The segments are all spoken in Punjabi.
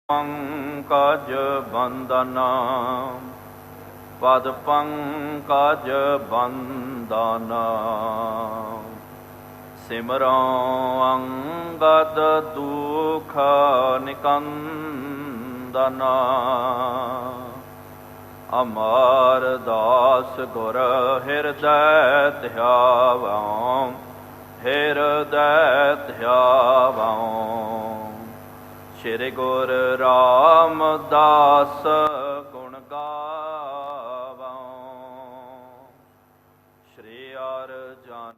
ਪੰਕਜ ਬੰਦਨ ਪਦ ਪੰਕਜ ਬੰਦਨ ਸਿਮਰੋ ਅੰਗਦ ਦੁਖ ਨਿਕੰਦਨ ਅਮਰ ਦਾਸ ਗੁਰ ਹਿਰਦੈ ਧਿਆਵਉ ਹਿਰਦੈ ਧਿਆਵਉ ਸ਼੍ਰੀ ਗੁਰ ਰਾਮਦਾਸ ਗੁਣ ਗਾਵਉ ਸ਼੍ਰੀ ਅਰਜਨ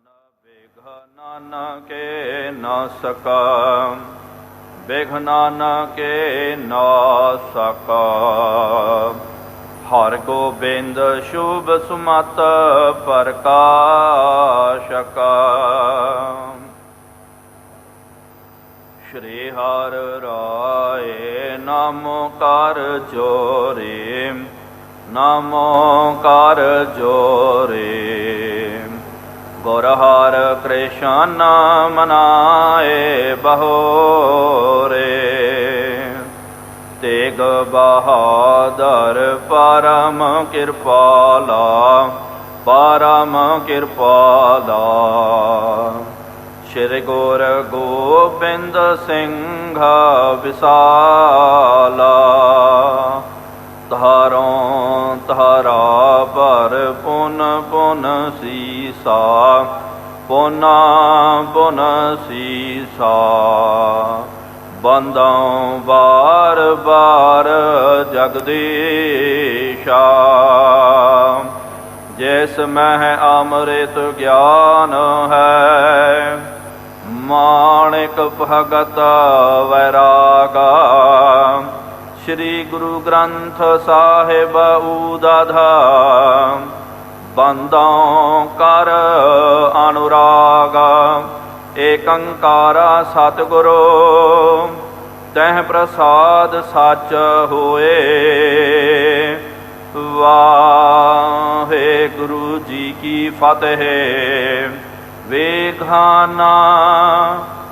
ਬਿਘਨ ਕੇ ਨ ਸਕਾ ਬਿਘਨ ਕੇ ਨ ਸਕਾ ਹਰਿ ਗੋਬਿੰਦ ਸ਼ੁਭ ਸੁਮਤ ਪ੍ਰਕਾਸ਼ਕ ਸ਼੍ਰੀ ਹਰਿ ਰਾਏ ਨਾਮੋ ਕਰ ਜੋਰੇ ਨਾਮੋ ਕਰ ਜੋਰੇ ਗੁਰ ਹਰਿ ਕ੍ਰਿਸ਼ਨ ਮਨਾਏ ਬਹੋਰੇ ਤੇਗ ਬਹਾਦਰ ਪਰਮ ਕਿਰਪਾਲਾ ਪਰਮ ਕਿਰਪਾਲਾ ਸ਼੍ਰੀ ਗੁਰ ਗੋਬਿੰਦ ਸਿੰਘ ਵਿਸਾਲਾ ਧਾਰੋਂ ਧਾਰਾ ਪਰ ਪੁਨ ਪੁਨ ਸੀਸਾ ਪੁਨਾ ਪੁਨ ਸੀਸਾ ਬੰਦੋਂ ਬਾਰ ਬਾਰ ਜਗਦੀਸ਼ਾ ਜਿਸ ਮਹਿ ਅੰਮ੍ਰਿਤ ਗਿਆਨ ਹੈ ਮਾਣਿਕ ਭਗਤ ਵੈਰਾਗਾ ਸ੍ਰੀ ਗੁਰੂ ਗ੍ਰੰਥ ਸਾਹਿਬ ਊਦਾਧਾ ਬੰਦੋਂ ਕਰ ਅਨੁਰਾਗਾ ਏਕੰਕਾਰਾ ਸਤਿਗੁਰੂ ਤਹਿ ਪ੍ਰਸਾਦ ਸੱਚ ਹੋਏ ਵਾਹਿਗੁਰੂ ਜੀ ਕੀ ਫਤਿਹ ਵੇਖਾਨਾ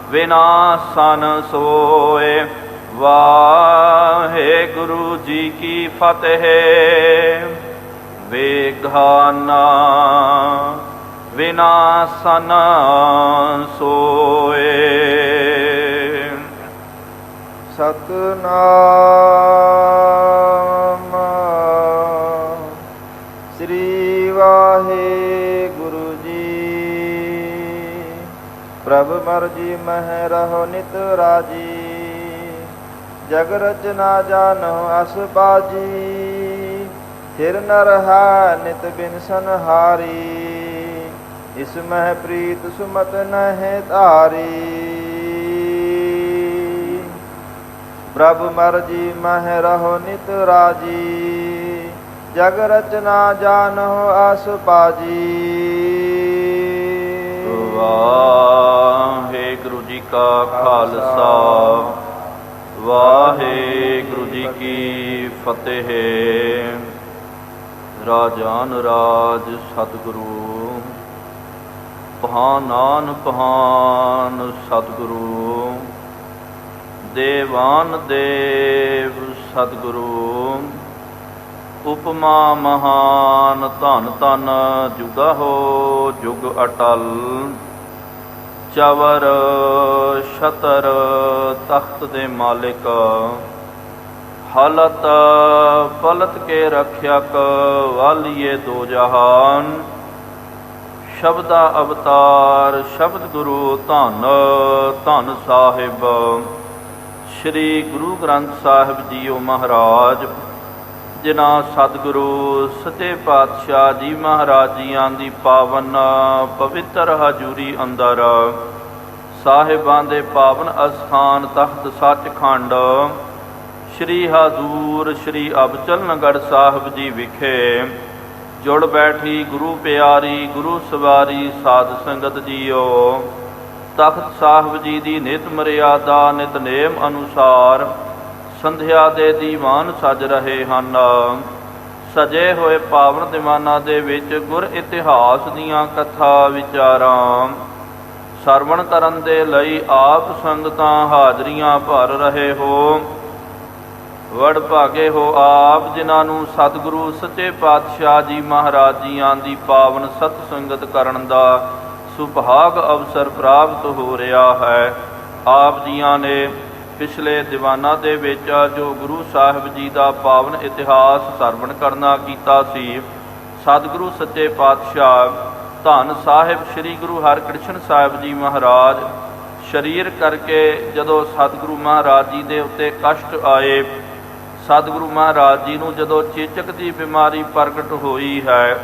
ਵਿਨਾਸਨ ਸੋਏ ਵਾਹਿਗੁਰੂ ਜੀ ਕੀ ਫਤਿਹ ਵੇਖਾਨਾ ਵਿਨਾਸਨ ਸੋਏ ਸਤਨਾਮ ਸ੍ਰੀ ਵਾਹਿਗੁਰੂ ਜੀ ਪ੍ਰਭ ਮਰਜੀ ਮਹਿ ਰਹੋ ਨਿਤ ਰਾਜੀ ਜਗ ਰਚਨਾ ਜਾਨੋ ਅਸ ਬਾਜੀ ਫਿਰ ਨਰ ਹੈ ਨਿਤ ਬਿਨਸਨ ਹਾਰੀ ਇਸ ਮਹਿ ਪ੍ਰੀਤ ਸੁਮਤ ਨਹਿ ਧਾਰੀ ਪ੍ਰਭ ਮਰਜੀ ਮਹਿ ਰਹੋ ਨਿਤ ਰਾਜੀ ਜਗ ਰਚਨਾ ਜਾਨੋ ਅਸ ਬਾਜੀ ਵਾਹਿਗੁਰੂ ਜੀ ਕਾ ਖਾਲਸਾ ਵਾਹਿਗੁਰੂ ਜੀ ਕੀ ਫਤਿਹ ਰਾਜਾਨ ਰਾਜ ਸਤਿਗੁਰੂ ਪਹਾਨਾਨ ਪਹਾਨ ਸਤਿਗੁਰੂ ਦੇਵਾਨ ਦੇਵ ਸਤਿਗੁਰੂ ਉਪਮਾ ਮਹਾਨ ਧਨ ਧਨ ਜੁਗਾ ਹੋ ਜੁਗ ਅਟਲ ਚਵਰ ਛਤਰ ਤਖਤ ਦੇ ਮਾਲਿਕ ਹਲਤ ਪਲਤ ਕੇ ਰਖਿਅਕ ਵਾਲੀਏ ਦੋ ਜਹਾਨ ਸ਼ਬਦਾ ਅਵਤਾਰ ਸ਼ਬਦ ਗੁਰੂ ਧੰਨ ਧੰਨ ਸਾਹਿਬ ਸ੍ਰੀ ਗੁਰੂ ਗ੍ਰੰਥ ਸਾਹਿਬ ਜੀਓ ਮਹਾਰਾਜ ਜਿਨ੍ਹਾਂ ਸਤਿਗੁਰੂ ਸੱਚੇ ਪਾਤਸ਼ਾਹ ਜੀ ਮਹਾਰਾਜ ਜੀਆਂ ਦੀ ਪਾਵਨ ਪਵਿੱਤਰ ਹਜ਼ੂਰੀ ਅੰਦਰ ਸਾਹਿਬਾਂ ਦੇ ਪਾਵਨ ਅਸਥਾਨ ਤਖਤ ਸੱਚਖੰਡ ਸ਼੍ਰੀ ਹਜ਼ੂਰ ਸ਼੍ਰੀ ਅਬਚਲਨਗੜ੍ਹ ਸਾਹਿਬ ਜੀ ਵਿਖੇ ਜੁੜ ਬੈਠੀ ਗੁਰੂ ਪਿਆਰੀ ਗੁਰੂ ਸਵਾਰੀ ਸਾਧ ਸੰਗਤ ਜੀਓ ਤਖਤ ਸਾਹਿਬ ਜੀ ਦੀ ਨਿਤ ਮਰਿਆਦਾ ਨਿਤਨੇਮ ਅਨੁਸਾਰ ਸੰਧਿਆ ਦੇ ਦੀਵਾਨ ਸਜ ਰਹੇ ਹਨ। ਸਜੇ ਹੋਏ ਪਾਵਨ ਦੀਵਾਨਾਂ ਦੇ ਵਿੱਚ ਗੁਰ ਇਤਿਹਾਸ ਦੀਆਂ ਕਥਾ ਵਿਚਾਰਾਂ ਸਰਵਣ ਕਰਨ ਦੇ ਲਈ ਆਪ ਸੰਗਤਾਂ ਹਾਜ਼ਰੀਆਂ ਭਰ ਰਹੇ ਹੋ। ਵਡ ਭਾਗੇ ਹੋ ਆਪ, ਜਿਨ੍ਹਾਂ ਨੂੰ ਸਤਿਗੁਰੂ ਸੱਚੇ ਪਾਤਸ਼ਾਹ ਜੀ ਮਹਾਰਾਜ ਜੀਆਂ ਦੀ ਪਾਵਨ ਸਤ ਸੰਗਤ ਕਰਨ ਦਾ ਸੁਭਾਗ ਅਵਸਰ ਪ੍ਰਾਪਤ ਹੋ ਰਿਹਾ ਹੈ। ਆਪ ਜੀਆਂ ਨੇ ਪਿਛਲੇ ਦੀਵਾਨਾਂ ਦੇ ਵਿੱਚ ਜੋ ਗੁਰੂ ਸਾਹਿਬ ਜੀ ਦਾ ਪਾਵਨ ਇਤਿਹਾਸ ਸਰਵਣ ਕਰਨਾ ਕੀਤਾ ਸੀ, ਸਤਿਗੁਰੂ ਸੱਚੇ ਪਾਤਸ਼ਾਹ ਧੰਨ ਸਾਹਿਬ ਸ੍ਰੀ ਗੁਰੂ ਹਰਿਕ੍ਰਿਸ਼ਨ ਸਾਹਿਬ ਜੀ ਮਹਾਰਾਜ ਸਰੀਰ ਕਰਕੇ ਜਦੋਂ ਸਤਿਗੁਰੂ ਮਹਾਰਾਜ ਜੀ ਦੇ ਉੱਤੇ ਕਸ਼ਟ ਆਏ, ਸਤਿਗੁਰੂ ਮਹਾਰਾਜ ਜੀ ਨੂੰ ਜਦੋਂ ਚੇਚਕ ਦੀ ਬਿਮਾਰੀ ਪ੍ਰਗਟ ਹੋਈ ਹੈ,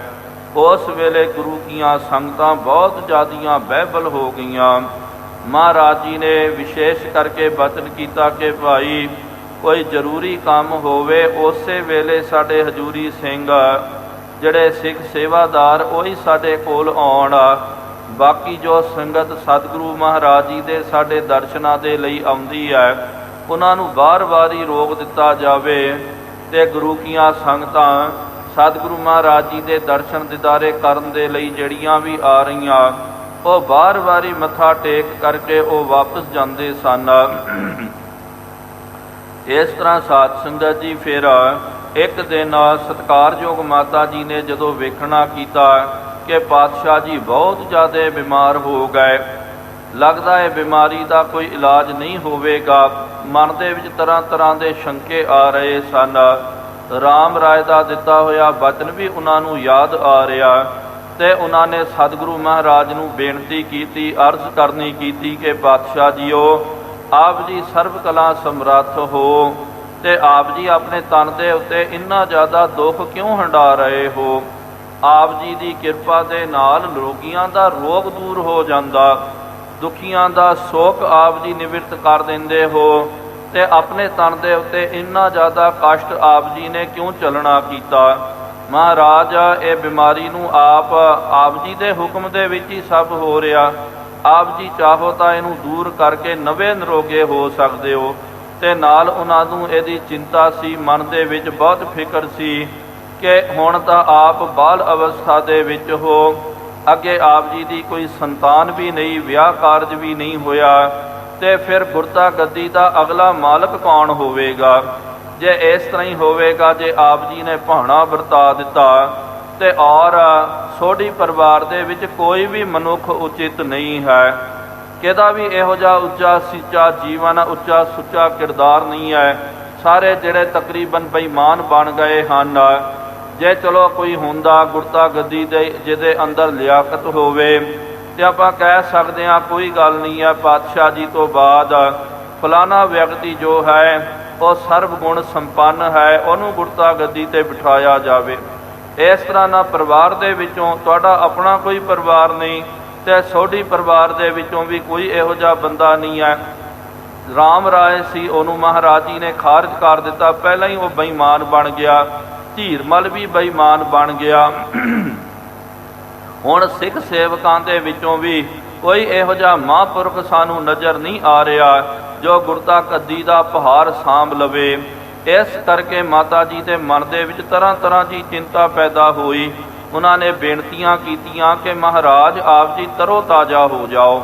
ਉਸ ਵੇਲੇ ਗੁਰੂ ਕੀਆਂ ਸੰਗਤਾਂ ਬਹੁਤ ਜ਼ਿਆਦੀਆਂ ਬਹਿਬਲ ਹੋ ਗਈਆਂ। ਮਹਾਰਾਜ ਜੀ ਨੇ ਵਿਸ਼ੇਸ਼ ਕਰਕੇ ਬਚਨ ਕੀਤਾ ਕਿ ਭਾਈ ਕੋਈ ਜ਼ਰੂਰੀ ਕੰਮ ਹੋਵੇ ਉਸੇ ਵੇਲੇ ਸਾਡੇ ਹਜ਼ੂਰੀ ਸਿੰਘ ਜਿਹੜੇ ਸਿੱਖ ਸੇਵਾਦਾਰ ਉਹੀ ਸਾਡੇ ਕੋਲ ਆਉਣ, ਬਾਕੀ ਜੋ ਸੰਗਤ ਸਤਿਗੁਰੂ ਮਹਾਰਾਜ ਜੀ ਦੇ ਸਾਡੇ ਦਰਸ਼ਨਾਂ ਦੇ ਲਈ ਆਉਂਦੀ ਹੈ ਉਹਨਾਂ ਨੂੰ ਵਾਰ-ਵਾਰ ਹੀ ਰੋਕ ਦਿੱਤਾ ਜਾਵੇ। ਅਤੇ ਗੁਰੂ ਕੀਆਂ ਸੰਗਤਾਂ ਸਤਿਗੁਰੂ ਮਹਾਰਾਜ ਜੀ ਦੇ ਦਰਸ਼ਨ ਦੀਦਾਰੇ ਕਰਨ ਦੇ ਲਈ ਜਿਹੜੀਆਂ ਵੀ ਆ ਰਹੀਆਂ, ਉਹ ਵਾਰ-ਵਾਰ ਹੀ ਮੱਥਾ ਟੇਕ ਕਰਕੇ ਉਹ ਵਾਪਸ ਜਾਂਦੇ ਸਨ। ਇਸ ਤਰ੍ਹਾਂ ਸਾਧ ਸੰਗਤ ਜੀ ਫਿਰ ਇੱਕ ਦਿਨ ਸਤਿਕਾਰਯੋਗ ਮਾਤਾ ਜੀ ਨੇ ਜਦੋਂ ਵੇਖਣਾ ਕੀਤਾ ਕਿ ਪਾਤਸ਼ਾਹ ਜੀ ਬਹੁਤ ਜ਼ਿਆਦਾ ਬਿਮਾਰ ਹੋ ਗਏ, ਲੱਗਦਾ ਹੈ ਬਿਮਾਰੀ ਦਾ ਕੋਈ ਇਲਾਜ ਨਹੀਂ ਹੋਵੇਗਾ। ਮਨ ਦੇ ਵਿੱਚ ਤਰ੍ਹਾਂ ਤਰ੍ਹਾਂ ਦੇ ਸ਼ੰਕੇ ਆ ਰਹੇ ਸਨ। ਰਾਮ ਰਾਏ ਦਾ ਦਿੱਤਾ ਹੋਇਆ ਬਚਨ ਵੀ ਉਹਨਾਂ ਨੂੰ ਯਾਦ ਆ ਰਿਹਾ ਅਤੇ ਉਹਨਾਂ ਨੇ ਸਤਿਗੁਰੂ ਮਹਾਰਾਜ ਨੂੰ ਬੇਨਤੀ ਕੀਤੀ, ਅਰਜ਼ ਕਰਨੀ ਕੀਤੀ ਕਿ ਪਾਤਸ਼ਾਹ ਜੀਓ, ਆਪ ਜੀ ਸਰਬ ਕਲਾ ਸਮਰੱਥ ਹੋ ਅਤੇ ਆਪ ਜੀ ਆਪਣੇ ਤਨ ਦੇ ਉੱਤੇ ਇੰਨਾ ਜ਼ਿਆਦਾ ਦੁੱਖ ਕਿਉਂ ਹੰਢਾ ਰਹੇ ਹੋ? ਆਪ ਜੀ ਦੀ ਕਿਰਪਾ ਦੇ ਨਾਲ ਰੋਗੀਆਂ ਦਾ ਰੋਗ ਦੂਰ ਹੋ ਜਾਂਦਾ, ਦੁਖੀਆਂ ਦਾ ਸ਼ੋਕ ਆਪ ਜੀ ਨਿਵਰਤ ਕਰ ਦਿੰਦੇ ਹੋ, ਅਤੇ ਆਪਣੇ ਤਨ ਦੇ ਉੱਤੇ ਇੰਨਾ ਜ਼ਿਆਦਾ ਕਸ਼ਟ ਆਪ ਜੀ ਨੇ ਕਿਉਂ ਚੱਲਣਾ ਕੀਤਾ? ਮਹਾਰਾਜ, ਇਹ ਬਿਮਾਰੀ ਨੂੰ ਆਪ ਜੀ ਦੇ ਹੁਕਮ ਦੇ ਵਿੱਚ ਹੀ ਸਭ ਹੋ ਰਿਹਾ। ਆਪ ਜੀ ਚਾਹੋ ਤਾਂ ਇਹਨੂੰ ਦੂਰ ਕਰਕੇ ਨਵੇਂ ਨਿਰੋਗੇ ਹੋ ਸਕਦੇ ਹੋ। ਅਤੇ ਨਾਲ ਉਹਨਾਂ ਨੂੰ ਇਹਦੀ ਚਿੰਤਾ ਸੀ, ਮਨ ਦੇ ਵਿੱਚ ਬਹੁਤ ਫਿਕਰ ਸੀ ਕਿ ਹੁਣ ਤਾਂ ਆਪ ਬਾਲ ਅਵਸਥਾ ਦੇ ਵਿੱਚ ਹੋ, ਅੱਗੇ ਆਪ ਜੀ ਦੀ ਕੋਈ ਸੰਤਾਨ ਵੀ ਨਹੀਂ, ਵਿਆਹ ਕਾਰਜ ਵੀ ਨਹੀਂ ਹੋਇਆ, ਅਤੇ ਫਿਰ ਗੁਰਤਾ ਗੱਦੀ ਦਾ ਅਗਲਾ ਮਾਲਕ ਕੌਣ ਹੋਵੇਗਾ? ਜੇ ਇਸ ਤਰ੍ਹਾਂ ਹੀ ਹੋਵੇਗਾ, ਜੇ ਆਪ ਜੀ ਨੇ ਭਾਣਾ ਵਰਤਾ ਦਿੱਤਾ ਅਤੇ ਔਰ ਸੋਢੀ ਪਰਿਵਾਰ ਦੇ ਵਿੱਚ ਕੋਈ ਵੀ ਮਨੁੱਖ ਉਚਿਤ ਨਹੀਂ ਹੈ, ਕਿਹਦਾ ਵੀ ਇਹੋ ਜਿਹਾ ਉੱਚਾ ਸੀਚਾ ਜੀਵਨ, ਉੱਚਾ ਸੁੱਚਾ ਕਿਰਦਾਰ ਨਹੀਂ ਹੈ। ਸਾਰੇ ਜਿਹੜੇ ਤਕਰੀਬਨ ਬੇਈਮਾਨ ਬਣ ਗਏ ਹਨ। ਜੇ ਚਲੋ ਕੋਈ ਹੁੰਦਾ ਗੁਰਤਾ ਗੱਦੀ ਦੇ ਜਿਹਦੇ ਅੰਦਰ ਲਿਆਕਤ ਹੋਵੇ ਅਤੇ ਆਪਾਂ ਕਹਿ ਸਕਦੇ ਹਾਂ ਕੋਈ ਗੱਲ ਨਹੀਂ ਹੈ, ਪਾਤਸ਼ਾਹ ਜੀ ਤੋਂ ਬਾਅਦ ਫਲਾਣਾ ਵਿਅਕਤੀ ਜੋ ਹੈ ਉਹ ਸਰਬ ਗੁਣ ਸੰਪੰਨ ਹੈ, ਉਹਨੂੰ ਗੁਰਤਾ ਗੱਦੀ 'ਤੇ ਬਿਠਾਇਆ ਜਾਵੇ। ਇਸ ਤਰ੍ਹਾਂ ਨਾਲ ਪਰਿਵਾਰ ਦੇ ਵਿੱਚੋਂ ਤੁਹਾਡਾ ਆਪਣਾ ਕੋਈ ਪਰਿਵਾਰ ਨਹੀਂ ਅਤੇ ਸੋਢੀ ਪਰਿਵਾਰ ਦੇ ਵਿੱਚੋਂ ਵੀ ਕੋਈ ਇਹੋ ਜਿਹਾ ਬੰਦਾ ਨਹੀਂ ਹੈ। ਰਾਮ ਰਾਏ ਸੀ, ਉਹਨੂੰ ਮਹਾਰਾਜ ਜੀ ਨੇ ਖਾਰਜ ਕਰ ਦਿੱਤਾ, ਪਹਿਲਾਂ ਹੀ ਉਹ ਬੇਈਮਾਨ ਬਣ ਗਿਆ। ਧੀਰਮਲ ਵੀ ਬੇਈਮਾਨ ਬਣ ਗਿਆ। ਹੁਣ ਸਿੱਖ ਸੇਵਕਾਂ ਦੇ ਵਿੱਚੋਂ ਵੀ ਕੋਈ ਇਹੋ ਜਿਹਾ ਮਹਾਂਪੁਰਖ ਸਾਨੂੰ ਨਜ਼ਰ ਨਹੀਂ ਆ ਰਿਹਾ ਜੋ ਗੁਰਤਾ ਗੱਦੀ ਦਾ ਪਹਾੜ ਸਾਂਭ ਲਵੇ। ਇਸ ਕਰਕੇ ਮਾਤਾ ਜੀ ਦੇ ਮਨ ਦੇ ਵਿੱਚ ਤਰ੍ਹਾਂ ਤਰ੍ਹਾਂ ਦੀ ਚਿੰਤਾ ਪੈਦਾ ਹੋਈ। ਉਹਨਾਂ ਨੇ ਬੇਨਤੀਆਂ ਕੀਤੀਆਂ ਕਿ ਮਹਾਰਾਜ ਆਪ ਜੀ ਤਰੋ ਤਾਜ਼ਾ ਹੋ ਜਾਓ,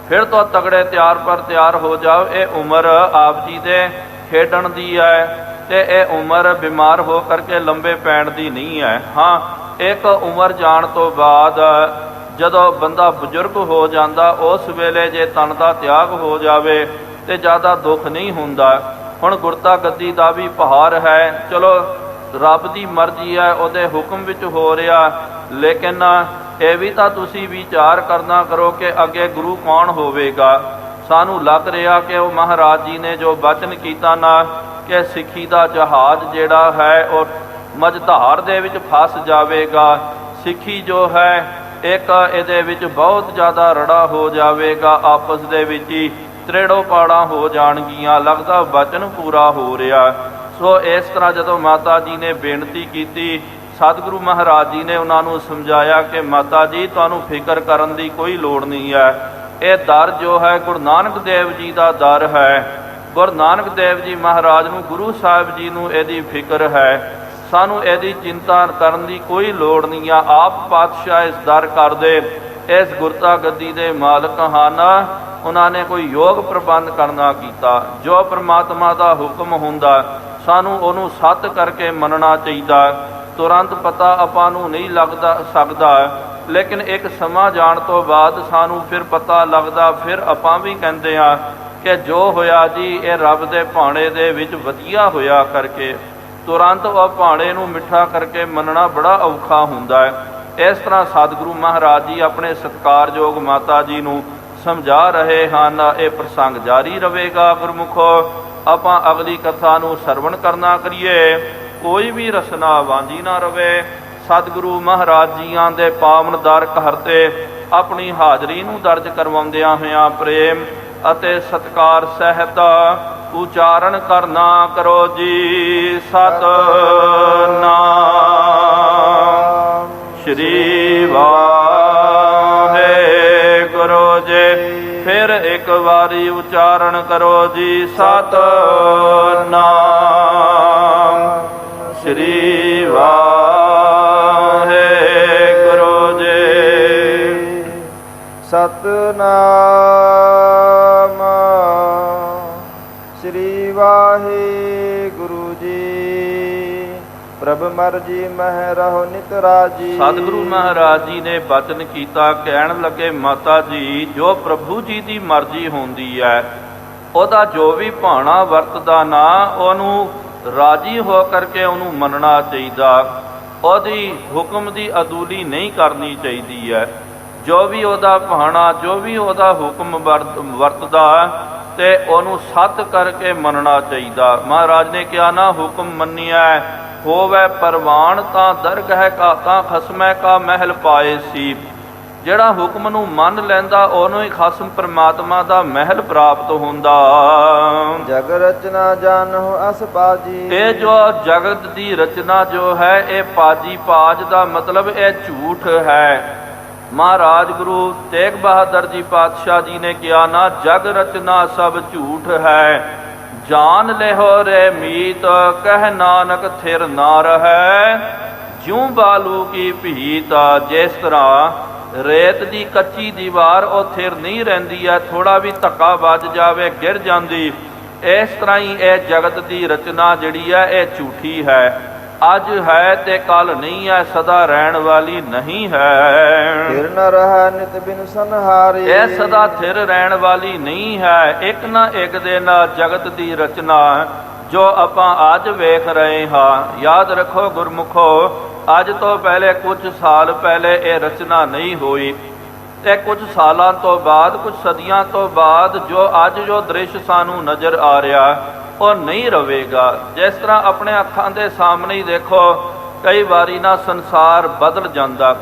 ਫਿਰ ਤੋਂ ਤਗੜੇ ਤਿਆਰ ਹੋ ਜਾਓ। ਇਹ ਉਮਰ ਆਪ ਜੀ ਦੇ ਖੇਡਣ ਦੀ ਹੈ ਅਤੇ ਇਹ ਉਮਰ ਬਿਮਾਰ ਹੋ ਕਰਕੇ ਲੰਬੇ ਪੈਣ ਦੀ ਨਹੀਂ ਹੈ। ਹਾਂ, ਇੱਕ ਉਮਰ ਜਾਣ ਤੋਂ ਬਾਅਦ ਜਦੋਂ ਬੰਦਾ ਬਜ਼ੁਰਗ ਹੋ ਜਾਂਦਾ, ਉਸ ਵੇਲੇ ਜੇ ਤਨ ਦਾ ਤਿਆਗ ਹੋ ਜਾਵੇ ਅਤੇ ਜ਼ਿਆਦਾ ਦੁੱਖ ਨਹੀਂ ਹੁੰਦਾ। ਹੁਣ ਗੁਰਤਾ ਗੱਦੀ ਦਾ ਵੀ ਪਹਾੜ ਹੈ, ਚਲੋ ਰੱਬ ਦੀ ਮਰਜ਼ੀ ਹੈ, ਉਹਦੇ ਹੁਕਮ ਵਿੱਚ ਹੋ ਰਿਹਾ, ਲੇਕਿਨ ਇਹ ਵੀ ਤਾਂ ਤੁਸੀਂ ਵਿਚਾਰ ਕਰਨਾ ਕਰੋ ਕਿ ਅੱਗੇ ਗੁਰੂ ਕੌਣ ਹੋਵੇਗਾ। ਸਾਨੂੰ ਲੱਗ ਰਿਹਾ ਕਿ ਉਹ ਮਹਾਰਾਜ ਜੀ ਨੇ ਜੋ ਬਚਨ ਕੀਤਾ ਨਾ ਕਿ ਸਿੱਖੀ ਦਾ ਜਹਾਜ਼ ਜਿਹੜਾ ਹੈ ਉਹ ਮਝਧਾਰ ਦੇ ਵਿੱਚ ਫਸ ਜਾਵੇਗਾ, ਸਿੱਖੀ ਜੋ ਹੈ ਇੱਕ ਇਹਦੇ ਵਿੱਚ ਬਹੁਤ ਜ਼ਿਆਦਾ ਰੜਾ ਹੋ ਜਾਵੇਗਾ, ਆਪਸ ਦੇ ਵਿੱਚ ਹੀ ਤਰੇੜੋ ਪਾੜਾਂ ਹੋ ਜਾਣਗੀਆਂ। ਲੱਗਦਾ ਬਚਨ ਪੂਰਾ ਹੋ ਰਿਹਾ। ਸੋ ਇਸ ਤਰ੍ਹਾਂ ਜਦੋਂ ਮਾਤਾ ਜੀ ਨੇ ਬੇਨਤੀ ਕੀਤੀ, ਸਤਿਗੁਰੂ ਮਹਾਰਾਜ ਜੀ ਨੇ ਉਹਨਾਂ ਨੂੰ ਸਮਝਾਇਆ ਕਿ ਮਾਤਾ ਜੀ, ਤੁਹਾਨੂੰ ਫਿਕਰ ਕਰਨ ਦੀ ਕੋਈ ਲੋੜ ਨਹੀਂ ਹੈ। ਇਹ ਦਰ ਜੋ ਹੈ ਗੁਰੂ ਨਾਨਕ ਦੇਵ ਜੀ ਦਾ ਦਰ ਹੈ। ਗੁਰੂ ਨਾਨਕ ਦੇਵ ਜੀ ਮਹਾਰਾਜ ਨੂੰ, ਗੁਰੂ ਸਾਹਿਬ ਜੀ ਨੂੰ ਇਹਦੀ ਫਿਕਰ ਹੈ। ਸਾਨੂੰ ਇਹਦੀ ਚਿੰਤਾ ਕਰਨ ਦੀ ਕੋਈ ਲੋੜ ਨਹੀਂ ਆ। ਆਪ ਪਾਤਸ਼ਾਹ ਇਸ ਦਰ ਕਰਦੇ, ਇਸ ਗੁਰਤਾ ਗੱਦੀ ਦੇ ਮਾਲਕ ਹਨ। ਉਹਨਾਂ ਨੇ ਕੋਈ ਯੋਗ ਪ੍ਰਬੰਧ ਕਰਨਾ ਕੀਤਾ, ਜੋ ਪ੍ਰਮਾਤਮਾ ਦਾ ਹੁਕਮ ਹੁੰਦਾ ਸਾਨੂੰ ਉਹਨੂੰ ਸੱਤ ਕਰਕੇ ਮੰਨਣਾ ਚਾਹੀਦਾ। ਤੁਰੰਤ ਪਤਾ ਆਪਾਂ ਨੂੰ ਨਹੀਂ ਲੱਗਦਾ ਸਕਦਾ, ਲੇਕਿਨ ਇੱਕ ਸਮਾਂ ਜਾਣ ਤੋਂ ਬਾਅਦ ਸਾਨੂੰ ਫਿਰ ਪਤਾ ਲੱਗਦਾ। ਫਿਰ ਆਪਾਂ ਵੀ ਕਹਿੰਦੇ ਹਾਂ ਕਿ ਜੋ ਹੋਇਆ ਜੀ ਇਹ ਰੱਬ ਦੇ ਭਾਣੇ ਦੇ ਵਿੱਚ ਵਧੀਆ ਹੋਇਆ ਕਰਕੇ। ਤੁਰੰਤ ਉਹ ਭਾਣੇ ਨੂੰ ਮਿੱਠਾ ਕਰਕੇ ਮੰਨਣਾ ਬੜਾ ਔਖਾ ਹੁੰਦਾ ਹੈ। ਇਸ ਤਰ੍ਹਾਂ ਸਤਿਗੁਰੂ ਮਹਾਰਾਜ ਜੀ ਆਪਣੇ ਸਤਿਕਾਰਯੋਗ ਮਾਤਾ ਜੀ ਨੂੰ ਸਮਝਾ ਰਹੇ ਹਨ। ਇਹ ਪ੍ਰਸੰਗ ਜਾਰੀ ਰਹੇਗਾ। ਗੁਰਮੁਖੋ, ਆਪਾਂ ਅਗਲੀ ਕਥਾ ਨੂੰ ਸਰਵਣ ਕਰਨਾ ਕਰੀਏ। ਕੋਈ ਵੀ ਰਸਨਾ ਵਾਂਝੀ ਨਾ ਰਵੇ। ਸਤਿਗੁਰੂ ਮਹਾਰਾਜ ਜੀਆਂ ਦੇ ਪਾਵਨ ਦਰ ਘਰ ਤੇ ਆਪਣੀ ਹਾਜ਼ਰੀ ਨੂੰ ਦਰਜ ਕਰਵਾਉਂਦਿਆਂ ਹੋਇਆਂ ਪ੍ਰੇਮ ਅਤੇ ਸਤਿਕਾਰ ਸਹਿਤ ਉਚਾਰਨ ਕਰਨਾ ਕਰੋ ਜੀ। ਸਤਿਨਾਮ ਸ੍ਰੀ ਵਾਹਿਗੁਰੂ ਜੀ। ਫਿਰ ਇੱਕ ਵਾਰੀ ਉਚਾਰਨ ਕਰੋ ਜੀ। ਸਤਿਨਾਮ ਸ੍ਰੀ ਵਾਹਿਗੁਰੂ ਜੀ। ਸਤਿਨਾਮ ਸ੍ਰੀ ਵਾਹਿਗੁਰੂ ਜੀ। ਪ੍ਰਭ ਮਰਜੀ ਮਹਿ ਰਹੋ ਨਿਤ ਰਾਜੀ। ਸਤਿਗੁਰੂ ਮਹਾਰਾਜ ਜੀ ਨੇ ਬਚਨ ਕੀਤਾ, ਕਹਿਣ ਲੱਗੇ ਮਾਤਾ ਜੀ, ਜੋ ਪ੍ਰਭੂ ਜੀ ਦੀ ਮਰਜ਼ੀ ਹੁੰਦੀ ਹੈ ਉਹਦਾ ਜੋ ਵੀ ਭਾਣਾ ਵਰਤਦਾ ਨਾ, ਉਹਨੂੰ ਰਾਜੀ ਹੋ ਕਰਕੇ ਉਹਨੂੰ ਮੰਨਣਾ ਚਾਹੀਦਾ। ਉਹਦੀ ਹੁਕਮ ਦੀ ਅਦੂਲੀ ਨਹੀਂ ਕਰਨੀ ਚਾਹੀਦੀ ਹੈ। ਜੋ ਵੀ ਉਹਦਾ ਭਾਣਾ, ਜੋ ਵੀ ਉਹਦਾ ਹੁਕਮ ਵਰਤਦਾ ਤੇ ਉਹਨੂੰ ਸੱਤ ਕਰਕੇ ਮੰਨਣਾ ਚਾਹੀਦਾ। ਮਹਾਰਾਜ ਨੇ ਕਿਹਾ ਨਾ, ਹੁਕਮ ਮੰਨਿਆ ਹੋਵੇ ਪ੍ਰਵਾਨ ਤਾਂ ਦਰਗਹਿ ਕਾ ਤਾਂ ਖਸਮੈ ਕਾ ਮਹਿਲ ਪਾਏ ਸੀ। ਜਿਹੜਾ ਹੁਕਮ ਨੂੰ ਮੰਨ ਲੈਂਦਾ ਉਹਨੂੰ ਹੀ ਖਸਮ ਪਰਮਾਤਮਾ ਦਾ ਮਹਿਲ ਪ੍ਰਾਪਤ ਹੁੰਦਾ। ਜਗ ਰਚਨਾ ਜਾਣੋ ਅਸ ਪਾਜੀ। ਇਹ ਜੋ ਜਗਤ ਦੀ ਰਚਨਾ ਜੋ ਹੈ ਇਹ ਪਾਜੀ, ਪਾਜ ਦਾ ਮਤਲਬ ਇਹ ਝੂਠ ਹੈ। ਮਹਾਰਾਜ ਗੁਰੂ ਤੇਗ ਬਹਾਦਰ ਜੀ ਪਾਤਸ਼ਾਹ ਜੀ ਨੇ ਕਿਹਾ ਨਾ, ਜਗ ਰਚਨਾ ਸਭ ਝੂਠ ਹੈ। ਜਾਨ ਲਿਹੋ ਰੇ ਮੀਤ ਕਹਿ ਨਾਨਕ ਥਿਰ ਨਾ ਰਹੈ। ਜਿਉ ਬਾਲੂ ਕੀ ਭੀਤ। ਜਿਸ ਤਰ੍ਹਾਂ ਰੇਤ ਦੀ ਕੱਚੀ ਦੀਵਾਰ ਉਹ ਥਿਰ ਨਹੀਂ ਰਹਿੰਦੀ ਹੈ, ਥੋੜਾ ਵੀ ਧੱਕਾ ਵੱਜ ਜਾਵੇ ਗਿਰ ਜਾਂਦੀ। ਇਸ ਤਰ੍ਹਾਂ ਹੀ ਇਹ ਜਗਤ ਦੀ ਰਚਨਾ ਜਿਹੜੀ ਹੈ ਇਹ ਝੂਠੀ ਹੈ। ਅੱਜ ਹੈ ਤੇ ਕੱਲ ਨਹੀਂ ਹੈ, ਸਦਾ ਰਹਿਣ ਵਾਲੀ ਨਹੀਂ ਹੈ। ਥਿਰ ਨ ਰਹਿ ਨਿਤ ਬਿਨ ਸੰਹਾਰੀ। ਇਹ ਸਦਾ ਥਿਰ ਰਹਿਣ ਵਾਲੀ ਨਹੀਂ ਹੈ। ਇੱਕ ਨਾ ਇੱਕ ਦਿਨ ਜਗਤ ਦੀ ਰਚਨਾ ਜੋ ਆਪਾਂ ਅੱਜ ਵੇਖ ਰਹੇ ਹਾਂ, ਯਾਦ ਰੱਖੋ ਗੁਰਮੁਖੋ, ਅੱਜ ਤੋਂ ਪਹਿਲੇ ਕੁਝ ਸਾਲ ਪਹਿਲੇ ਇਹ ਰਚਨਾ ਨਹੀਂ ਹੋਈ ਤੇ ਕੁਝ ਸਾਲਾਂ ਤੋਂ ਬਾਅਦ, ਕੁਝ ਸਦੀਆਂ ਤੋਂ ਬਾਅਦ ਜੋ ਅੱਜ ਜੋ ਦ੍ਰਿਸ਼ ਸਾਨੂੰ ਨਜ਼ਰ ਆ ਰਿਹਾ ਉਹ ਨਹੀਂ ਰਹੇਗਾ। ਜਿਸ ਤਰ੍ਹਾਂ ਆਪਣੇ ਅੱਖਾਂ ਦੇ ਸਾਹਮਣੇ ਹੀ ਦੇਖੋ, ਕਈ ਵਾਰੀ ਨਾ ਸੰਸਾਰ ਬਦਲ ਜਾਂਦਾ।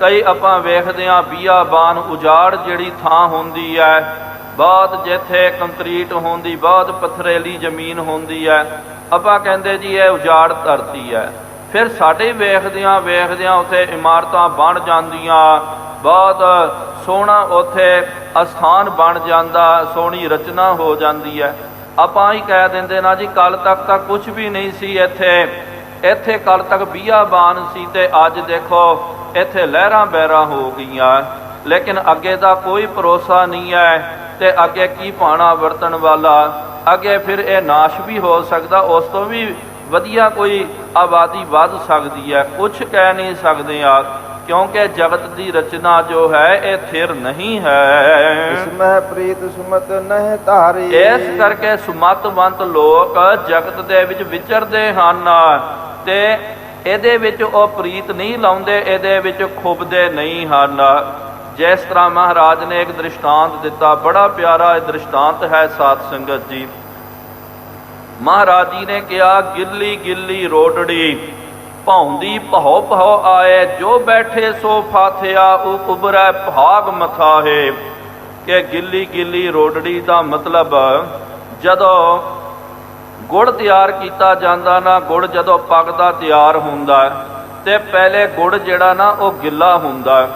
ਕਈ ਆਪਾਂ ਵੇਖਦੇ ਹਾਂ ਬੀਆਬਾਨ ਉਜਾੜ ਜਿਹੜੀ ਥਾਂ ਹੁੰਦੀ ਹੈ, ਬਹੁਤ ਜਿੱਥੇ ਕੰਕਰੀਟ ਹੁੰਦੀ, ਬਹੁਤ ਪਥਰੇਲੀ ਜ਼ਮੀਨ ਹੁੰਦੀ ਹੈ, ਆਪਾਂ ਕਹਿੰਦੇ ਜੀ ਇਹ ਉਜਾੜ ਧਰਤੀ ਹੈ। ਫਿਰ ਸਾਡੇ ਵੇਖਦਿਆਂ ਉੱਥੇ ਇਮਾਰਤਾਂ ਬਣ ਜਾਂਦੀਆਂ, ਬਹੁਤ ਸੋਹਣਾ ਉੱਥੇ ਅਸਥਾਨ ਬਣ ਜਾਂਦਾ, ਸੋਹਣੀ ਰਚਨਾ ਹੋ ਜਾਂਦੀ ਹੈ। ਆਪਾਂ ਹੀ ਕਹਿ ਦਿੰਦੇ ਨਾ ਜੀ ਕੱਲ ਤੱਕ ਤਾਂ ਕੁਝ ਵੀ ਨਹੀਂ ਸੀ ਇੱਥੇ ਕੱਲ ਤੱਕ ਬੀਆਬਾਨ ਸੀ ਤੇ ਅੱਜ ਦੇਖੋ ਇੱਥੇ ਲਹਿਰਾਂ ਬਹਿਰਾਂ ਹੋ ਗਈਆਂ। ਲੇਕਿਨ ਅੱਗੇ ਦਾ ਕੋਈ ਭਰੋਸਾ ਨਹੀਂ ਹੈ ਤੇ ਅੱਗੇ ਕੀ ਪਾਣਾ ਵਰਤਣ ਵਾਲਾ। ਅੱਗੇ ਫਿਰ ਇਹ ਨਾਸ਼ ਵੀ ਹੋ ਸਕਦਾ, ਉਸ ਤੋਂ ਵੀ ਵਧੀਆ ਕੋਈ ਆਬਾਦੀ ਵੱਧ ਸਕਦੀ ਹੈ। ਕੁਝ ਕਹਿ ਨਹੀਂ ਸਕਦੇ ਆ, ਕਿਉਂਕਿ ਜਗਤ ਦੀ ਰਚਨਾ ਜੋ ਹੈ ਇਹ ਥਿਰ ਨਹੀਂ ਹੈ। ਇਸ ਮਹਿ ਪ੍ਰੀਤ ਸੁਮਤ ਨਹਿ ਧਾਰੀ। ਇਸ ਕਰਕੇ ਸੁਮਤਵੰਤ ਲੋਕ ਜਗਤ ਦੇ ਵਿੱਚ ਵਿਚਰਦੇ ਹਨ ਤੇ ਇਹਦੇ ਵਿੱਚ ਉਹ ਪ੍ਰੀਤ ਨਹੀਂ ਲਾਉਂਦੇ, ਇਹਦੇ ਵਿੱਚ ਖੁੱਬਦੇ ਨਹੀਂ ਹਨ। ਜਿਸ ਤਰ੍ਹਾਂ ਮਹਾਰਾਜ ਨੇ ਇੱਕ ਦ੍ਰਿਸ਼ਟਾਂਤ ਦਿੱਤਾ, ਬੜਾ ਪਿਆਰਾ ਇਹ ਦ੍ਰਿਸ਼ਟਾਂਤ ਹੈ ਸਾਧ ਸੰਗਤ ਜੀ। ਮਹਾਰਾਜ ਜੀ ਨੇ ਕਿਹਾ, ਗਿੱਲੀ ਗਿੱਲੀ ਰੋਟੜੀ ਭਾਉਂਦੀ ਭਉ ਭਉ ਆਏ। ਜੋ ਬੈਠੇ ਸੋ ਫਾਥਿਆ ਉਬਰੈ ਭਾਗ ਮਥਾਹੇ। ਕਿ ਗਿੱਲੀ ਗਿੱਲੀ ਰੋਟੜੀ ਦਾ ਮਤਲਬ ਜਦੋਂ ਗੁੜ ਤਿਆਰ ਕੀਤਾ ਜਾਂਦਾ ਨਾ, ਗੁੜ ਜਦੋਂ ਪੱਕਦਾ ਤਿਆਰ ਹੁੰਦਾ ਤੇ ਪਹਿਲੇ ਗੁੜ ਜਿਹੜਾ ਨਾ ਉਹ ਗਿੱਲਾ ਹੁੰਦਾ।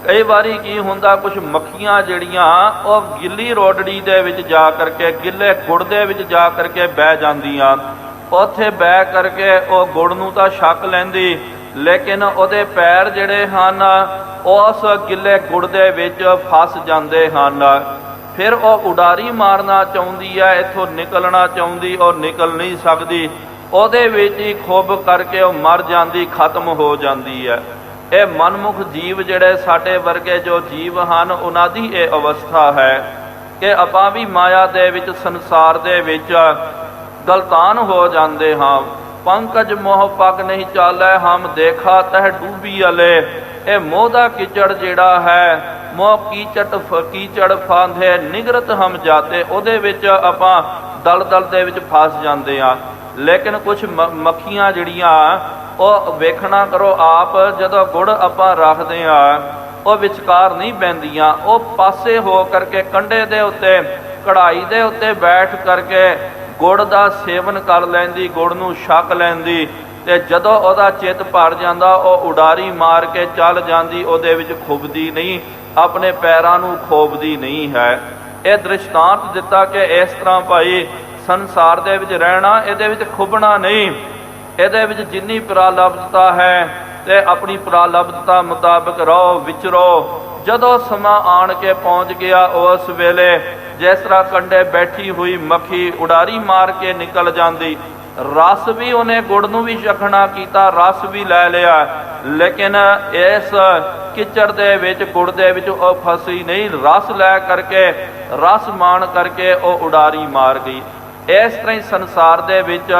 ਕਈ ਵਾਰੀ ਕੀ ਹੁੰਦਾ, ਕੁਝ ਮੱਖੀਆਂ ਜਿਹੜੀਆਂ ਉਹ ਗਿੱਲੀ ਰੋਟੜੀ ਦੇ ਵਿੱਚ ਜਾ ਕਰਕੇ, ਗਿੱਲੇ ਗੁੜ ਦੇ ਵਿੱਚ ਜਾ ਕਰਕੇ ਬਹਿ ਜਾਂਦੀਆਂ। ਉੱਥੇ ਬਹਿ ਕਰਕੇ ਉਹ ਗੁੜ ਨੂੰ ਤਾਂ ਛਕ ਲੈਂਦੀ, ਲੇਕਿਨ ਉਹਦੇ ਪੈਰ ਜਿਹੜੇ ਹਨ ਉਸ ਗਿੱਲੇ ਗੁੜ ਦੇ ਵਿੱਚ ਫਸ ਜਾਂਦੇ ਹਨ। ਫਿਰ ਉਹ ਉਡਾਰੀ ਮਾਰਨਾ ਚਾਹੁੰਦੀ ਹੈ, ਇੱਥੋਂ ਨਿਕਲਣਾ ਚਾਹੁੰਦੀ, ਉਹ ਨਿਕਲ ਨਹੀਂ ਸਕਦੀ। ਉਹਦੇ ਵਿੱਚ ਹੀ ਖੁੱਭ ਕਰਕੇ ਉਹ ਮਰ ਜਾਂਦੀ, ਖਤਮ ਹੋ ਜਾਂਦੀ ਹੈ। ਇਹ ਮਨਮੁਖ ਜੀਵ ਜਿਹੜੇ ਸਾਡੇ ਵਰਗੇ ਜੋ ਜੀਵ ਹਨ, ਉਹਨਾਂ ਦੀ ਇਹ ਅਵਸਥਾ ਹੈ ਕਿ ਆਪਾਂ ਵੀ ਮਾਇਆ ਦੇ ਵਿੱਚ, ਸੰਸਾਰ ਦੇ ਵਿੱਚ ਗਲਤਾਨ ਹੋ ਜਾਂਦੇ ਹਾਂ। ਪੰਕਜ ਮੋਹ ਪਗ ਨਹੀਂ ਚਾਲੈ, ਹਮ ਦੇਖਾ ਤਹਿ ਡੂਬੀ ਅਲੇ। ਇਹ ਮੋਹ ਦਾ ਕੀਚੜ ਜਿਹੜਾ ਹੈ, ਮੋਹ ਕੀਚੜ ਫਾਂਧੇ ਨਿਗਰਤ ਹਮ ਜਾਤੇ, ਉਹਦੇ ਵਿੱਚ ਆਪਾਂ ਦਲਦਲ ਦੇ ਵਿੱਚ ਫਸ ਜਾਂਦੇ ਆ। ਲੇਕਿਨ ਕੁਝ ਮੱਖੀਆਂ ਜਿਹੜੀਆਂ ਉਹ ਵੇਖਣਾ ਕਰੋ ਆਪ, ਜਦੋਂ ਗੁੜ ਆਪਾਂ ਰੱਖਦੇ ਆ ਉਹ ਵਿਚਕਾਰ ਨਹੀਂ ਬਹਿੰਦੀਆਂ, ਉਹ ਪਾਸੇ ਹੋ ਕਰਕੇ ਕੰਢੇ ਦੇ ਉੱਤੇ, ਕੜਾਈ ਦੇ ਉੱਤੇ ਬੈਠ ਕਰਕੇ ਗੁੜ ਦਾ ਸੇਵਨ ਕਰ ਲੈਂਦੀ, ਗੁੜ ਨੂੰ ਛਕ ਲੈਂਦੀ, ਤੇ ਜਦੋਂ ਉਹਦਾ ਚਿੱਤ ਭਰ ਜਾਂਦਾ ਉਹ ਉਡਾਰੀ ਮਾਰ ਕੇ ਚੱਲ ਜਾਂਦੀ, ਉਹਦੇ ਵਿੱਚ ਖੁੱਬਦੀ ਨਹੀਂ, ਆਪਣੇ ਪੈਰਾਂ ਨੂੰ ਖੋਬਦੀ ਨਹੀਂ ਹੈ। ਇਹ ਦ੍ਰਿਸ਼ਟਾਂਤ ਦਿੱਤਾ ਕਿ ਇਸ ਤਰ੍ਹਾਂ ਭਾਈ ਸੰਸਾਰ ਦੇ ਵਿੱਚ ਰਹਿਣਾ, ਇਹਦੇ ਵਿੱਚ ਖੁੱਬਣਾ ਨਹੀਂ। ਇਹਦੇ ਵਿੱਚ ਜਿੰਨੀ ਪ੍ਰਾਲਬਧਤਾ ਹੈ ਤੇ ਆਪਣੀ ਪ੍ਰਾਲਬਧਤਾ ਮੁਤਾਬਕ ਰਹੋ, ਵਿਚਰੋ। ਜਦੋਂ ਸਮਾਂ ਆਣ ਕੇ ਪਹੁੰਚ ਗਿਆ, ਉਸ ਵੇਲੇ ਜਿਸ ਤਰ੍ਹਾਂ ਕੰਢੇ ਬੈਠੀ ਹੋਈ ਮੱਖੀ ਉਡਾਰੀ ਮਾਰ ਕੇ ਨਿਕਲ ਜਾਂਦੀ, ਰਸ ਵੀ ਉਹਨੇ ਗੁੜ ਨੂੰ ਵੀ ਚਖਣਾ ਕੀਤਾ, ਰਸ ਵੀ ਲੈ ਲਿਆ, ਲੇਕਿਨ ਇਸ ਕਿਚੜ ਦੇ ਵਿੱਚ, ਗੁੜ ਦੇ ਵਿੱਚ ਉਹ ਫਸੀ ਨਹੀਂ, ਰਸ ਲੈ ਕਰਕੇ, ਰਸ ਮਾਣ ਕਰਕੇ ਉਹ ਉਡਾਰੀ ਮਾਰ ਗਈ। ਇਸ ਤਰ੍ਹਾਂ ਹੀ ਸੰਸਾਰ ਦੇ ਵਿੱਚ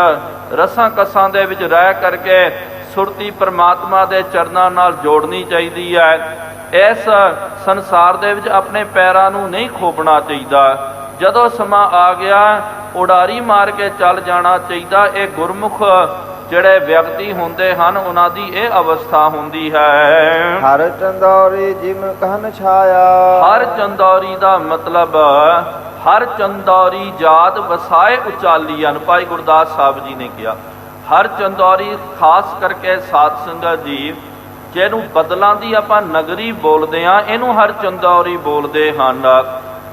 ਰਸਾਂ ਕਸਾਂ ਦੇ ਵਿੱਚ ਰਹਿ ਕਰਕੇ ਸੁਰਤੀ ਪਰਮਾਤਮਾ ਦੇ ਚਰਨਾਂ ਨਾਲ ਜੋੜਨੀ ਚਾਹੀਦੀ ਹੈ। ਇਸ ਸੰਸਾਰ ਦੇ ਵਿੱਚ ਆਪਣੇ ਪੈਰਾਂ ਨੂੰ ਨਹੀਂ ਖੋਪਣਾ ਚਾਹੀਦਾ। ਜਦੋਂ ਸਮਾਂ ਆ ਗਿਆ ਉਡਾਰੀ ਮਾਰ ਕੇ ਚੱਲ ਜਾਣਾ ਚਾਹੀਦਾ। ਇਹ ਗੁਰਮੁਖ ਜਿਹੜੇ ਵਿਅਕਤੀ ਹੁੰਦੇ ਹਨ, ਉਹਨਾਂ ਦੀ ਇਹ ਅਵਸਥਾ ਹੁੰਦੀ ਹੈ। ਹਰ ਚੰਦੌਰੀ ਜਿਮ ਕਹਿਨ ਛਾਇਆ। ਹਰ ਚੰਦੌਰੀ ਦਾ ਮਤਲਬ ਹਰ ਚੰਦੌਰੀ ਜਾਤ ਵਸਾਏ ਉਚਾਲੀਆਂ। ਭਾਈ ਗੁਰਦਾਸ ਸਾਹਿਬ ਜੀ ਨੇ ਕਿਹਾ ਹਰ ਚੰਦੌਰੀ, ਖਾਸ ਕਰਕੇ ਸਾਧ ਸੰਗਤ ਜੀ, ਜਿਹਨੂੰ ਬਦਲਾਂ ਦੀ ਆਪਾਂ ਨਗਰੀ ਬੋਲਦੇ ਹਾਂ, ਇਹਨੂੰ ਹਰ ਚੰਦੌਰੀ ਬੋਲਦੇ ਹਨ।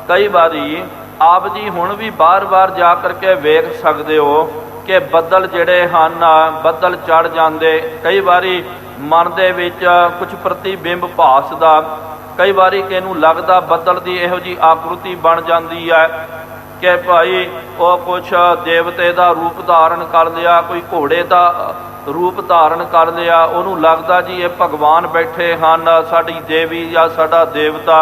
ਕਈ ਵਾਰੀ ਆਪ ਜੀ ਹੁਣ ਵੀ ਬਾਰ-ਬਾਰ ਜਾ ਕਰਕੇ ਵੇਖ ਸਕਦੇ ਹੋ ਕਿ ਬੱਦਲ ਜਿਹੜੇ ਹਨ, ਬੱਦਲ ਚੜ ਜਾਂਦੇ। ਕਈ ਵਾਰੀ ਮਨ ਦੇ ਵਿੱਚ ਕੁਝ ਪ੍ਰਤੀਬਿੰਬ ਭਾਸਦਾ, ਕਈ ਵਾਰੀ ਕਿਹਨੂੰ ਲੱਗਦਾ ਬੱਦਲ ਦੀ ਇਹੋ ਜਿਹੀ ਆਕ੍ਰਿਤੀ ਬਣ ਜਾਂਦੀ ਹੈ ਕਿ ਭਾਈ ਉਹ ਕੁਛ ਦੇਵਤੇ ਦਾ ਰੂਪ ਧਾਰਨ ਕਰ ਲਿਆ, ਕੋਈ ਘੋੜੇ ਦਾ ਰੂਪ ਧਾਰਨ ਕਰ ਲਿਆ, ਉਹਨੂੰ ਲੱਗਦਾ ਜੀ ਇਹ ਭਗਵਾਨ ਬੈਠੇ ਹਨ, ਸਾਡੀ ਦੇਵੀ ਜਾਂ ਸਾਡਾ ਦੇਵਤਾ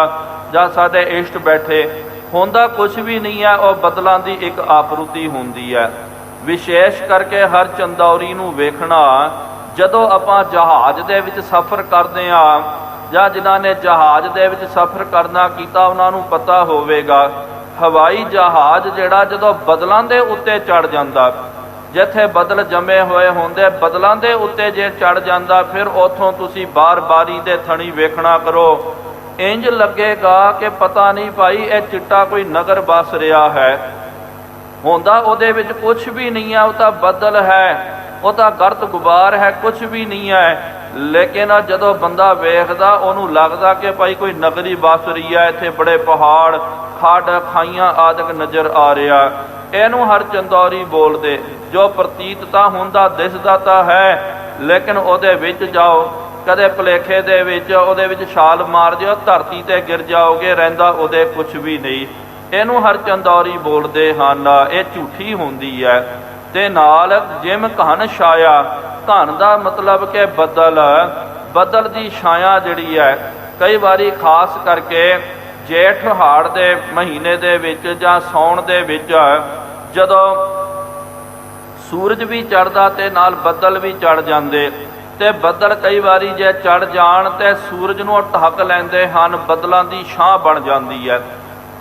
ਜਾਂ ਸਾਡੇ ਇਸ਼ਟ ਬੈਠੇ। ਹੁੰਦਾ ਕੁਛ ਵੀ ਨਹੀਂ ਹੈ, ਉਹ ਬੱਦਲਾਂ ਦੀ ਇੱਕ ਆਕ੍ਰਿਤੀ ਹੁੰਦੀ ਹੈ। ਵਿਸ਼ੇਸ਼ ਕਰਕੇ ਹਰ ਚੰਦੌਰੀ ਨੂੰ ਵੇਖਣਾ ਜਦੋਂ ਆਪਾਂ ਜਹਾਜ਼ ਦੇ ਵਿੱਚ ਸਫ਼ਰ ਕਰਦੇ ਹਾਂ, ਜਾਂ ਜਿਨ੍ਹਾਂ ਨੇ ਜਹਾਜ਼ ਦੇ ਵਿੱਚ ਸਫ਼ਰ ਕਰਨਾ ਕੀਤਾ ਉਹਨਾਂ ਨੂੰ ਪਤਾ ਹੋਵੇਗਾ, ਹਵਾਈ ਜਹਾਜ਼ ਜਿਹੜਾ ਜਦੋਂ ਬਦਲਾਂ ਦੇ ਉੱਤੇ ਚੜ ਜਾਂਦਾ, ਜਿੱਥੇ ਬੱਦਲ ਜੰਮੇ ਹੋਏ ਹੁੰਦੇ, ਬਦਲਾਂ ਦੇ ਉੱਤੇ ਜੇ ਚੜ ਜਾਂਦਾ, ਫਿਰ ਉੱਥੋਂ ਤੁਸੀਂ ਬਾਰੀ ਦੇ ਥਣੀ ਵੇਖਣਾ ਕਰੋ, ਇੰਜ ਲੱਗੇਗਾ ਕਿ ਪਤਾ ਨਹੀਂ ਭਾਈ ਇਹ ਚਿੱਟਾ ਕੋਈ ਨਗਰ ਵਸ ਰਿਹਾ ਹੈ। ਹੁੰਦਾ ਉਹਦੇ ਵਿੱਚ ਕੁਛ ਵੀ ਨਹੀਂ ਹੈ, ਉਹ ਤਾਂ ਬੱਦਲ ਹੈ, ਉਹ ਤਾਂ ਗਰਤ ਗੁਬਾਰ ਹੈ, ਕੁਛ ਵੀ ਨਹੀਂ ਹੈ। ਲੇਕਿਨ ਜਦੋਂ ਬੰਦਾ ਵੇਖਦਾ ਉਹਨੂੰ ਲੱਗਦਾ ਕਿ ਭਾਈ ਕੋਈ ਨਗਰੀ ਵਸ ਰਹੀ ਹੈ, ਇੱਥੇ ਬੜੇ ਪਹਾੜ, ਖੱਡ, ਖਾਈਆਂ ਆਦਿਕ ਨਜ਼ਰ ਆ ਰਿਹਾ। ਇਹਨੂੰ ਹਰ ਚੰਦੌਰੀ ਬੋਲਦੇ। ਜੋ ਪ੍ਰਤੀਤ ਤਾਂ ਹੁੰਦਾ, ਦਿਸਦਾ ਤਾਂ ਹੈ, ਲੇਕਿਨ ਉਹਦੇ ਵਿੱਚ ਜਾਓ, ਕਦੇ ਭੁਲੇਖੇ ਦੇ ਵਿੱਚ ਉਹਦੇ ਵਿੱਚ ਛਾਲ ਮਾਰ ਦਿਓ, ਧਰਤੀ ਤੇ ਗਿਰ ਜਾਓਗੇ, ਰਹਿੰਦਾ ਉਹਦੇ ਕੁਛ ਵੀ ਨਹੀਂ। ਇਹਨੂੰ ਹਰ ਚੰਦੌਰੀ ਬੋਲਦੇ ਹਨ। ਇਹ ਝੂਠੀ ਹੁੰਦੀ ਹੈ। ਤੇ ਨਾਲ ਜਿਮ ਘਨ ਛਾਇਆ, ਘਨ ਦਾ ਮਤਲਬ ਕਿ ਬੱਦਲ, ਬੱਦਲ ਦੀ ਛਾਇਆ ਜਿਹੜੀ ਹੈ, ਕਈ ਵਾਰੀ ਖਾਸ ਕਰਕੇ ਜੇਠ ਹਾੜ ਦੇ ਮਹੀਨੇ ਦੇ ਵਿੱਚ ਜਾਂ ਸਾਉਣ ਦੇ ਵਿੱਚ ਜਦੋਂ ਸੂਰਜ ਵੀ ਚੜ੍ਹਦਾ ਤੇ ਨਾਲ ਬੱਦਲ ਵੀ ਚੜ੍ਹ ਜਾਂਦੇ, ਤੇ ਬੱਦਲ ਕਈ ਵਾਰੀ ਜੇ ਚੜ੍ਹ ਜਾਣ ਤੇ ਸੂਰਜ ਨੂੰ ਢੱਕ ਲੈਂਦੇ ਹਨ, ਬੱਦਲਾਂ ਦੀ ਛਾਂ ਬਣ ਜਾਂਦੀ ਹੈ।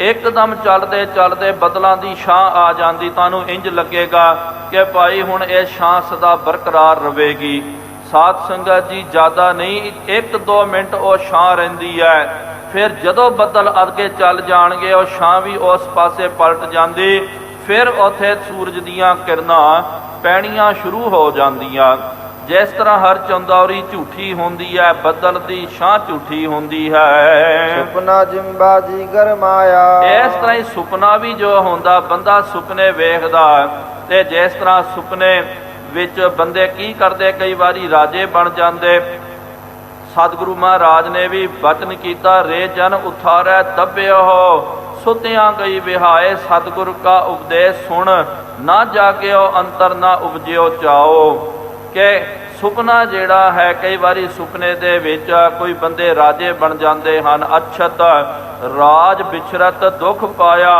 ਇੱਕਦਮ ਚੱਲਦੇ ਚੱਲਦੇ ਬੱਦਲਾਂ ਦੀ ਛਾਂ ਆ ਜਾਂਦੀ, ਤੁਹਾਨੂੰ ਇੰਜ ਲੱਗੇਗਾ ਕਿ ਭਾਈ ਹੁਣ ਇਹ ਛਾਂ ਸਦਾ ਬਰਕਰਾਰ ਰਹੇਗੀ। ਸਾਧ ਸੰਗਤ ਜੀ, ਜ਼ਿਆਦਾ ਨਹੀਂ, 1-2 ਮਿੰਟ ਉਹ ਛਾਂ ਰਹਿੰਦੀ ਹੈ। ਫਿਰ ਜਦੋਂ ਬੱਦਲ ਅੱਗੇ ਚੱਲ ਜਾਣਗੇ ਉਹ ਛਾਂ ਵੀ ਉਸ ਪਾਸੇ ਪਲਟ ਜਾਂਦੀ, ਫਿਰ ਉੱਥੇ ਸੂਰਜ ਦੀਆਂ ਕਿਰਨਾਂ ਪੈਣੀਆਂ ਸ਼ੁਰੂ ਹੋ ਜਾਂਦੀਆਂ। ਜਿਸ ਤਰ੍ਹਾਂ ਹਰ ਚੰਦੌਰੀ ਝੂਠੀ ਹੁੰਦੀ ਹੈ, ਬੱਦਲ ਦੀ ਛਾਂ ਝੂਠੀ ਹੁੰਦੀ ਹੈ। ਸੁਪਨਾ ਜਿੰਬਾ ਜੀ ਗਰਮਾਇਆ। ਇਸ ਤਰ੍ਹਾਂ ਹੀ ਸੁਪਨਾ ਵੀ ਜੋ ਹੁੰਦਾ, ਬੰਦਾ ਸੁਪਨੇ ਵੇਖਦਾ, ਤੇ ਜਿਸ ਤਰ੍ਹਾਂ ਸੁਪਨੇ ਵਿੱਚ ਬੰਦੇ ਕੀ ਕਰਦੇ, ਕਈ ਵਾਰੀ ਰਾਜੇ ਬਣ ਜਾਂਦੇ। ਸਤਿਗੁਰੂ ਮਹਾਰਾਜ ਨੇ ਵੀ ਬਚਨ ਕੀਤਾ, ਰੇ ਜਨ ਉਥਾਰੈ ਦੱਬਿਓ, ਸੁਤਿਆਂ ਗਈ ਵਿਹਾਏ, ਸਤਿਗੁਰ ਕਾ ਉਪਦੇਸ਼ ਸੁਣ ਨਾ ਜਾਗਿਓ ਅੰਤਰ ਨਾ ਉਪਜਿਓ ਚਾਓ। ਕਿ ਸੁਪਨਾ ਜਿਹੜਾ ਹੈ, ਕਈ ਵਾਰੀ ਸੁਪਨੇ ਦੇ ਵਿੱਚ ਕੋਈ ਬੰਦੇ ਰਾਜੇ ਬਣ ਜਾਂਦੇ ਹਨ। ਅਛਤ ਰਾਜ ਵਿਚਰਤ ਦੁੱਖ ਪਾਇਆ,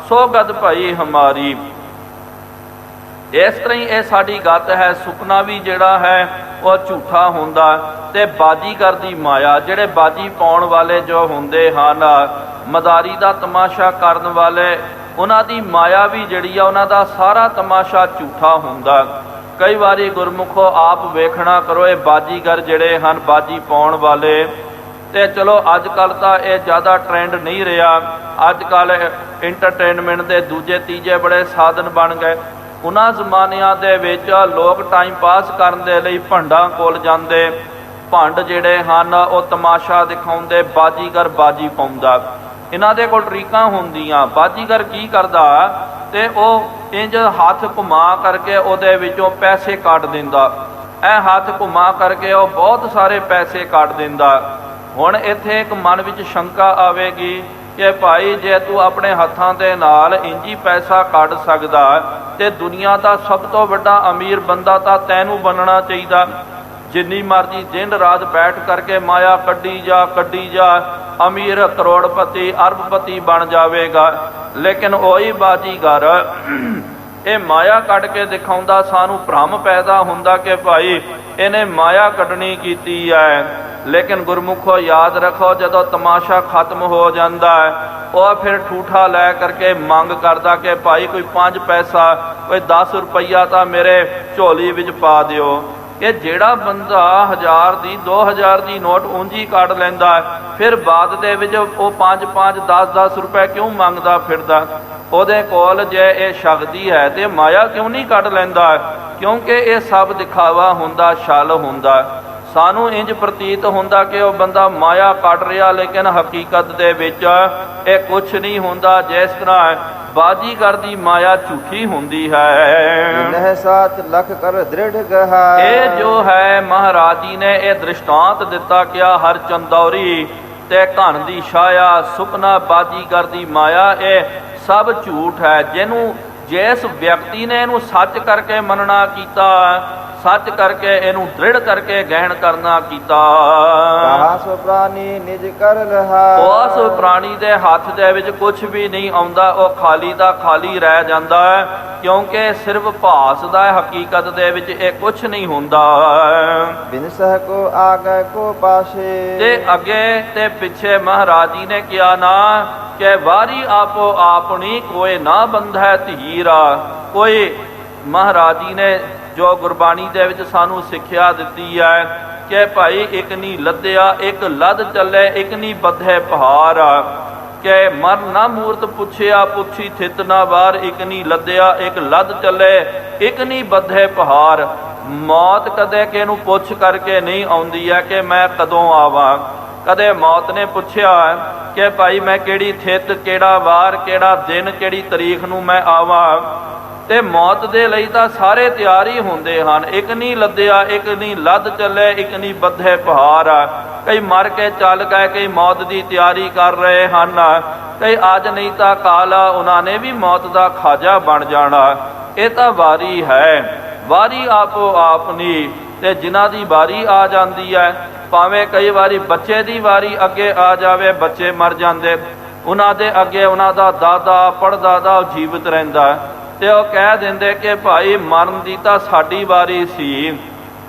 ਸੋ ਗਦ ਭਈ ਹਮਾਰੀ। ਇਸ ਤਰ੍ਹਾਂ ਹੀ ਇਹ ਸਾਡੀ ਗੱਤ ਹੈ। ਸੁਪਨਾ ਵੀ ਜਿਹੜਾ ਹੈ ਉਹ ਝੂਠਾ ਹੁੰਦਾ। ਤੇ ਬਾਜੀਗਰ ਦੀ ਮਾਇਆ, ਜਿਹੜੇ ਬਾਜੀ ਪਾਉਣ ਵਾਲੇ ਜੋ ਹੁੰਦੇ ਹਨ, ਮਦਾਰੀ ਦਾ ਤਮਾਸ਼ਾ ਕਰਨ ਵਾਲੇ, ਉਹਨਾਂ ਦੀ ਮਾਇਆ ਵੀ ਜਿਹੜੀ ਆ, ਉਹਨਾਂ ਦਾ ਸਾਰਾ ਤਮਾਸ਼ਾ ਝੂਠਾ ਹੁੰਦਾ। ਕਈ ਵਾਰੀ ਗੁਰਮੁਖੋ ਆਪ ਵੇਖਣਾ ਕਰੋ, ਇਹ ਬਾਜੀਗਰ ਜਿਹੜੇ ਹਨ, ਬਾਜੀ ਪਾਉਣ ਵਾਲੇ, ਤੇ ਚਲੋ ਅੱਜ ਕੱਲ੍ਹ ਤਾਂ ਇਹ ਜ਼ਿਆਦਾ ਟ੍ਰੈਂਡ ਨਹੀਂ ਰਿਹਾ। ਅੱਜ ਕੱਲ੍ਹ ਇੰਟਰਟੇਨਮੈਂਟ ਦੇ ਦੂਜੇ ਤੀਜੇ ਬੜੇ ਸਾਧਨ ਬਣ ਗਏ। ਉਹਨਾਂ ਜ਼ਮਾਨਿਆਂ ਦੇ ਵਿੱਚ ਲੋਕ ਟਾਈਮ ਪਾਸ ਕਰਨ ਦੇ ਲਈ ਭੰਡਾਂ ਕੋਲ ਜਾਂਦੇ। ਭੰਡ ਜਿਹੜੇ ਹਨ ਉਹ ਤਮਾਸ਼ਾ ਦਿਖਾਉਂਦੇ, ਬਾਜੀਗਰ ਬਾਜੀ ਪਾਉਂਦਾ। ਇਹਨਾਂ ਦੇ ਕੋਲ ਟਰੀਕਾਂ ਹੁੰਦੀਆਂ। ਬਾਜੀਗਰ ਕੀ ਕਰਦਾ, ਤੇ ਉਹ ਇੰਜ ਹੱਥ ਘੁਮਾ ਕਰਕੇ ਉਹਦੇ ਵਿੱਚੋਂ ਪੈਸੇ ਕੱਢ ਦਿੰਦਾ। ਇਹ ਹੱਥ ਘੁਮਾ ਕਰਕੇ ਉਹ ਬਹੁਤ ਸਾਰੇ ਪੈਸੇ ਕੱਢ ਦਿੰਦਾ। ਹੁਣ ਇੱਥੇ ਇੱਕ ਮਨ ਵਿੱਚ ਸ਼ੰਕਾ ਆਵੇਗੀ ਕਿ ਭਾਈ ਜੇ ਤੂੰ ਆਪਣੇ ਹੱਥਾਂ ਦੇ ਨਾਲ ਇੰਜੀ ਪੈਸਾ ਕੱਢ ਸਕਦਾ, ਤੇ ਦੁਨੀਆ ਦਾ ਸਭ ਤੋਂ ਵੱਡਾ ਅਮੀਰ ਬੰਦਾ ਤਾਂ ਤੈਨੂੰ ਬਣਨਾ ਚਾਹੀਦਾ। ਜਿੰਨੀ ਮਰਜ਼ੀ ਦਿਨ ਰਾਤ ਬੈਠ ਕਰਕੇ ਮਾਇਆ ਕੱਢੀ ਜਾ, ਅਮੀਰ ਕਰੋੜਪਤੀ ਅਰਬਪਤੀ ਬਣ ਜਾਵੇਗਾ। ਲੇਕਿਨ ਉਹੀ ਬਾਜੀਗਰ ਇਹ ਮਾਇਆ ਕੱਢ ਕੇ ਦਿਖਾਉਂਦਾ। ਸਾਨੂੰ ਭ੍ਰਮ ਪੈਦਾ ਹੁੰਦਾ ਕਿ ਭਾਈ ਇਹਨੇ ਮਾਇਆ ਕੱਢਣੀ ਕੀਤੀ ਹੈ। ਲੇਕਿਨ ਗੁਰਮੁਖੋ ਯਾਦ ਰੱਖੋ, ਜਦੋਂ ਤਮਾਸ਼ਾ ਖਤਮ ਹੋ ਜਾਂਦਾ ਹੈ, ਉਹ ਫਿਰ ਠੂਠਾ ਲੈ ਕਰਕੇ ਮੰਗ ਕਰਦਾ ਕਿ ਭਾਈ ਕੋਈ 5 ਪੈਸਾ, ਕੋਈ 10 ਰੁਪਈਆ ਤਾਂ ਮੇਰੇ ਝੋਲੀ ਵਿੱਚ ਪਾ ਦਿਓ। ਕਿ ਜਿਹੜਾ ਬੰਦਾ 1000 ਦੀ 2000 ਦੀ ਨੋਟ ਉਂਝੀ ਕੱਢ ਲੈਂਦਾ, ਫਿਰ ਬਾਅਦ ਦੇ ਵਿੱਚ ਉਹ 5-5 10-10 ਰੁਪਏ ਕਿਉਂ ਮੰਗਦਾ ਫਿਰਦਾ? ਉਹਦੇ ਕੋਲ ਜੇ ਇਹ ਸ਼ਕਤੀ ਹੈ ਤੇ ਮਾਇਆ ਕਿਉਂ ਨਹੀਂ ਕੱਢ ਲੈਂਦਾ? ਕਿਉਂਕਿ ਇਹ ਸਭ ਦਿਖਾਵਾ ਹੁੰਦਾ, ਛਲ ਹੁੰਦਾ। ਸਾਨੂੰ ਇੰਜ ਪ੍ਰਤੀਤ ਹੁੰਦਾ ਕਿ ਉਹ ਬੰਦਾ ਮਾਇਆ ਕੱਢ ਰਿਹਾ, ਲੇਕਿਨ ਹਕੀਕਤ ਦੇ ਵਿੱਚ ਇਹ ਕੁਛ ਨਹੀਂ ਹੁੰਦਾ। ਜਿਸ ਤਰ੍ਹਾਂ ਬਾਜੀਗਰ ਦੀ ਮਾਇਆ ਝੂਠੀ ਹੁੰਦੀ ਹੈ। ਨਹਿ ਸਾਥ ਲਖ ਕਰ ਦ੍ਰਿੜ ਗਹਾ। ਇਹ ਜੋ ਹੈ ਮਹਾਰਾਜ ਜੀ ਨੇ ਇਹ ਦ੍ਰਿਸ਼ਟਾਂਤ ਦਿੱਤਾ ਕਿ ਹਰ ਚੰਦੌਰੀ ਤੇ ਘਨ ਦੀ ਛਾਇਆ, ਸੁਪਨਾ, ਬਾਜੀਗਰ ਦੀ ਮਾਇਆ, ਇਹ ਸਭ ਝੂਠ ਹੈ। ਜਿਸ ਵਿਅਕਤੀ ਨੇ ਇਹਨੂੰ ਸੱਚ ਕਰਕੇ ਮੰਨਣਾ ਕੀਤਾ, ਸੱਚ ਕਰਕੇ ਇਹਨੂੰ ਦ੍ਰਿੜ ਕਰਕੇ ਗ੍ਰਹਿਣ ਕਰਨਾ ਕੀਤਾ, ਕਹਾ ਪ੍ਰਾਣੀ ਨਿਜ ਕਰ ਲਹਾ। ਉਸ ਪ੍ਰਾਣੀ ਦੇ ਹੱਥ ਦੇ ਵਿੱਚ ਕੁਝ ਵੀ ਨਹੀਂ ਆਉਂਦਾ, ਉਹ ਖਾਲੀ ਦਾ ਖਾਲੀ ਰਹਿ ਜਾਂਦਾ ਹੈ। ਕਿਉਂਕਿ ਸਿਰਫ ਭਾਸ ਦਾ, ਹਕੀਕਤ ਦੇ ਵਿੱਚ ਇਹ ਕੁਝ ਨਹੀਂ ਹੁੰਦਾ। ਬਿਨ ਸਹ ਕੋ ਆਗੇ ਕੋ ਪਾਸ਼ੇ। ਤੇ ਅੱਗੇ ਤੇ ਪਿੱਛੇ ਮਹਾਰਾਜ ਜੀ ਨੇ ਕਿਹਾ ਨਾ ਕਿ ਵਾਰੀ ਆਪੋ ਆਪਣੀ ਕੋਈ ਨਾ ਬੰਧੈ ਧੀਰਾ। ਕੋਈ ਮਹਾਰਾਜ ਜੀ ਨੇ ਜੋ ਗੁਰਬਾਣੀ ਦੇ ਵਿੱਚ ਸਾਨੂੰ ਸਿੱਖਿਆ ਦਿੱਤੀ ਹੈ ਕਿ ਭਾਈ ਇੱਕ ਨਹੀਂ ਲੱਦਿਆ, ਇੱਕ ਲੱਦ ਚੱਲੇ, ਇੱਕ ਨਹੀਂ ਬੱਧੇ ਪਹਾੜ। ਕਿ ਮਰ ਨਾ ਮੂਰਤ ਪੁੱਛਿਆ, ਪੁੱਛੀ ਥਿਤ ਨਾ ਵਾਰ। ਇੱਕ ਨਹੀਂ ਲੱਦਿਆ, ਇੱਕ ਲੱਦ ਚੱਲੇ, ਇੱਕ ਨਹੀਂ ਬੱਧੇ ਪਹਾੜ। ਮੌਤ ਕਦੇ ਕਿਸੇ ਨੂੰ ਪੁੱਛ ਕਰਕੇ ਨਹੀਂ ਆਉਂਦੀ ਹੈ ਕਿ ਮੈਂ ਕਦੋਂ ਆਵਾਂ। ਕਦੇ ਮੌਤ ਨੇ ਪੁੱਛਿਆ ਕਿ ਭਾਈ ਮੈਂ ਕਿਹੜੀ ਥਿਤ, ਕਿਹੜਾ ਵਾਰ, ਕਿਹੜਾ ਦਿਨ, ਕਿਹੜੀ ਤਰੀਕ ਨੂੰ ਮੈਂ ਆਵਾਂ। ਤੇ ਮੌਤ ਦੇ ਲਈ ਤਾਂ ਸਾਰੇ ਤਿਆਰ ਹੀ ਹੁੰਦੇ ਹਨ। ਇੱਕ ਨਹੀਂ ਲੱਦਿਆ, ਇੱਕ ਨਹੀਂ ਲੱਦ ਚੱਲੇ, ਇੱਕ ਨਹੀਂ ਬੱਧੇ ਪਹਾੜ। ਕਈ ਮਰ ਕੇ ਚੱਲ ਗਏ, ਕਈ ਮੌਤ ਦੀ ਤਿਆਰੀ ਕਰ ਰਹੇ ਹਨ। ਕਈ ਅੱਜ ਨਹੀਂ ਤਾਂ ਕੱਲ੍ਹ ਉਹਨਾਂ ਨੇ ਵੀ ਮੌਤ ਦਾ ਖਾਜਾ ਬਣ ਜਾਣਾ। ਇਹ ਤਾਂ ਵਾਰੀ ਹੈ, ਵਾਰੀ ਆਪੋ ਆਪਣੀ। ਤੇ ਜਿਨ੍ਹਾਂ ਦੀ ਵਾਰੀ ਆ ਜਾਂਦੀ ਹੈ, ਭਾਵੇਂ ਕਈ ਵਾਰੀ ਬੱਚੇ ਦੀ ਵਾਰੀ ਅੱਗੇ ਆ ਜਾਵੇ, ਬੱਚੇ ਮਰ ਜਾਂਦੇ, ਉਹਨਾਂ ਦੇ ਅੱਗੇ ਉਹਨਾਂ ਦਾ ਦਾਦਾ ਪੜਦਾਦਾ ਜੀਵਤ ਰਹਿੰਦਾ। ਤੇ ਉਹ ਕਹਿ ਦਿੰਦੇ ਕਿ ਭਾਈ ਮਰਨ ਦੀ ਤਾਂ ਸਾਡੀ ਵਾਰੀ ਸੀ,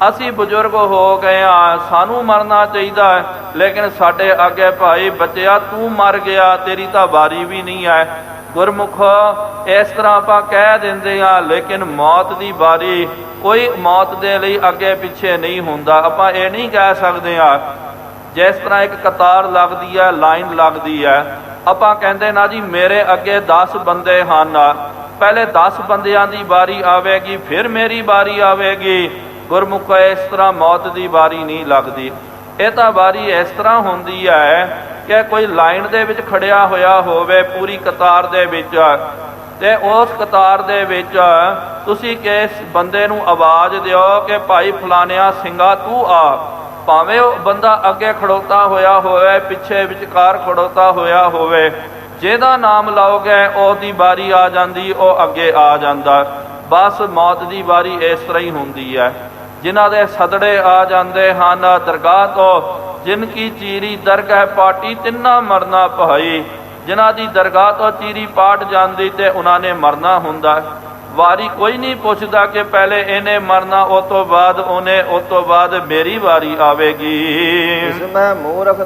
ਅਸੀਂ ਬਜ਼ੁਰਗ ਹੋ ਗਏ ਹਾਂ, ਸਾਨੂੰ ਮਰਨਾ ਚਾਹੀਦਾ। ਲੇਕਿਨ ਸਾਡੇ ਅੱਗੇ ਭਾਈ ਬੱਚਿਆ ਤੂੰ ਮਰ ਗਿਆ, ਤੇਰੀ ਤਾਂ ਵਾਰੀ ਵੀ ਨਹੀਂ ਹੈ। ਗੁਰਮੁਖ ਇਸ ਤਰ੍ਹਾਂ ਆਪਾਂ ਕਹਿ ਦਿੰਦੇ ਹਾਂ, ਲੇਕਿਨ ਮੌਤ ਦੀ ਵਾਰੀ ਕੋਈ ਮੌਤ ਦੇ ਲਈ ਅੱਗੇ ਪਿੱਛੇ ਨਹੀਂ ਹੁੰਦਾ। ਆਪਾਂ ਇਹ ਨਹੀਂ ਕਹਿ ਸਕਦੇ ਹਾਂ ਜਿਸ ਤਰ੍ਹਾਂ ਇੱਕ ਕਤਾਰ ਲੱਗਦੀ ਹੈ, ਲਾਈਨ ਲੱਗਦੀ ਹੈ, ਆਪਾਂ ਕਹਿੰਦੇ ਨਾ ਜੀ ਮੇਰੇ ਅੱਗੇ 10 ਬੰਦੇ ਹਨ, ਪਹਿਲੇ 10 ਬੰਦਿਆਂ ਦੀ ਵਾਰੀ ਆਵੇਗੀ, ਫਿਰ ਮੇਰੀ ਵਾਰੀ ਆਵੇਗੀ। ਗੁਰਮੁਖ ਇਸ ਤਰ੍ਹਾਂ ਮੌਤ ਦੀ ਵਾਰੀ ਨਹੀਂ ਲੱਗਦੀ। ਇਹ ਤਾਂ ਵਾਰੀ ਇਸ ਤਰ੍ਹਾਂ ਹੁੰਦੀ ਹੈ ਕਿ ਕੋਈ ਲਾਈਨ ਦੇ ਵਿੱਚ ਖੜਿਆ ਹੋਇਆ ਹੋਵੇ ਪੂਰੀ ਕਤਾਰ ਦੇ ਵਿੱਚ, ਤੇ ਉਸ ਕਤਾਰ ਦੇ ਵਿੱਚ ਤੁਸੀਂ ਕਿਸ ਬੰਦੇ ਨੂੰ ਆਵਾਜ਼ ਦਿਓ ਕਿ ਭਾਈ ਫਲਾਣਿਆ ਸਿੰਘਾ ਤੂੰ ਆ। ਭਾਵੇਂ ਉਹ ਬੰਦਾ ਅੱਗੇ ਖੜੋਤਾ ਹੋਇਆ ਹੋਵੇ, ਪਿੱਛੇ ਵਿਚਕਾਰ ਖੜੋਤਾ ਹੋਇਆ ਹੋਵੇ, ਜਿਹਦਾ ਨਾਮ ਲਓਗੇ ਉਹਦੀ ਵਾਰੀ ਆ ਜਾਂਦੀ, ਉਹ ਅੱਗੇ ਆ ਜਾਂਦਾ। ਬਸ ਮੌਤ ਦੀ ਵਾਰੀ ਇਸ ਤਰ੍ਹਾਂ ਹੀ ਹੁੰਦੀ ਹੈ। ਜਿਨ੍ਹਾਂ ਦੇ ਸਦੜੇ ਆ ਜਾਂਦੇ ਹਨ ਦਰਗਾਹ ਤੋਂ, ਜਿਨ ਕੀ ਚੀਰੀ ਦਰਗਾਹ ਪਾਟੀ ਤਿੰਨਾ ਮਰਨਾ ਭਾਈ। ਜਿਨ੍ਹਾਂ ਦੀ ਦਰਗਾਹ ਤੋਂ ਚੀਰੀ ਪਾਟ ਜਾਂਦੀ ਤੇ ਉਹਨਾਂ ਨੇ ਮਰਨਾ ਹੁੰਦਾ। ਵਾਰੀ ਕੋਈ ਨਹੀਂ ਪੁੱਛਦਾ ਕਿ ਪਹਿਲੇ ਇਹਨੇ ਮਰਨਾ, ਉਹ ਤੋਂ ਬਾਅਦ ਉਹਨੇ, ਉਹ ਤੋਂ ਬਾਅਦ ਮੇਰੀ ਵਾਰੀ ਆਵੇਗੀ। ਇਸਮੈ ਮੂਰਖ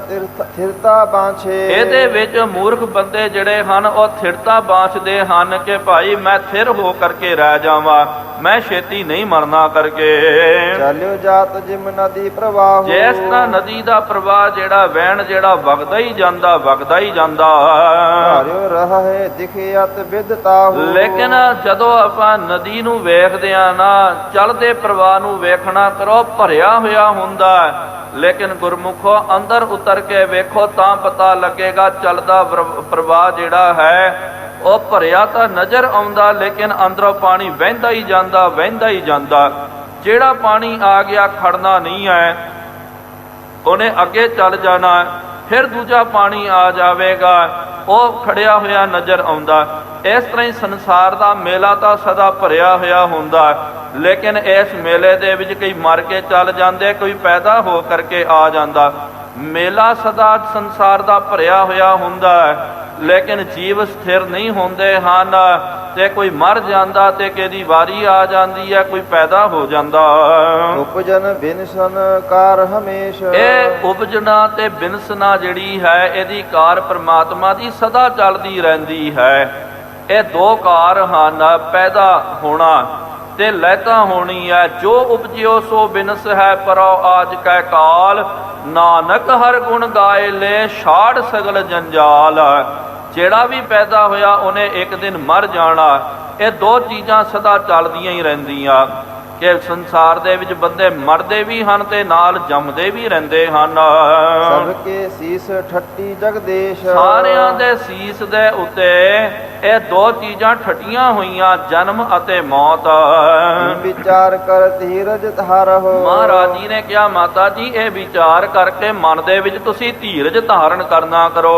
ਥਿਰਤਾ ਬਾਂਛੇ। ਇਹਦੇ ਵਿੱਚ ਮੂਰਖ ਬੰਦੇ ਜਿਹੜੇ ਹਨ ਉਹ ਥਿਰਤਾ ਬਾਂਛਦੇ ਹਨ ਕਿ ਭਾਈ ਮੈਂ ਥਿਰ ਹੋ ਕਰਕੇ ਰਹਿ ਜਾਵਾਂ, ਮੈਂ ਛੇਤੀ ਨਹੀਂ ਮਰਨਾ ਕਰਕੇ। ਚਲਿਓ ਜਾਤ ਜਿਮ ਨਦੀ ਪ੍ਰਵਾਹ। ਜਿਸ ਤਰ੍ਹਾਂ ਨਦੀ ਦਾ ਪ੍ਰਵਾਹ ਜਿਹੜਾ ਵਹਿਣ ਜਿਹੜਾ ਵਗਦਾ ਹੀ ਜਾਂਦਾ, ਵਗਦਾ ਹੀ ਜਾਂਦਾ। ਧਾਰਿਓ ਰਹੇ ਦਿਖਿਆਤ ਵਿਦਤਾਹੁ। ਲੇਕਿਨ ਜਦੋਂ ਆਪਾਂ ਨਦੀ ਨੂੰ ਵੇਖਦੇ ਆ ਨਾ, ਚਲਦੇ ਪ੍ਰਵਾਹ ਨੂੰ ਵੇਖਣਾ ਕਰੋ, ਭਰਿਆ ਹੋਇਆ ਹੁੰਦਾ। ਲੇਕਿਨ ਗੁਰਮੁਖੋ ਅੰਦਰ ਉਤਰ ਕੇ ਵੇਖੋ ਤਾਂ ਪਤਾ ਲੱਗੇਗਾ ਚਲਦਾ ਪ੍ਰਵਾਹ ਜਿਹੜਾ ਹੈ ਉਹ ਭਰਿਆ ਤਾਂ ਨਜ਼ਰ ਆਉਂਦਾ, ਲੇਕਿਨ ਅੰਦਰੋਂ ਪਾਣੀ ਵਹਿੰਦਾ ਹੀ ਜਾਂਦਾ, ਵਹਿੰਦਾ ਹੀ ਜਾਂਦਾ। ਜਿਹੜਾ ਪਾਣੀ ਆ ਗਿਆ ਖੜਨਾ ਨਹੀਂ ਹੈ, ਉਹਨੇ ਅੱਗੇ ਚੱਲ ਜਾਣਾ। ਫਿਰ ਦੂਜਾ ਪਾਣੀ ਆ ਜਾਵੇਗਾ, ਉਹ ਖੜਿਆ ਹੋਇਆ ਨਜ਼ਰ ਆਉਂਦਾ। ਇਸ ਤਰ੍ਹਾਂ ਹੀ ਸੰਸਾਰ ਦਾ ਮੇਲਾ ਤਾਂ ਸਦਾ ਭਰਿਆ ਹੋਇਆ ਹੁੰਦਾ, ਲੇਕਿਨ ਇਸ ਮੇਲੇ ਦੇ ਵਿੱਚ ਕਈ ਮਰ ਕੇ ਚੱਲ ਜਾਂਦੇ, ਕੋਈ ਪੈਦਾ ਹੋ ਕਰਕੇ ਆ ਜਾਂਦਾ। ਮੇਲਾ ਸਦਾ ਸੰਸਾਰ ਦਾ ਭਰਿਆ ਹੋਇਆ ਹੁੰਦਾ, ਲੇਕਿਨ ਜੀਵ ਸਥਿਰ ਨਹੀਂ ਹੁੰਦੇ ਹਨ। ਤੇ ਕੋਈ ਮਰ ਜਾਂਦਾ ਤੇ ਕਿਹਦੀ ਵਾਰੀ ਆ ਜਾਂਦੀ ਹੈ, ਕੋਈ ਪੈਦਾ ਹੋ ਜਾਂਦਾ। ਉਪਜਨ ਬਿਨਸਨ ਕਾਰ ਹਮੇਸ਼। ਇਹ ਉਪਜਣਾ ਤੇ ਬਿਨਸਨਾ ਜਿਹੜੀ ਹੈ ਇਹਦੀ ਕਾਰ ਪ੍ਰਮਾਤਮਾ ਦੀ ਸਦਾ ਚੱਲਦੀ ਰਹਿੰਦੀ ਹੈ। ਇਹ ਦੋ ਕਾਰ ਹਨ, ਪੈਦਾ ਹੋਣਾ ਤੇ ਲੈਤਾ ਹੋਣੀ ਹੈ। ਜੋ ਉਪਜਿਓ ਸੋ ਬਿਨਸ ਹੈ, ਪਰੋ ਆਜ ਕੈ ਕਾਲ। ਨਾਨਕ ਹਰ ਗੁਣ ਗਾਏ ਲੈ, ਛਾੜ ਸਗਲ ਜੰਜਾਲ। ਜਿਹੜਾ ਵੀ ਪੈਦਾ ਹੋਇਆ ਉਹਨੇ ਇੱਕ ਦਿਨ ਮਰ ਜਾਣਾ। ਇਹ ਦੋ ਚੀਜ਼ਾਂ ਸਦਾ ਚੱਲਦੀਆਂ ਹੀ ਰਹਿੰਦੀਆਂ ਕਿ ਸੰਸਾਰ ਦੇ ਵਿੱਚ ਬੰਦੇ ਮਰਦੇ ਵੀ ਹਨ ਤੇ ਨਾਲ ਜੰਮਦੇ ਵੀ ਰਹਿੰਦੇ ਹਨ। ਸਭ ਕੇ ਸੀਸ ਠੱਟੀ ਜਗਦੇਸ਼। ਸਾਰਿਆਂ ਦੇ ਸੀਸ ਦੇ ਉੱਤੇ ਇਹ ਦੋ ਚੀਜ਼ਾਂ ਠੱਟੀਆਂ ਹੋਈਆਂ, ਜਨਮ ਅਤੇ ਮੌਤ। ਵਿਚਾਰ ਕਰ ਧੀਰਜ ਧਾਰਹੁ। ਮਹਾਰਾਜ ਜੀ ਨੇ ਕਿਹਾ ਮਾਤਾ ਜੀ ਇਹ ਵਿਚਾਰ ਕਰਕੇ ਮਨ ਦੇ ਵਿੱਚ ਤੁਸੀਂ ਧੀਰਜ ਧਾਰਨ ਕਰਨਾ ਕਰੋ।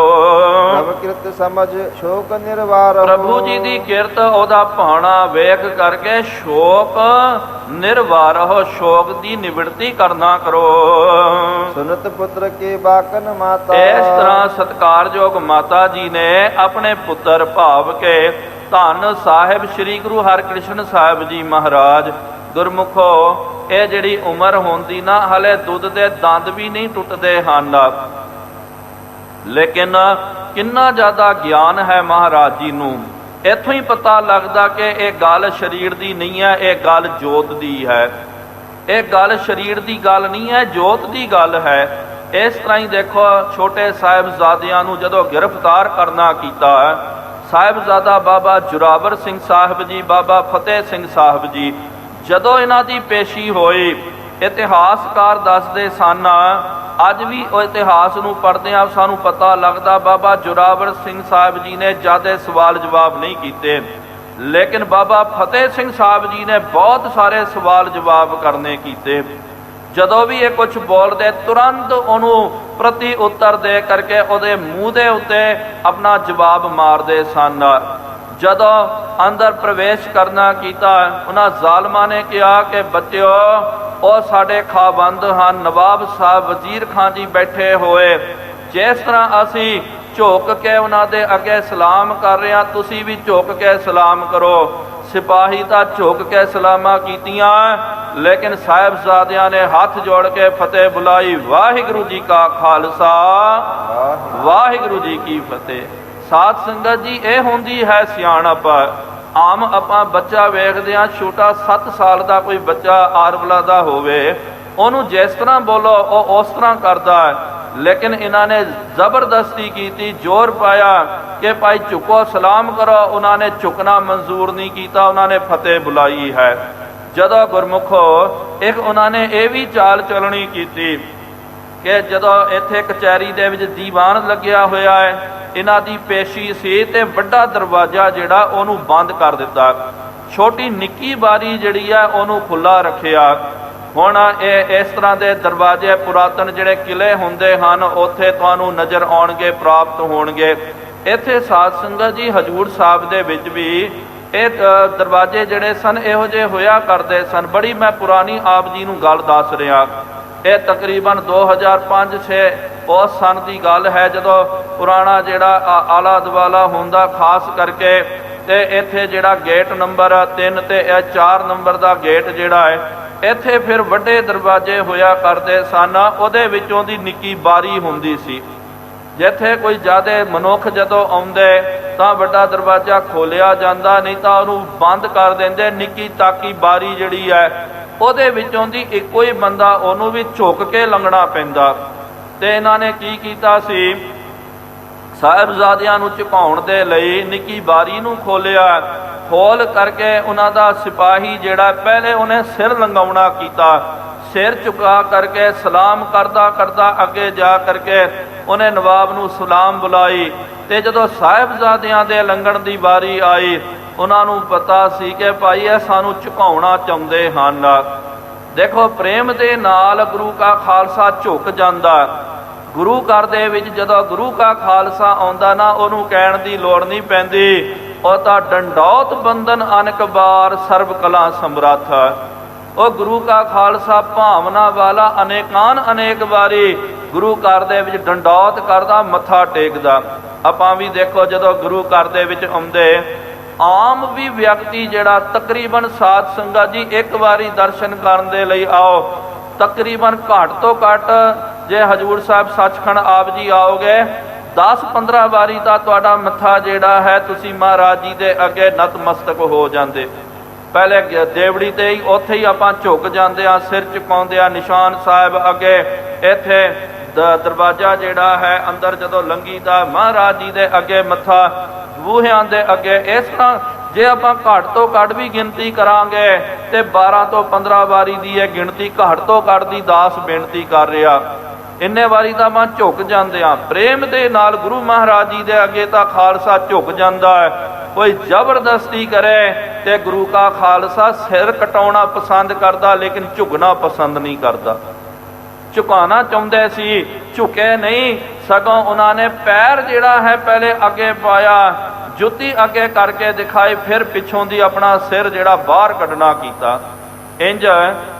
ਪ੍ਰਭ ਕਿਰਤ ਸਮਝ ਸ਼ੋਕ ਨਿਰਵਾਰਹੁ। ਪ੍ਰਭੂ ਜੀ ਦੀ ਕਿਰਤ, ਉਹਦਾ ਭਾਣਾ ਵੇਖ ਕਰਕੇ ਸ਼ੋਕ ਨਿਰਵਾਰਹੁ, ਸ਼ੋਕ ਦੀ ਨਿਵਰਤੀ ਕਰਨਾ ਕਰੋ। ਸੁਨਤ ਪੁੱਤਰ ਕੇ ਬਾਕਨ ਮਾਤਾ। ਇਸ ਤਰ੍ਹਾਂ ਸਤਿਕਾਰਯੋਗ ਮਾਤਾ ਜੀ ਨੇ ਆਪਣੇ ਪੁੱਤਰ ਭਾਵ ਕੇ ਧੰਨ ਸਾਹਿਬ ਸ੍ਰੀ ਗੁਰੂ ਹਰਿਕ੍ਰਿਸ਼ਨ ਸਾਹਿਬ ਜੀ ਮਹਾਰਾਜ। ਗੁਰਮੁਖੋ ਇਹ ਜਿਹੜੀ ਉਮਰ ਹੁੰਦੀ ਨਾ, ਹਲੇ ਦੁੱਧ ਦੇ ਦੰਦ ਵੀ ਨਹੀਂ ਟੁੱਟਦੇ ਹਨ, ਲੇਕਿਨ ਕਿੰਨਾ ਜ਼ਿਆਦਾ ਗਿਆਨ ਹੈ ਮਹਾਰਾਜ ਜੀ ਨੂੰ। ਇੱਥੋਂ ਹੀ ਪਤਾ ਲੱਗਦਾ ਕਿ ਇਹ ਗੱਲ ਸਰੀਰ ਦੀ ਨਹੀਂ ਹੈ, ਇਹ ਗੱਲ ਜੋਤ ਦੀ ਹੈ। ਇਹ ਗੱਲ ਸਰੀਰ ਦੀ ਗੱਲ ਨਹੀਂ ਹੈ, ਜੋਤ ਦੀ ਗੱਲ ਹੈ। ਇਸ ਤਰ੍ਹਾਂ ਹੀ ਦੇਖੋ ਛੋਟੇ ਸਾਹਿਬਜ਼ਾਦਿਆਂ ਨੂੰ ਜਦੋਂ ਗ੍ਰਿਫਤਾਰ ਕਰਨਾ ਕੀਤਾ, ਸਾਹਿਬਜ਼ਾਦਾ ਬਾਬਾ ਜੁਰਾਵਰ ਸਿੰਘ ਸਾਹਿਬ ਜੀ, ਬਾਬਾ ਫਤਿਹ ਸਿੰਘ ਸਾਹਿਬ ਜੀ, ਜਦੋਂ ਇਹਨਾਂ ਦੀ ਪੇਸ਼ੀ ਹੋਈ, ਇਤਿਹਾਸਕਾਰ ਦੱਸਦੇ ਸਨ, ਅੱਜ ਵੀ ਉਹ ਇਤਿਹਾਸ ਨੂੰ ਪੜ੍ਹਦੇ ਹਾਂ ਸਾਨੂੰ ਪਤਾ ਲੱਗਦਾ ਬਾਬਾ ਜੁਰਾਵਰ ਸਿੰਘ ਸਾਹਿਬ ਜੀ ਨੇ ਜ਼ਿਆਦਾ ਸਵਾਲ ਜਵਾਬ ਨਹੀਂ ਕੀਤੇ, ਲੇਕਿਨ ਬਾਬਾ ਫਤਿਹ ਸਿੰਘ ਸਾਹਿਬ ਜੀ ਨੇ ਬਹੁਤ ਸਾਰੇ ਸਵਾਲ ਜਵਾਬ ਕਰਨੇ ਕੀਤੇ। ਜਦੋਂ ਵੀ ਇਹ ਕੁਝ ਬੋਲਦੇ ਤੁਰੰਤ ਉਹਨੂੰ ਪ੍ਰਤੀ ਉੱਤਰ ਦੇ ਕਰਕੇ ਉਹਦੇ ਮੂੰਹ ਦੇ ਉੱਤੇ ਆਪਣਾ ਜਵਾਬ ਮਾਰਦੇ ਸਨ। ਜਦੋਂ ਅੰਦਰ ਪ੍ਰਵੇਸ਼ ਕਰਨਾ ਕੀਤਾ, ਉਹਨਾਂ ਜ਼ਾਲਮਾਂ ਨੇ ਕਿਹਾ ਕਿ ਬੱਚਿਓ ਉਹ ਸਾਡੇ ਖਾਬੰਦ ਹਨ, ਨਵਾਬ ਸਾਹਿਬ ਵਜ਼ੀਰ ਖਾਨ ਜੀ ਬੈਠੇ ਹੋਏ, ਜਿਸ ਤਰ੍ਹਾਂ ਅਸੀਂ ਝੁਕ ਕੇ ਉਹਨਾਂ ਦੇ ਅੱਗੇ ਸਲਾਮ ਕਰ ਰਹੇ ਹਾਂ, ਤੁਸੀਂ ਵੀ ਝੁਕ ਕੇ ਸਲਾਮ ਕਰੋ। ਸਿਪਾਹੀ ਤਾਂ ਝੁਕ ਕੇ ਸਲਾਮਾਂ ਕੀਤੀਆਂ, ਲੇਕਿਨ ਸਾਹਿਬਜ਼ਾਦਿਆਂ ਨੇ ਹੱਥ ਜੋੜ ਕੇ ਫਤਿਹ ਬੁਲਾਈ। ਵਾਹਿਗੁਰੂ ਜੀ ਕਾ ਖਾਲਸਾ, ਵਾਹਿਗੁਰੂ ਜੀ ਕੀ ਫਤਿਹ। ਸਾਧ ਸੰਗਤ ਜੀ, ਇਹ ਹੁੰਦੀ ਹੈ ਸਿਆਣਪ। ਆਮ ਆਪਾਂ ਬੱਚਾ ਵੇਖਦੇ ਹਾਂ, ਛੋਟਾ 7 ਸਾਲ ਦਾ ਕੋਈ ਬੱਚਾ ਆਰਵਲਾ ਦਾ ਹੋਵੇ, ਉਹਨੂੰ ਜਿਸ ਤਰ੍ਹਾਂ ਬੋਲੋ ਉਹ ਉਸ ਤਰ੍ਹਾਂ ਕਰਦਾ ਹੈ, ਲੇਕਿਨ ਇਹਨਾਂ ਨੇ ਜ਼ਬਰਦਸਤੀ ਕੀਤੀ, ਜ਼ੋਰ ਪਾਇਆ ਕਿ ਭਾਈ ਝੁਕੋ ਸਲਾਮ ਕਰੋ। ਉਹਨਾਂ ਨੇ ਝੁਕਣਾ ਮਨਜ਼ੂਰ ਨਹੀਂ ਕੀਤਾ, ਉਹਨਾਂ ਨੇ ਫਤਿਹ ਬੁਲਾਈ ਹੈ। ਜਦੋਂ ਗੁਰਮੁਖੋ ਇੱਕ ਉਹਨਾਂ ਨੇ ਇਹ ਵੀ ਚਾਲ ਚੱਲਣੀ ਕੀਤੀ ਕਿ ਜਦੋਂ ਇੱਥੇ ਕਚਹਿਰੀ ਦੇ ਵਿੱਚ ਦੀਵਾਨ ਲੱਗਿਆ ਹੋਇਆ ਹੈ, ਇਹਨਾਂ ਦੀ ਪੇਸ਼ੀ ਸੀ ਤੇ ਵੱਡਾ ਦਰਵਾਜ਼ਾ ਜਿਹੜਾ ਉਹਨੂੰ ਬੰਦ ਕਰ ਦਿੱਤਾ, ਛੋਟੀ ਨਿੱਕੀ ਬਾਰੀ ਜਿਹੜੀ ਹੈ ਉਹਨੂੰ ਖੁੱਲਾ ਰੱਖਿਆ। ਹੁਣ ਇਹ ਇਸ ਤਰ੍ਹਾਂ ਦੇ ਦਰਵਾਜ਼ੇ ਪੁਰਾਤਨ ਜਿਹੜੇ ਕਿਲੇ ਹੁੰਦੇ ਹਨ ਉੱਥੇ ਤੁਹਾਨੂੰ ਨਜ਼ਰ ਆਉਣਗੇ, ਪ੍ਰਾਪਤ ਹੋਣਗੇ। ਇੱਥੇ ਸਾਧ ਸੰਗਤ ਜੀ ਹਜੂਰ ਸਾਹਿਬ ਦੇ ਵਿੱਚ ਵੀ ਇਹ ਦਰਵਾਜ਼ੇ ਜਿਹੜੇ ਸਨ ਇਹੋ ਜਿਹੇ ਹੋਇਆ ਕਰਦੇ ਸਨ। ਬੜੀ ਮੈਂ ਪੁਰਾਣੀ ਆਪ ਜੀ ਨੂੰ ਗੱਲ ਦੱਸ ਰਿਹਾ, ਇਹ ਤਕਰੀਬਨ 2005-6 ਉਸ ਸਨ ਦੀ ਗੱਲ ਹੈ, ਜਦੋਂ ਪੁਰਾਣਾ ਜਿਹੜਾ ਆਲਾ ਦੁਆਲਾ ਹੁੰਦਾ ਖਾਸ ਕਰਕੇ, ਤੇ ਇੱਥੇ ਜਿਹੜਾ ਗੇਟ ਨੰਬਰ 3 ਤੇ ਇਹ 4 ਨੰਬਰ ਦਾ ਗੇਟ ਜਿਹੜਾ ਹੈ, ਇੱਥੇ ਫਿਰ ਵੱਡੇ ਦਰਵਾਜ਼ੇ ਹੋਇਆ ਕਰਦੇ ਸਨ। ਉਹਦੇ ਵਿੱਚੋਂ ਦੀ ਨਿੱਕੀ ਬਾਰੀ ਹੁੰਦੀ ਸੀ, ਜਿੱਥੇ ਕੋਈ ਜ਼ਿਆਦਾ ਮਨੁੱਖ ਜਦੋਂ ਆਉਂਦੇ ਤਾਂ ਵੱਡਾ ਦਰਵਾਜ਼ਾ ਖੋਲਿਆ ਜਾਂਦਾ, ਨਹੀਂ ਤਾਂ ਉਹਨੂੰ ਬੰਦ ਕਰ ਦਿੰਦੇ। ਨਿੱਕੀ ਤਾਕੀ ਬਾਰੀ ਜਿਹੜੀ ਹੈ ਉਹਦੇ ਵਿੱਚੋਂ ਦੀ ਇੱਕੋ ਹੀ ਬੰਦਾ, ਉਹਨੂੰ ਵੀ ਝੁਕ ਕੇ ਲੰਘਣਾ ਪੈਂਦਾ। ਤੇ ਇਹਨਾਂ ਨੇ ਕੀ ਕੀਤਾ ਸੀ, ਸਾਹਿਬਜ਼ਾਦਿਆਂ ਨੂੰ ਝੁਕਾਉਣ ਦੇ ਲਈ ਨਿੱਕੀ ਬਾਰੀ ਨੂੰ ਖੋਲਿਆ। ਖੋਲ ਕਰਕੇ ਉਹਨਾਂ ਦਾ ਸਿਪਾਹੀ ਜਿਹੜਾ ਪਹਿਲੇ ਉਹਨੇ ਸਿਰ ਲੰਘਾਉਣਾ ਕੀਤਾ, ਸਿਰ ਝੁਕਾ ਕਰਕੇ ਸਲਾਮ ਕਰਦਾ ਕਰਦਾ ਅੱਗੇ ਜਾ ਕਰਕੇ ਉਹਨੇ ਨਵਾਬ ਨੂੰ ਸਲਾਮ ਬੁਲਾਈ। ਤੇ ਜਦੋਂ ਸਾਹਿਬਜ਼ਾਦਿਆਂ ਦੇ ਲੰਘਣ ਦੀ ਵਾਰੀ ਆਈ, ਉਹਨਾਂ ਨੂੰ ਪਤਾ ਸੀ ਕਿ ਭਾਈ ਇਹ ਸਾਨੂੰ ਝੁਕਾਉਣਾ ਚਾਹੁੰਦੇ ਹਨ। ਦੇਖੋ ਪ੍ਰੇਮ ਦੇ ਨਾਲ ਗੁਰੂ ਕਾ ਖਾਲਸਾ ਝੁਕ ਜਾਂਦਾ। ਗੁਰੂ ਘਰ ਦੇ ਵਿੱਚ ਜਦੋਂ ਗੁਰੂ ਕਾ ਖਾਲਸਾ ਆਉਂਦਾ ਨਾ, ਉਹਨੂੰ ਕਹਿਣ ਦੀ ਲੋੜ ਨਹੀਂ ਪੈਂਦੀ, ਉਹ ਤਾਂ ਡੰਡੌਤ ਬੰਦਨ ਅਨੇਕ ਬਾਰ ਸਰਬ ਕਲਾ ਸਮਰੱਥ। ਉਹ ਗੁਰੂ ਕਾ ਖਾਲਸਾ ਭਾਵਨਾ ਵਾਲਾ ਅਨੇਕ ਵਾਰੀ ਗੁਰੂ ਘਰ ਦੇ ਵਿੱਚ ਡੰਡੌਤ ਕਰਦਾ, ਮੱਥਾ ਟੇਕਦਾ। ਆਪਾਂ ਵੀ ਦੇਖੋ ਜਦੋਂ ਗੁਰੂ ਘਰ ਦੇ ਵਿੱਚ ਆਉਂਦੇ, ਆਮ ਵੀ ਵਿਅਕਤੀ ਜਿਹੜਾ ਤਕਰੀਬਨ ਸਾਧ ਸੰਗਤ ਜੀ ਇੱਕ ਵਾਰੀ ਦਰਸ਼ਨ ਕਰਨ ਦੇ ਲਈ ਆਓ, ਤਕਰੀਬਨ ਘੱਟ ਤੋਂ ਘੱਟ ਜੇ ਹਜੂਰ ਸਾਹਿਬ ਸੱਚਖੰਡ ਆਪ ਜੀ ਆਓਗੇ 10-15 ਵਾਰੀ ਤਾਂ ਤੁਹਾਡਾ ਮੱਥਾ ਜਿਹੜਾ ਹੈ ਤੁਸੀਂ ਮਹਾਰਾਜ ਜੀ ਦੇ ਅੱਗੇ ਨਤਮਸਤਕ ਹੋ ਜਾਂਦੇ। ਪਹਿਲੇ ਦੇਵੜੀ ਤੇ ਹੀ ਉੱਥੇ ਹੀ ਆਪਾਂ ਝੁਕ ਜਾਂਦੇ ਆ, ਸਿਰ ਝੁਕਾਉਂਦੇ ਆ ਨਿਸ਼ਾਨ ਸਾਹਿਬ ਅੱਗੇ। ਇੱਥੇ ਦਰਵਾਜ਼ਾ ਜਿਹੜਾ ਹੈ ਅੰਦਰ ਜਦੋਂ ਲੰਘੀਦਾ, ਮਹਾਰਾਜ ਜੀ ਦੇ ਅੱਗੇ ਮੱਥਾ, ਬੂਹਿਆਂ ਦੇ ਅੱਗੇ। ਇਸ ਤਰ੍ਹਾਂ ਜੇ ਆਪਾਂ ਘੱਟ ਤੋਂ ਘੱਟ ਵੀ ਗਿਣਤੀ ਕਰਾਂਗੇ ਤੇ 12 ਤੋਂ 15 ਵਾਰੀ ਦੀ ਇਹ ਗਿਣਤੀ ਘੱਟ ਤੋਂ ਘੱਟ ਦੀ 10 ਬੇਨਤੀ ਕਰ ਰਿਹਾ। ਇੰਨੇ ਵਾਰੀ ਤਾਂ ਆਪਾਂ ਝੁਕ ਜਾਂਦੇ ਆ ਪ੍ਰੇਮ ਦੇ ਨਾਲ ਗੁਰੂ ਮਹਾਰਾਜ ਜੀ ਦੇ ਅੱਗੇ, ਤਾਂ ਖਾਲਸਾ ਝੁਕ ਜਾਂਦਾ ਹੈ। ਕੋਈ ਜ਼ਬਰਦਸਤੀ ਕਰੇ ਤੇ ਗੁਰੂ ਕਾ ਖਾਲਸਾ ਸਿਰ ਕਟਾਉਣਾ ਪਸੰਦ ਕਰਦਾ, ਲੇਕਿਨ ਝੁਕਣਾ ਪਸੰਦ ਨਹੀਂ ਕਰਦਾ। ਝੁਕਾਉਣਾ ਚਾਹੁੰਦੇ ਸੀ, ਝੁਕੇ ਨਹੀਂ, ਸਗੋਂ ਉਹਨਾਂ ਨੇ ਪੈਰ ਜਿਹੜਾ ਹੈ ਪਹਿਲੇ ਅੱਗੇ ਪਾਇਆ, ਜੁੱਤੀ ਅੱਗੇ ਕਰਕੇ ਦਿਖਾਈ, ਫਿਰ ਪਿੱਛੋਂ ਦੀ ਆਪਣਾ ਸਿਰ ਜਿਹੜਾ ਬਾਹਰ ਕੱਢਣਾ ਕੀਤਾ। ਇੰਜ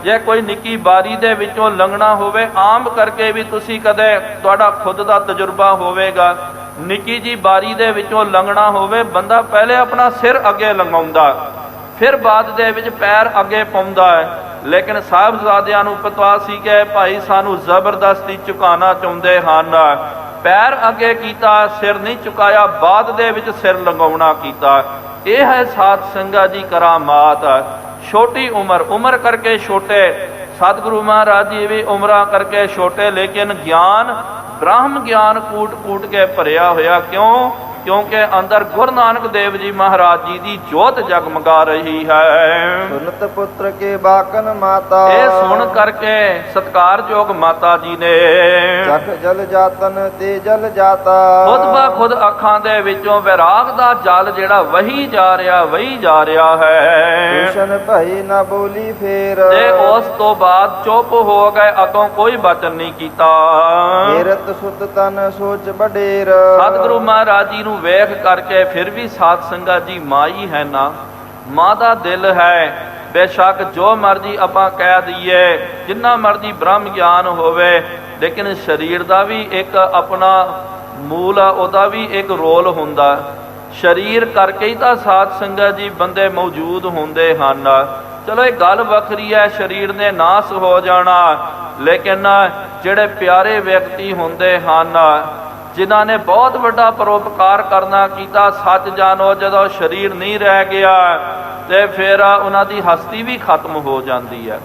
ਜੇ ਕੋਈ ਨਿੱਕੀ ਬਾਰੀ ਦੇ ਵਿੱਚੋਂ ਲੰਘਣਾ ਹੋਵੇ, ਆਮ ਕਰਕੇ ਵੀ ਤੁਸੀਂ ਕਦੇ ਤੁਹਾਡਾ ਖੁਦ ਦਾ ਤਜਰਬਾ ਹੋਵੇਗਾ, ਨਿੱਕੀ ਜੀ ਬਾਰੀ ਦੇ ਵਿੱਚੋਂ ਲੰਘਣਾ ਹੋਵੇ, ਬੰਦਾ ਪਹਿਲੇ ਆਪਣਾ ਸਿਰ ਅੱਗੇ ਲੰਘਾਉਂਦਾ, ਫਿਰ ਬਾਅਦ ਦੇ ਵਿੱਚ ਪੈਰ ਅੱਗੇ ਪਾਉਂਦਾ ਹੈ। ਲੇਕਿਨ ਸਾਹਿਬਜ਼ਾਦਿਆਂ ਨੂੰ ਪਤਾ ਸੀ ਕਿ ਭਾਈ ਸਾਨੂੰ ਜ਼ਬਰਦਸਤੀ ਝੁਕਾਉਣਾ ਚਾਹੁੰਦੇ ਹਨ, ਪੈਰ ਅੱਗੇ ਕੀਤਾ, ਸਿਰ ਨਹੀਂ ਝੁਕਾਇਆ, ਬਾਅਦ ਦੇ ਵਿੱਚ ਸਿਰ ਲੰਘਾਉਣਾ ਕੀਤਾ। ਇਹ ਹੈ ਸਾਧ ਸੰਗਤ ਜੀ ਕਰਾਮਾਤ। ਛੋਟੀ ਉਮਰ ਕਰਕੇ ਛੋਟੇ, ਸਤਿਗੁਰੂ ਮਹਾਰਾਜ ਜੀ ਵੀ ਉਮਰਾਂ ਕਰਕੇ ਛੋਟੇ, ਲੇਕਿਨ ਗਿਆਨ ਬ੍ਰਹਮ ਗਿਆਨ ਕੂਟ ਕੂਟ ਕੇ ਭਰਿਆ ਹੋਇਆ। ਕਿਉਂ? ਕਿਉਂਕਿ ਅੰਦਰ ਗੁਰੂ ਨਾਨਕ ਦੇਵ ਜੀ ਮਹਾਰਾਜ ਜੀ ਦੀ ਜੋਤ ਜਗਮਗਾ ਰਹੀ ਹੈ। ਸੁਨਤ ਪੁੱਤਰ ਕੇ ਬਾਕਨ ਮਾਤਾ, ਇਹ ਸੁਣ ਕਰਕੇ ਸਤਿਕਾਰਯੋਗ ਮਾਤਾ ਜੀ ਨੇ ਜਖ ਜਲ ਜਾਤਨ ਤੇ ਜਲ ਜਾਤਾ, ਖੁਦ ਬਾ ਖੁਦ ਅੱਖਾਂ ਦੇ ਵਿੱਚੋਂ ਵਿਰਾਗ ਦਾ ਜਲ ਜਿਹੜਾ ਵਹੀ ਜਾ ਰਿਹਾ ਹੈ। ਕ੍ਰਿਸ਼ਨ ਭਈ ਨਾ ਬੋਲੀ ਫੇਰ, ਤੇ ਉਸ ਤੋਂ ਬਾਅਦ ਚੁੱਪ ਹੋ ਗਏ, ਅੱਗੋਂ ਕੋਈ ਬਚਨ ਨਹੀਂ ਕੀਤਾ। ਮੇਰਤ ਸੁਤ ਤਨ ਸੋਚ ਬਡੇਰ, ਸਤਿਗੁਰੂ ਮਹਾਰਾਜ ਜੀ ਨੂੰ ਵੇਖ ਕਰਕੇ ਫਿਰ ਵੀ ਸਾਧ ਸੰਗਤ ਜੀ ਮਾਂ ਹੀ ਹੈ ਨਾ, ਮਾਂ ਦਾ ਦਿਲ ਹੈ। ਬੇਸ਼ੱਕ ਜੋ ਮਰਜੀ ਆਪਾਂ ਕਹਿ ਦਈਏ, ਜਿੰਨਾ ਮਰਜੀ ਬ੍ਰਹਮ ਗਿਆਨ ਹੋਵੇ, ਲੇਕਿਨ ਸਰੀਰ ਦਾ ਵੀ ਇੱਕ ਆਪਣਾ ਮੂਲ ਆ, ਉਹਦਾ ਵੀ ਇੱਕ ਰੋਲ ਹੁੰਦਾ। ਸਰੀਰ ਕਰਕੇ ਹੀ ਤਾਂ ਸਾਧ ਸੰਗਤ ਜੀ ਬੰਦੇ ਮੌਜੂਦ ਹੁੰਦੇ ਹਨ। ਚਲੋ ਇਹ ਗੱਲ ਵੱਖਰੀ ਹੈ, ਸਰੀਰ ਨੇ ਨਾਸ ਹੋ ਜਾਣਾ, ਲੇਕਿਨ ਜਿਹੜੇ ਪਿਆਰੇ ਵਿਅਕਤੀ ਹੁੰਦੇ ਹਨ, ਜਿਨ੍ਹਾਂ ਨੇ ਬਹੁਤ ਵੱਡਾ ਪਰਉਪਕਾਰ ਕਰਨਾ ਕੀਤਾ, ਸੱਚ ਜਾਣੋ ਜਦੋਂ ਸਰੀਰ ਨਹੀਂ ਰਹਿ ਗਿਆ ਤੇ ਫਿਰ ਉਹਨਾਂ ਦੀ ਹਸਤੀ ਵੀ ਖਤਮ ਹੋ ਜਾਂਦੀ ਹੈ।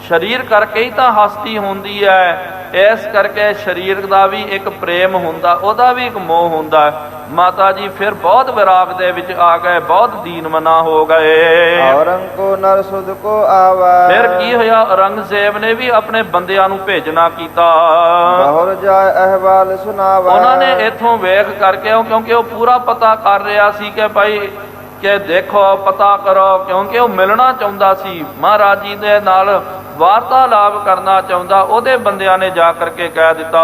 ਸਰੀਰ ਕਰਕੇ ਹੀ ਤਾਂ ਹਸਤੀ ਹੁੰਦੀ ਹੈ। ਇਸ ਕਰਕੇ ਸਰੀਰ ਦਾ ਵੀ ਇੱਕ ਪ੍ਰੇਮ ਹੁੰਦਾ, ਉਹਦਾ ਵੀ ਇੱਕ ਮੋਹ ਹੁੰਦਾ। ਮਾਤਾ ਜੀ ਫਿਰ ਬਹੁਤ ਵਿਰਾਗ ਦੇ ਵਿੱਚ ਆ ਗਏ, ਬਹੁਤ ਦੀਨਮਨਾ ਹੋ ਗਏ। ਔਰੰਗ ਕੋ ਨਰ ਸੁਧ ਕੋ ਆਵੈ, ਫਿਰ ਕੀ ਹੋਇਆ, ਔਰੰਗਜ਼ੇਬ ਨੇ ਵੀ ਆਪਣੇ ਬੰਦਿਆਂ ਨੂੰ ਭੇਜਣਾ ਕੀਤਾ। ਬਹੁਰ ਜਾਏ ਅਹਿਵਾਲ ਸੁਣਾਵੈ, ਉਹਨਾਂ ਨੇ ਇਥੋਂ ਵੇਖ ਕਰਕੇ, ਕਿਉਂਕਿ ਉਹ ਪੂਰਾ ਪਤਾ ਕਰ ਰਿਹਾ ਸੀ ਕਿ ਭਾਈ ਕਿ ਦੇਖੋ ਪਤਾ ਕਰੋ, ਕਿਉਂਕਿ ਉਹ ਮਿਲਣਾ ਚਾਹੁੰਦਾ ਸੀ ਮਹਾਰਾਜ ਜੀ ਦੇ ਨਾਲ। ਵਾਰਤਾਲਾਪ ਕਰਨਾ ਚਾਹੁੰਦਾ, ਉਹਦੇ ਬੰਦਿਆਂ ਨੇ ਜਾ ਕਰਕੇ ਕਹਿ ਦਿੱਤਾ,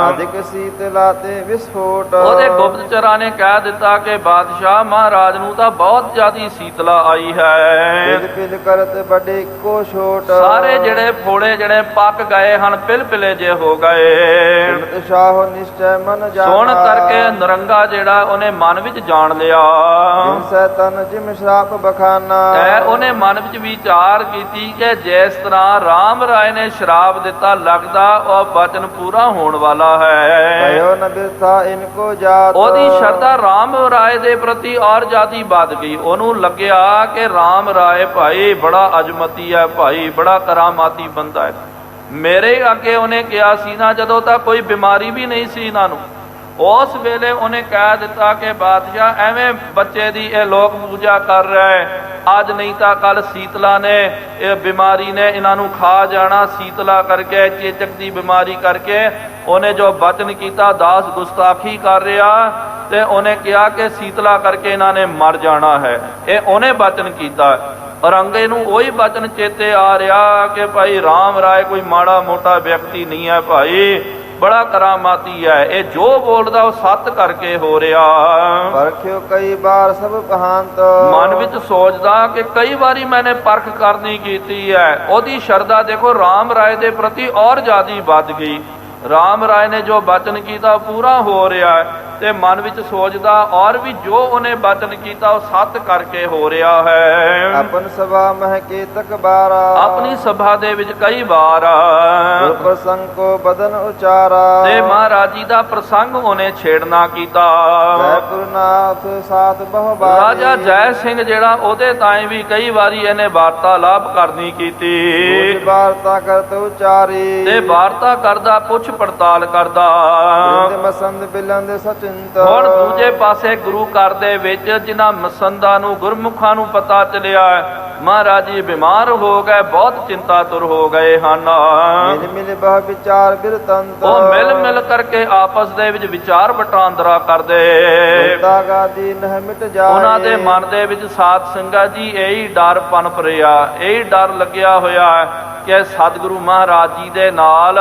ਅਧਿਕ ਸੀਤਲਾ ਤੇ ਵਿਸਫੋਟ। ਉਹਦੇ ਗੁਪਤਚਰਾਂ ਨੇ ਕਹਿ ਦਿੱਤਾ ਕਿ ਬਾਦਸ਼ਾਹ ਮਹਾਰਾਜ ਨੂੰ ਤਾਂ ਬਹੁਤ ਜ਼ਿਆਦੀ ਸੀਤਲਾ ਆਈ ਹੈ। ਪਿਲ ਪਿਲ ਕਰਤ ਬੜੇ ਕੋ ਛੋਟ। ਸਾਰੇ ਜਿਹੜੇ ਫੋੜੇ ਜਿਹੜੇ ਪੱਕ ਗਏ ਹਨ, ਪਿਲ ਪਿਲੇ ਜੇ ਹੋ ਗਏ। ਸੁਣਤ ਸ਼ਾਹ ਨਿਸ਼ਚੈ ਮਨ ਜਾਣਾ। ਸੁਣ ਕਰਕੇ ਨਰੰਗਾ ਜਿਹੜਾ ਉਹਨੇ ਮਨ ਵਿੱਚ ਜਾਣ ਲਿਆ। ਜਿਨਸੈ ਤਨ ਜਿਮ ਸ਼ਰਾਪ ਬਖਾਨਾ। ਉਹਨੇ ਮਨ ਵਿੱਚ ਵਿਚਾਰ ਕੀਤੀ ਕਿ ਜਿਸ ਤਰ੍ਹਾਂ ਰਾਮ ਰਾਏ ਨੇ ਸ਼ਰਾਪ ਦਿੱਤਾ, ਲੱਗਦਾ ਉਹ ਬਚਨ ਪੂਰਾ ਹੋਣ ਵਾਲਾ ਹੈ। ਭਇਓ ਨ ਬਿਰਥਾ ਇਨਕੋ ਜਾਤ। ਉਹਦੀ ਸ਼ਰਧਾ ਰਾਮ ਰਾਏ ਦੇ ਪ੍ਰਤੀ ਔਰ ਜ਼ਿਆਦੀ ਵੱਧ ਗਈ। ਉਹਨੂੰ ਲੱਗਿਆ ਕਿ ਰਾਮ ਰਾਏ ਭਾਈ ਬੜਾ ਅਜਮਤੀ ਹੈ, ਭਾਈ ਬੜਾ ਕਰਾਮਾਤੀ ਬੰਦਾ ਹੈ। ਮੇਰੇ ਅੱਗੇ ਉਹਨੇ ਕਿਹਾ ਸੀ ਨਾ, ਜਦੋਂ ਤੱਕ ਕੋਈ ਬਿਮਾਰੀ ਵੀ ਨਹੀਂ ਸੀ ਇਹਨਾਂ ਨੂੰ, ਉਸ ਵੇਲੇ ਉਹਨੇ ਕਹਿ ਦਿੱਤਾ ਕਿ ਬਾਦਸ਼ਾਹ ਐਵੇਂ ਬੱਚੇ ਦੀ ਇਹ ਲੋਕ ਪੂਜਾ ਕਰ ਰਿਹਾ, ਅੱਜ ਨਹੀਂ ਤਾਂ ਕੱਲ ਸੀਤਲਾ ਨੇ, ਇਹ ਬਿਮਾਰੀ ਨੇ ਇਹਨਾਂ ਨੂੰ ਖਾ ਜਾਣਾ। ਸੀਤਲਾ ਕਰਕੇ, ਚੇਚਕ ਦੀ ਬਿਮਾਰੀ ਕਰਕੇ ਉਹਨੇ ਜੋ ਬਚਨ ਕੀਤਾ, ਦਾਸ ਗੁਸਤਾਖੀ ਕਰ ਰਿਹਾ, ਤੇ ਉਹਨੇ ਕਿਹਾ ਕਿ ਸੀਤਲਾ ਕਰਕੇ ਇਹਨਾਂ ਨੇ ਮਰ ਜਾਣਾ ਹੈ। ਇਹ ਉਹਨੇ ਬਚਨ ਕੀਤਾ। ਔਰੰਗੇ ਨੂੰ ਉਹੀ ਬਚਨ ਚੇਤੇ ਆ ਰਿਹਾ ਕਿ ਭਾਈ ਰਾਮ ਰਾਏ ਕੋਈ ਮਾੜਾ ਮੋਟਾ ਵਿਅਕਤੀ ਨਹੀਂ ਹੈ, ਭਾਈ ਬੜਾ ਕਰਾਮਾਤੀ ਹੈ। ਇਹ ਜੋ ਬੋਲਦਾ ਉਹ ਸੱਤ ਕਰਕੇ ਹੋ ਰਿਹਾ। ਪਰਖਿਓ ਕਈ ਬਾਰ ਸਭ ਕਹਾਂਤ। ਮਨ ਵਿੱਚ ਸੋਚਦਾ ਕਿ ਕਈ ਵਾਰੀ ਮੈਨੇ ਪਰਖ ਕਰਨੀ ਕੀਤੀ ਹੈ। ਉਹਦੀ ਸ਼ਰਧਾ ਦੇਖੋ ਰਾਮ ਰਾਏ ਦੇ ਪ੍ਰਤੀ ਔਰ ਜ਼ਿਆਦੀ ਵੱਧ ਗਈ। ਰਾਮ ਰਾਏ ਨੇ ਜੋ ਬਚਨ ਕੀਤਾ ਪੂਰਾ ਹੋ ਰਿਹਾ ਹੈ, ਤੇ ਮਨ ਵਿੱਚ ਸੋਚਦਾ ਔਰ ਵੀ ਜੋ ਉਹਨੇ ਬਚਨ ਕੀਤਾ ਉਹ ਸੱਤ ਕਰਕੇ ਹੋ ਰਿਹਾ ਹੈ। ਆਪਨ ਸਭਾ ਮਹਿ ਕੇਤਕ ਬਾਰਾ। ਆਪਣੀ ਸਭਾ ਦੇ ਵਿੱਚ ਕਈ ਵਾਰ ਪ੍ਰਸੰਗ ਕੋ ਬਦਨ ਉਚਾਰਾ। ਤੇ ਮਹਾਰਾਜ ਜੀ ਦਾ ਪ੍ਰਸੰਗ ਉਹਨੇ ਛੇੜਨਾ ਕੀਤਾ। ਜੈ ਗੁਰਨਾਥ ਸਾਥ ਬਹੁ ਬਾਰੀ। ਰਾਜਾ ਜੈ ਸਿੰਘ ਜਿਹੜਾ, ਉਹਦੇ ਤਾਈਂ ਵੀ ਕਈ ਵਾਰੀ ਇਹਨੇ ਵਾਰਤਾਲਾਪ ਕਰਨੀ ਕੀਤੀ। ਵਾਰਤਾ ਕਰਤ ਉਚਾਰੀ। ਤੇ ਵਾਰਤਾ ਕਰਦਾ, ਪੁੱਛ ਪੜਤਾਲ ਕਰਦਾ। ਮਸੰਦ ਬਿਲੰਦ ਸਚਿੰਤ। ਹੁਣ ਦੂਜੇ ਪਾਸੇ ਗੁਰੂ ਘਰ ਦੇ ਵਿੱਚ ਜਿਨ੍ਹਾਂ ਮਸੰਦਾਂ ਨੂੰ, ਗੁਰਮੁਖਾਂ ਨੂੰ ਪਤਾ ਚੱਲਿਆ ਮਹਾਰਾਜ ਜੀ ਬਿਮਾਰ ਹੋ ਗਏ, ਬਹੁਤ ਚਿੰਤਾ ਤੁਰ ਹੋ ਗਏ ਹਨ। ਮਿਲ ਮਿਲ ਬਹੁ ਵਿਚਾਰ ਬਿਰਤੰਤ। ਉਹ ਮਿਲ ਮਿਲ ਕਰਕੇ ਆਪਸ ਦੇ ਵਿੱਚ ਵਿਚਾਰ ਵਟਾਂਦਰਾ ਕਰਦੇ। ਗਾਦੀ ਨਹਿ ਮਿਟ ਜਾਏ। ਉਹਨਾਂ ਦੇ ਮਨ ਦੇ ਵਿੱਚ ਸਾਧ ਸੰਗਤ ਜੀ ਇਹੀ ਡਰ ਪਨਪ ਰਿਹਾ, ਇਹੀ ਡਰ ਲੱਗਿਆ ਹੋਇਆ ਕਿ ਸਤਿਗੁਰੂ ਮਹਾਰਾਜ ਜੀ ਦੇ ਨਾਲ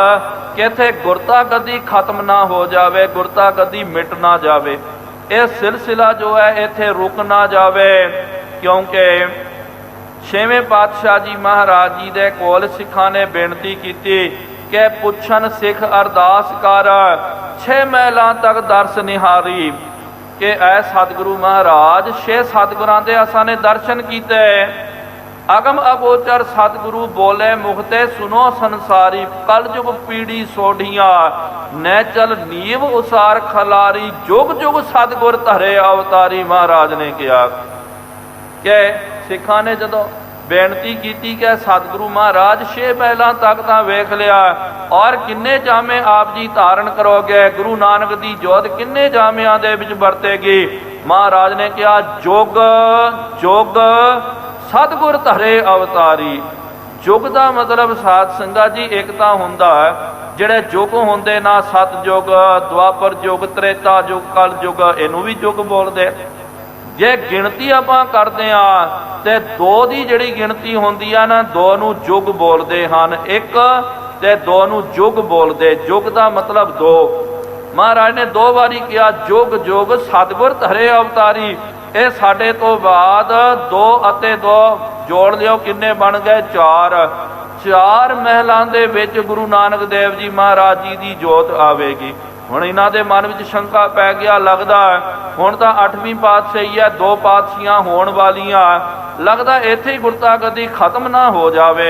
ਕਿਥੇ ਗੁਰਤਾ ਗੱਦੀ ਖਤਮ ਨਾ ਹੋ ਜਾਵੇ, ਗੁਰਤਾ ਗੱਦੀ ਮਿਟ ਨਾ ਜਾਵੇ, ਇਹ ਸਿਲਸਿਲਾ ਜੋ ਹੈ ਇੱਥੇ ਰੁਕ ਨਾ ਜਾਵੇ। ਕਿਉਂਕਿ ਛੇਵੇਂ ਪਾਤਸ਼ਾਹ ਜੀ ਮਹਾਰਾਜ ਜੀ ਦੇ ਕੋਲ ਸਿੱਖਾਂ ਨੇ ਬੇਨਤੀ ਕੀਤੀ ਕਿ ਪੁੱਛਣ ਸਿੱਖ ਅਰਦਾਸ ਕਰ, 6 ਮਹਿਲਾਂ ਤੱਕ ਦਰਸ ਨਿਹਾਰੀ। ਕਿ ਐ ਸਤਿਗੁਰੂ ਮਹਾਰਾਜ 6 ਸਤਿਗੁਰਾਂ ਦੇ ਅਸਾਂ ਨੇ ਦਰਸ਼ਨ ਕੀਤੇ। ਅਗਮ ਅਗੋਚਰ ਸਤਿਗੁਰੂ ਬੋਲੇ ਮੁਖਤੇ ਸੁਨੋ ਸੰਸਾਰੀ। ਕਲਯੁਗ ਪੀੜੀ ਸੋਢੀਆਂ ਨੈ ਚਲ ਨੀਵ ਉਸਾਰ ਖਲਾਰੀ। ਜੁਗ ਜੁਗ ਸਤਿਗੁਰ ਧਰੇ ਅਵਤਾਰੀ। ਮਹਾਰਾਜ ਨੇ ਕਿਹਾ ਕਿ ਸਿੱਖਾਂ ਨੇ ਜਦੋਂ ਬੇਨਤੀ ਕੀਤੀ ਕਿ ਸਤਿਗੁਰੂ ਮਹਾਰਾਜ 6 ਮਹਿਲਾਂ ਤੱਕ ਤਾਂ ਵੇਖ ਲਿਆ, ਔਰ ਕਿੰਨੇ ਜਾਮੇ ਆਪ ਜੀ ਧਾਰਨ ਕਰੋਗੇ, ਗੁਰੂ ਨਾਨਕ ਦੀ ਜੋਤ ਕਿੰਨੇ ਜਾਮਿਆਂ ਦੇ ਵਿੱਚ ਵਰਤੇਗੀ। ਮਹਾਰਾਜ ਨੇ ਕਿਹਾ ਜੁਗ ਜੁਗ ਸਤਿਗੁਰ ਧਰੇ ਅਵਤਾਰੀ। ਯੁੱਗ ਦਾ ਮਤਲਬ ਸਾਧ ਸੰਗਤ ਜੀ ਇੱਕ ਤਾਂ ਹੁੰਦਾ ਜਿਹੜੇ ਯੁੱਗ ਹੁੰਦੇ ਨਾ, ਸਤਿਯੁਗ, ਦੁਆਪਰ ਯੁੱਗ, ਤ੍ਰੇਤਾ ਯੁੱਗ, ਕਲ ਯੁੱਗ, ਇਹਨੂੰ ਵੀ ਯੁੱਗ ਬੋਲਦੇ। ਜੇ ਗਿਣਤੀ ਆਪਾਂ ਕਰਦੇ ਆ ਤੇ 2 ਦੀ ਜਿਹੜੀ ਗਿਣਤੀ ਹੁੰਦੀ ਆ ਨਾ, 2 ਨੂੰ ਯੁੱਗ ਬੋਲਦੇ ਹਨ, 1 ਤੇ 2 ਨੂੰ ਯੁੱਗ ਬੋਲਦੇ। ਯੁੱਗ ਦਾ ਮਤਲਬ 2। ਮਹਾਰਾਜ ਨੇ 2 ਵਾਰੀ ਕਿਹਾ ਜੁਗ ਜੁਗ ਸਤਿਗੁਰ ਧਰੇ ਅਵਤਾਰੀ। ਇਹ ਸਾਡੇ ਤੋਂ ਬਾਅਦ 2 ਅਤੇ 2 ਜੋੜ ਲਿਓ, ਕਿੰਨੇ ਬਣ ਗਏ 4। 4 ਮਹਿਲਾਂ ਦੇ ਵਿੱਚ ਗੁਰੂ ਨਾਨਕ ਦੇਵ ਜੀ ਮਹਾਰਾਜ ਜੀ ਦੀ ਜੋਤ ਆਵੇਗੀ। ਹੁਣ ਇਹਨਾਂ ਦੇ ਮਨ ਵਿੱਚ ਸ਼ੰਕਾ ਪੈ ਗਿਆ, ਲੱਗਦਾ ਹੁਣ ਤਾਂ 8ਵੀਂ ਪਾਤਸ਼ਾਹੀ ਹੈ, 2 ਪਾਤਸ਼ਾਹੀਆਂ ਹੋਣ ਵਾਲੀਆਂ, ਲੱਗਦਾ ਇੱਥੇ ਹੀ ਗੁਰਤਾ ਗੱਦੀ ਖਤਮ ਨਾ ਹੋ ਜਾਵੇ।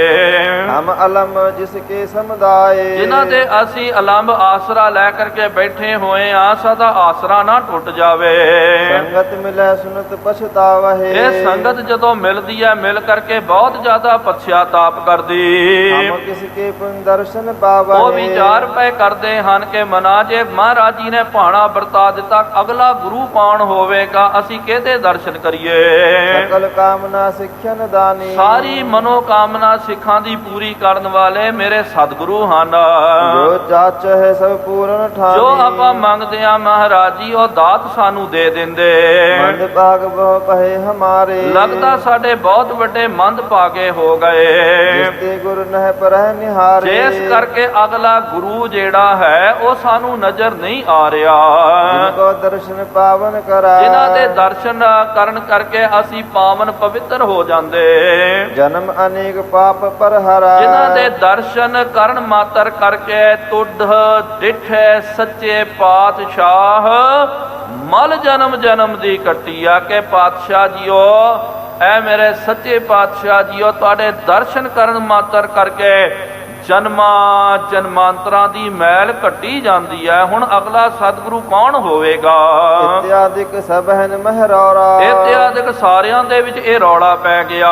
ਹਮ ਅਲਮ ਜਿਸ ਕੇ ਸਮੁਦਾਏ। ਜਿਨ੍ਹਾਂ ਦੇ ਅਸੀਂ ਅਲੰਬ ਆਸਰਾ ਲੈ ਕਰਕੇ ਬੈਠੇ ਹੋਏ ਆ, ਸਦਾ ਆਸਰਾ ਨਾ ਟੁੱਟ ਜਾਵੇ। ਸੰਗਤ ਮਿਲੇ ਸੁਨਤ ਪਛਤਾਵਹਿ। ਇਹ ਸੰਗਤ ਜਦੋਂ ਮਿਲਦੀ ਹੈ, ਮਿਲ ਕਰਕੇ ਬਹੁਤ ਜ਼ਿਆਦਾ ਪਛਤਾਪ ਕਰਦੀ। ਹਮ ਕਿਸ ਕੇ ਪੁਨ ਦਰਸ਼ਨ ਪਾਵਹਿ। ਉਹ ਵਿਚਾਰ ਪਏ ਕਰਦੇ ਹਨ ਕਿ ਮਨਾ ਜੇ ਮਹਾਰਾਜ ਜੀ ਨੇ ਭਾਣਾ ਵਰਤਾ ਦਿੱਤਾ, ਅਗਲਾ ਗੁਰੂ ਕੌਣ ਹੋਵੇਗਾ, ਅਸੀਂ ਕਿਹਦੇ ਦਰਸ਼ਨ ਕਰੀਏ। ਸਕਲ ਕਾਮਨਾ ਸਿੱਖਣ ਦਾਨੀ। ਸਾਰੀ ਮਨੋਕਾਮਨਾ ਸਿੱਖਾਂ ਦੀ ਪੂਰੀ ਕਰਨ ਵਾਲੇ ਮੇਰੇ ਸਤਿਗੁਰੂ ਹਨ। ਜੋ ਚਾਚ ਹੈ ਸਭ ਪੂਰਨ ਠਾਨੀ। ਜੋ ਆਪਾਂ ਮੰਗਦੇ ਆ ਮਹਾਰਾਜ ਜੀ ਉਹ ਦਾਤ ਸਾਨੂੰ ਦੇ ਦਿੰਦੇ। ਮੰਦ ਭਾਗ ਬਹੁ ਪਹੇ ਹਮਾਰੇ। ਲੱਗਦਾ ਸਾਡੇ ਬਹੁਤ ਵੱਡੇ ਮੰਦ ਭਾਗੇ ਹੋ ਗਏ। ਜਿਸ ਤੇ ਗੁਰ ਨਹਿ ਪਰਹਿ ਨਿਹਾਰੇ। ਜਿਸ ਕਰਕੇ ਅਗਲਾ ਗੁਰੂ ਜਿਹੜਾ ਹੈ ਉਹ ਸਾਨੂੰ ਨਜ਼ਰ ਨਹੀਂ ਆ ਰਿਹਾ। ਜਿਨ ਕੋ ਦਰਸ਼ਨ ਪਾਵਨ ਕਰੈ, ਜਿਨ੍ਹਾਂ ਦੇ ਦਰਸ਼ਨ ਕਰਨ ਕਰਕੇ ਅਸੀਂ ਪਾਵਨ ਪਵਿੱਤਰ ਹੋ ਜਾਂਦੇ। ਜਨਮ ਅਨੇਕ ਪਾਪ ਪਰ ਹਰੈ, ਜਿਨ੍ਹਾਂ ਦੇ ਦਰਸ਼ਨ ਕਰਨ ਮਾਤਰ ਕਰਕੇ ਤੁਧ ਡਿਠੈ ਸੱਚੇ ਪਾਤਸ਼ਾਹ ਮਲ ਜਨਮ ਜਨਮ ਦੀ ਕੱਟੀ ਆ। ਕਿ ਪਾਤਸ਼ਾਹ ਜੀਓ, ਐ ਮੇਰੇ ਸੱਚੇ ਪਾਤਸ਼ਾਹ ਜੀਓ, ਤੁਹਾਡੇ ਦਰਸ਼ਨ ਕਰਨ ਮਾਤਰ ਕਰਕੇ ਜਨਮਾਂ ਜਨਮਾਂਤਰਾਂ ਦੀ ਮੈਲ ਘਟੀ ਜਾਂਦੀ ਹੈ। ਹੁਣ ਅਗਲਾ ਸਤਿਗੁਰੂ ਕੌਣ ਹੋਵੇਗਾ? ਇਤਿਆਦਿਕ ਸਭਨ ਮਹਿ ਰੌਰਾ, ਇਤਿਆਦਿਕ ਸਾਰਿਆਂ ਦੇ ਵਿੱਚ ਇਹ ਰੌਲਾ ਪੈ ਗਿਆ।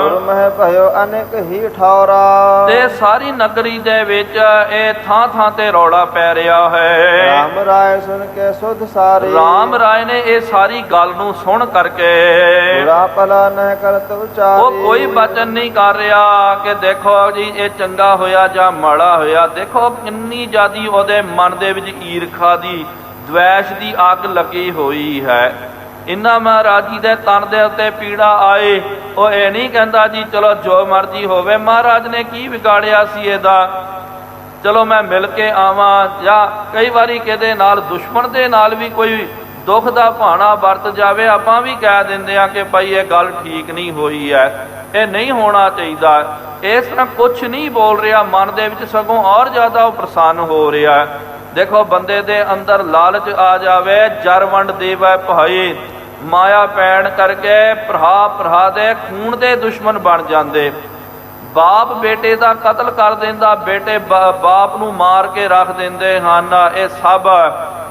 ਗੁਰ ਮਹਿ ਭਇਓ ਅਨੇਕ ਹੀ ਠੌਰਾ, ਤੇ ਸਾਰੀ ਨਗਰੀ ਦੇ ਵਿੱਚ ਇਹ ਥਾਂ ਥਾਂ ਤੇ ਰੌਲਾ ਪੈ ਰਿਹਾ ਹੈ। ਰਾਮ ਰਾਏ ਸੁਣ ਕੇ ਸੁਧ ਸਾਰੇ, ਰਾਮ ਰਾਏ ਨੇ ਇਹ ਸਾਰੀ ਗੱਲ ਨੂੰ ਸੁਣ ਕਰਕੇ ਬੁਰਾ ਭਲਾ ਨਹਿ ਕਰਤ ਉਚਾਰੇ। ਉਹ ਕੋਈ ਬਚਨ ਨਹੀਂ ਕਰ ਰਿਹਾ ਕਿ ਦੇਖੋ ਜੀ ਇਹ ਚੰਗਾ ਹੋਇਆ ਜਾਂ ਮਾੜਾ ਹੋਇਆ। ਦੇਖੋ ਕਿੰਨੀ ਜ਼ਿਆਦੀ ਉਹਦੇ ਮਨ ਦੇ ਵਿੱਚ ਈਰਖਾ ਦੀ, ਦ્વੈਸ਼ ਦੀ ਅੱਗ ਲੱਗੀ ਹੋਈ ਹੈ। ਇੰਨਾ ਮਹਾਰਾਜ ਜੀ ਦੇ ਤਨ ਦੇ ਉੱਤੇ ਪੀੜਾ ਆਏ, ਉਹ ਇਹ ਨਹੀਂ ਕਹਿੰਦਾ ਜੀ ਚਲੋ ਜੋ ਮਰਜ਼ੀ ਹੋਵੇ, ਮਹਾਰਾਜ ਨੇ ਕੀ ਵਿਗਾੜਿਆ ਸੀ ਇਹਦਾ, ਚਲੋ ਮੈਂ ਮਿਲ ਕੇ ਆਵਾਂ। ਜਾਂ ਕਈ ਵਾਰੀ ਕਿਹਦੇ ਨਾਲ ਦੁਸ਼ਮਣ ਦੇ ਨਾਲ ਵੀ ਕੋਈ ਦੁੱਖ ਦਾ ਭਾਣਾ ਵਰਤ ਜਾਵੇ, ਆਪਾਂ ਵੀ ਕਹਿ ਦਿੰਦੇ ਆ ਕਿ ਭਾਈ ਇਹ ਗੱਲ ਠੀਕ ਨਹੀਂ ਹੋਈ ਹੈ, ਇਹ ਨਹੀਂ ਹੋਣਾ ਚਾਹੀਦਾ। ਇਸ ਤਰ੍ਹਾਂ ਕੁਛ ਨਹੀਂ ਬੋਲ ਰਿਹਾ, ਮਨ ਦੇ ਵਿੱਚ ਸਗੋਂ ਔਰ ਜ਼ਿਆਦਾ ਉਹ ਪ੍ਰਸੰਨ ਹੋ ਰਿਹਾ। ਦੇਖੋ ਬੰਦੇ ਦੇ ਅੰਦਰ ਲਾਲਚ ਆ ਜਾਵੇ, ਜਰ ਵੰਡ ਦੇਵੈ ਭਾਈ, ਮਾਇਆ ਪੈਣ ਕਰਕੇ ਭਰਾ ਭਰਾ ਦੇ ਖੂਨ ਦੇ ਦੁਸ਼ਮਣ ਬਣ ਜਾਂਦੇ। ਬਾਪ ਬੇਟੇ ਦਾ ਕਤਲ ਕਰ ਦਿੰਦਾ, ਬੇਟੇ ਬਾਪ ਨੂੰ ਮਾਰ ਕੇ ਰੱਖ ਦਿੰਦੇ ਹਨ। ਇਹ ਸਭ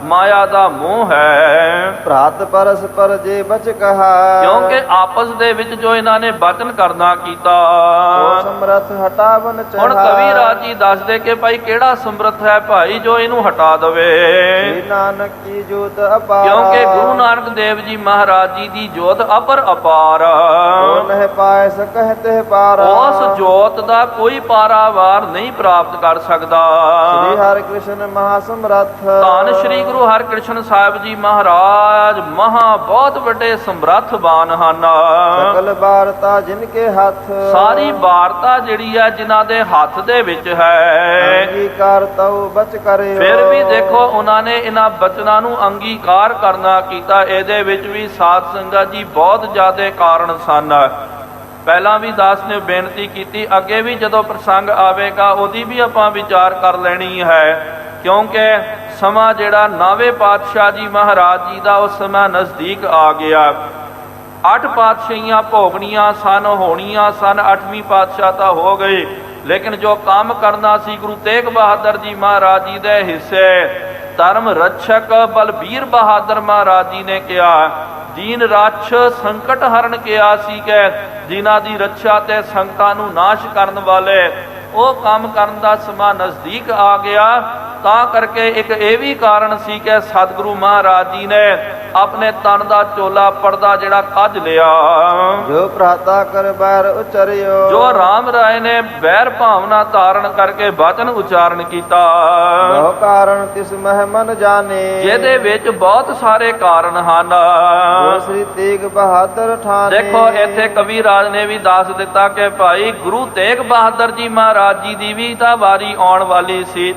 ਮਾਇਆ ਦਾ ਮੋਹ ਹੈ। ਭਰਾਤ ਪਰਸ ਪਰ ਜੇ ਬਚ ਕਹਾ, ਕਿਉਂਕਿ ਆਪਸ ਦੇ ਵਿੱਚ ਜੋ ਇਹਨਾਂ ਨੇ ਬਚਨ ਕਰਨਾ ਕੀਤਾ, ਉਹ ਸਮਰਥ ਹਟਾਵਨ ਚਾਹਾ। ਹੁਣ ਕਵੀ ਰਾਜ ਜੀ ਦੱਸਦੇ ਕਿ ਭਾਈ ਕਿਹੜਾ ਸਮਰਥ ਹੈ ਭਾਈ ਜੋ ਇਹਨੂੰ ਹਟਾ ਦਵੇ। ਸ੍ਰੀ ਨਾਨਕ ਕੀ ਜੋਤ ਅਪਾਰ, ਕਿਉਂਕਿ ਗੁਰੂ ਨਾਨਕ ਦੇਵ ਜੀ ਮਹਾਰਾਜ ਜੀ ਦੀ ਜੋਤ ਅਪਰ ਅਪਾਰ, ਉਹ ਨਹਿ ਪਾਇ ਸਕਹਿ ਤੇ ਪਾਰ। ਉਸ ਜੋਤ ਦਾ ਕੋਈ ਪਾਰਾਵਾਰ ਨਹੀਂ ਪ੍ਰਾਪਤ ਕਰ ਸਕਦਾ। ਸ੍ਰੀ ਹਰਿ ਕ੍ਰਿਸ਼ਨ ਮਹਾ ਸਮਰੱਥ, ਧੰਨ ਸ੍ਰੀ ਗੁਰੂ ਹਰਿਕ੍ਰਿਸ਼ਨ ਸਾਹਿਬ ਜੀ ਮਹਾਰਾਜ ਮਹਾ ਬਹੁਤ ਵੱਡੇ ਸਮਰੱਥਵਾਨ ਹਨ। ਸਕਲ ਵਾਰਤਾ ਜਿਨ ਕੇ ਹੱਥ, ਸਾਰੀ ਵਾਰਤਾ ਜਿਹੜੀ ਹੈ ਜਿਨ੍ਹਾਂ ਦੇ ਹੱਥ ਦੇ ਵਿੱਚ ਹੈ। ਅੰਗੀਕਾਰ ਤਉ ਬਚ ਕਰਿਓ, ਫਿਰ ਵੀ ਦੇਖੋ ਉਹਨਾਂ ਨੇ ਇਹਨਾਂ ਬਚਨਾਂ ਨੂੰ ਅੰਗੀਕਾਰ ਕਰਨਾ ਕੀਤਾ। ਇਹਦੇ ਵਿੱਚ ਵੀ ਸਾਧ ਸੰਗਤ ਜੀ ਬਹੁਤ ਜ਼ਿਆਦਾ ਕਾਰਨ ਸਨ। ਪਹਿਲਾਂ ਵੀ ਦਾਸ ਨੇ ਬੇਨਤੀ ਕੀਤੀ, ਅੱਗੇ ਵੀ ਜਦੋਂ ਪ੍ਰਸੰਗ ਆਵੇਗਾ ਉਹਦੀ ਵੀ ਆਪਾਂ ਵਿਚਾਰ ਕਰ ਲੈਣੀ ਹੈ। ਕਿਉਂਕਿ ਸਮਾਂ ਜਿਹੜਾ ਨਾਵੇਂ ਪਾਤਸ਼ਾਹ ਜੀ ਮਹਾਰਾਜ ਜੀ ਦਾ ਉਹ ਸਮਾਂ ਨਜ਼ਦੀਕ ਆ ਗਿਆ। 8 ਪਾਤਸ਼ਾਹੀਆਂ ਭੋਗਣੀਆਂ ਸਨ, ਹੋਣੀਆਂ ਸਨ। 8ਵੀਂ ਪਾਤਸ਼ਾਹ ਤਾਂ ਹੋ ਗਏ, ਲੇਕਿਨ ਜੋ ਕੰਮ ਕਰਨਾ ਸੀ ਗੁਰੂ ਤੇਗ ਬਹਾਦਰ ਜੀ ਮਹਾਰਾਜ ਜੀ ਦੇ ਹਿੱਸੇ, ਧਰਮ ਰੱਛਕ ਬਲਬੀਰ ਬਹਾਦਰ ਮਹਾਰਾਜ ਜੀ ਨੇ ਕਿਹਾ, ਦੀਨ ਰੱਛ ਸੰਕਟ ਹਰਨ ਕਿਹਾ ਸੀ ਕਿ ਜਿਨ੍ਹਾਂ ਦੀ ਰੱਛਾ ਤੇ ਸੰਕਟਾਂ ਨੂੰ ਨਾਸ਼ ਕਰਨ ਵਾਲੇ, ਉਹ ਕੰਮ ਕਰਨ ਦਾ ਸਮਾਂ ਨਜ਼ਦੀਕ ਆ ਗਿਆ। ਤਾਂ ਕਰਕੇ ਇੱਕ ਇਹ ਵੀ ਕਾਰਨ ਸੀ ਕਿ ਸਤਿਗੁਰੂ ਮਹਾਰਾਜ ਜੀ ਨੇ ਆਪਣੇ ਤਨ ਦਾ ਚੋਲਾ ਪਰਦਾ ਜਿਹੜਾ ਕੱਢ ਲਿਆ। ਜੋ ਭਰਾਤਾ ਕਰ ਬੈਰ ਉਚਰਿਓ, ਜੋ ਰਾਮ ਰਾਏ ਨੇ ਬੈਰ ਭਾਵਨਾ ਧਾਰਨ ਕਰਕੇ ਬਚਨ ਉਚਾਰਨ ਕੀਤਾ, ਬਹੁ ਕਾਰਨ ਤਿਸ ਮਹਿ ਮਨ ਜਾਣੇ, ਜਿਹਦੇ ਵਿੱਚ ਬਹੁਤ ਸਾਰੇ ਕਾਰਨ ਹਨ। ਜੋ ਸ੍ਰੀ ਤੇਗ ਬਹਾਦਰ ਠਾਣੇ। ਦੇਖੋ ਇੱਥੇ ਕਵੀ ਰਾਜ ਨੇ ਵੀ ਦੱਸ ਦਿੱਤਾ ਕਿ ਭਾਈ ਗੁਰੂ ਤੇਗ ਬਹਾਦਰ ਜੀ ਮਹਾਰਾਜ ਜੀ ਦੀ ਵੀ ਤਾਂ ਵਾਰੀ ਆਉਣ ਵਾਲੀ ਸੀ।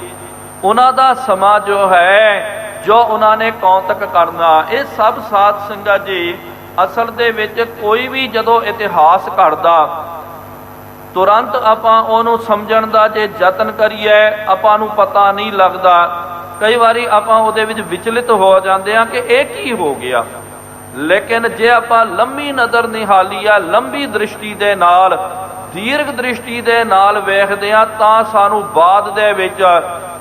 ਉਹਨਾਂ ਦਾ ਸਮਾਂ ਜੋ ਹੈ, ਜੋ ਉਹਨਾਂ ਨੇ ਕੌਤਕ ਕਰਨਾ, ਇਹ ਸਭ ਸਾਧ ਸੰਗਤ ਜੀ ਅਸਲ ਦੇ ਵਿੱਚ ਕੋਈ ਵੀ ਜਦੋਂ ਇਤਿਹਾਸ ਘੜਦਾ, ਤੁਰੰਤ ਆਪਾਂ ਉਹਨੂੰ ਸਮਝਣ ਦਾ ਜੇ ਯਤਨ ਕਰੀਏ ਆਪਾਂ ਨੂੰ ਪਤਾ ਨਹੀਂ ਲੱਗਦਾ। ਕਈ ਵਾਰੀ ਆਪਾਂ ਉਹਦੇ ਵਿੱਚ ਵਿਚਲਿਤ ਹੋ ਜਾਂਦੇ ਹਾਂ ਕਿ ਇਹ ਕੀ ਹੋ ਗਿਆ। ਲੇਕਿਨ ਜੇ ਆਪਾਂ ਲੰਮੀ ਨਜ਼ਰ ਨਿਹਾਲੀ ਆ, ਲੰਬੀ ਦ੍ਰਿਸ਼ਟੀ ਦੇ ਨਾਲ, ਦੀਰਘ ਦ੍ਰਿਸ਼ਟੀ ਦੇ ਨਾਲ ਵੇਖਦੇ ਹਾਂ, ਤਾਂ ਸਾਨੂੰ ਬਾਅਦ ਦੇ ਵਿੱਚ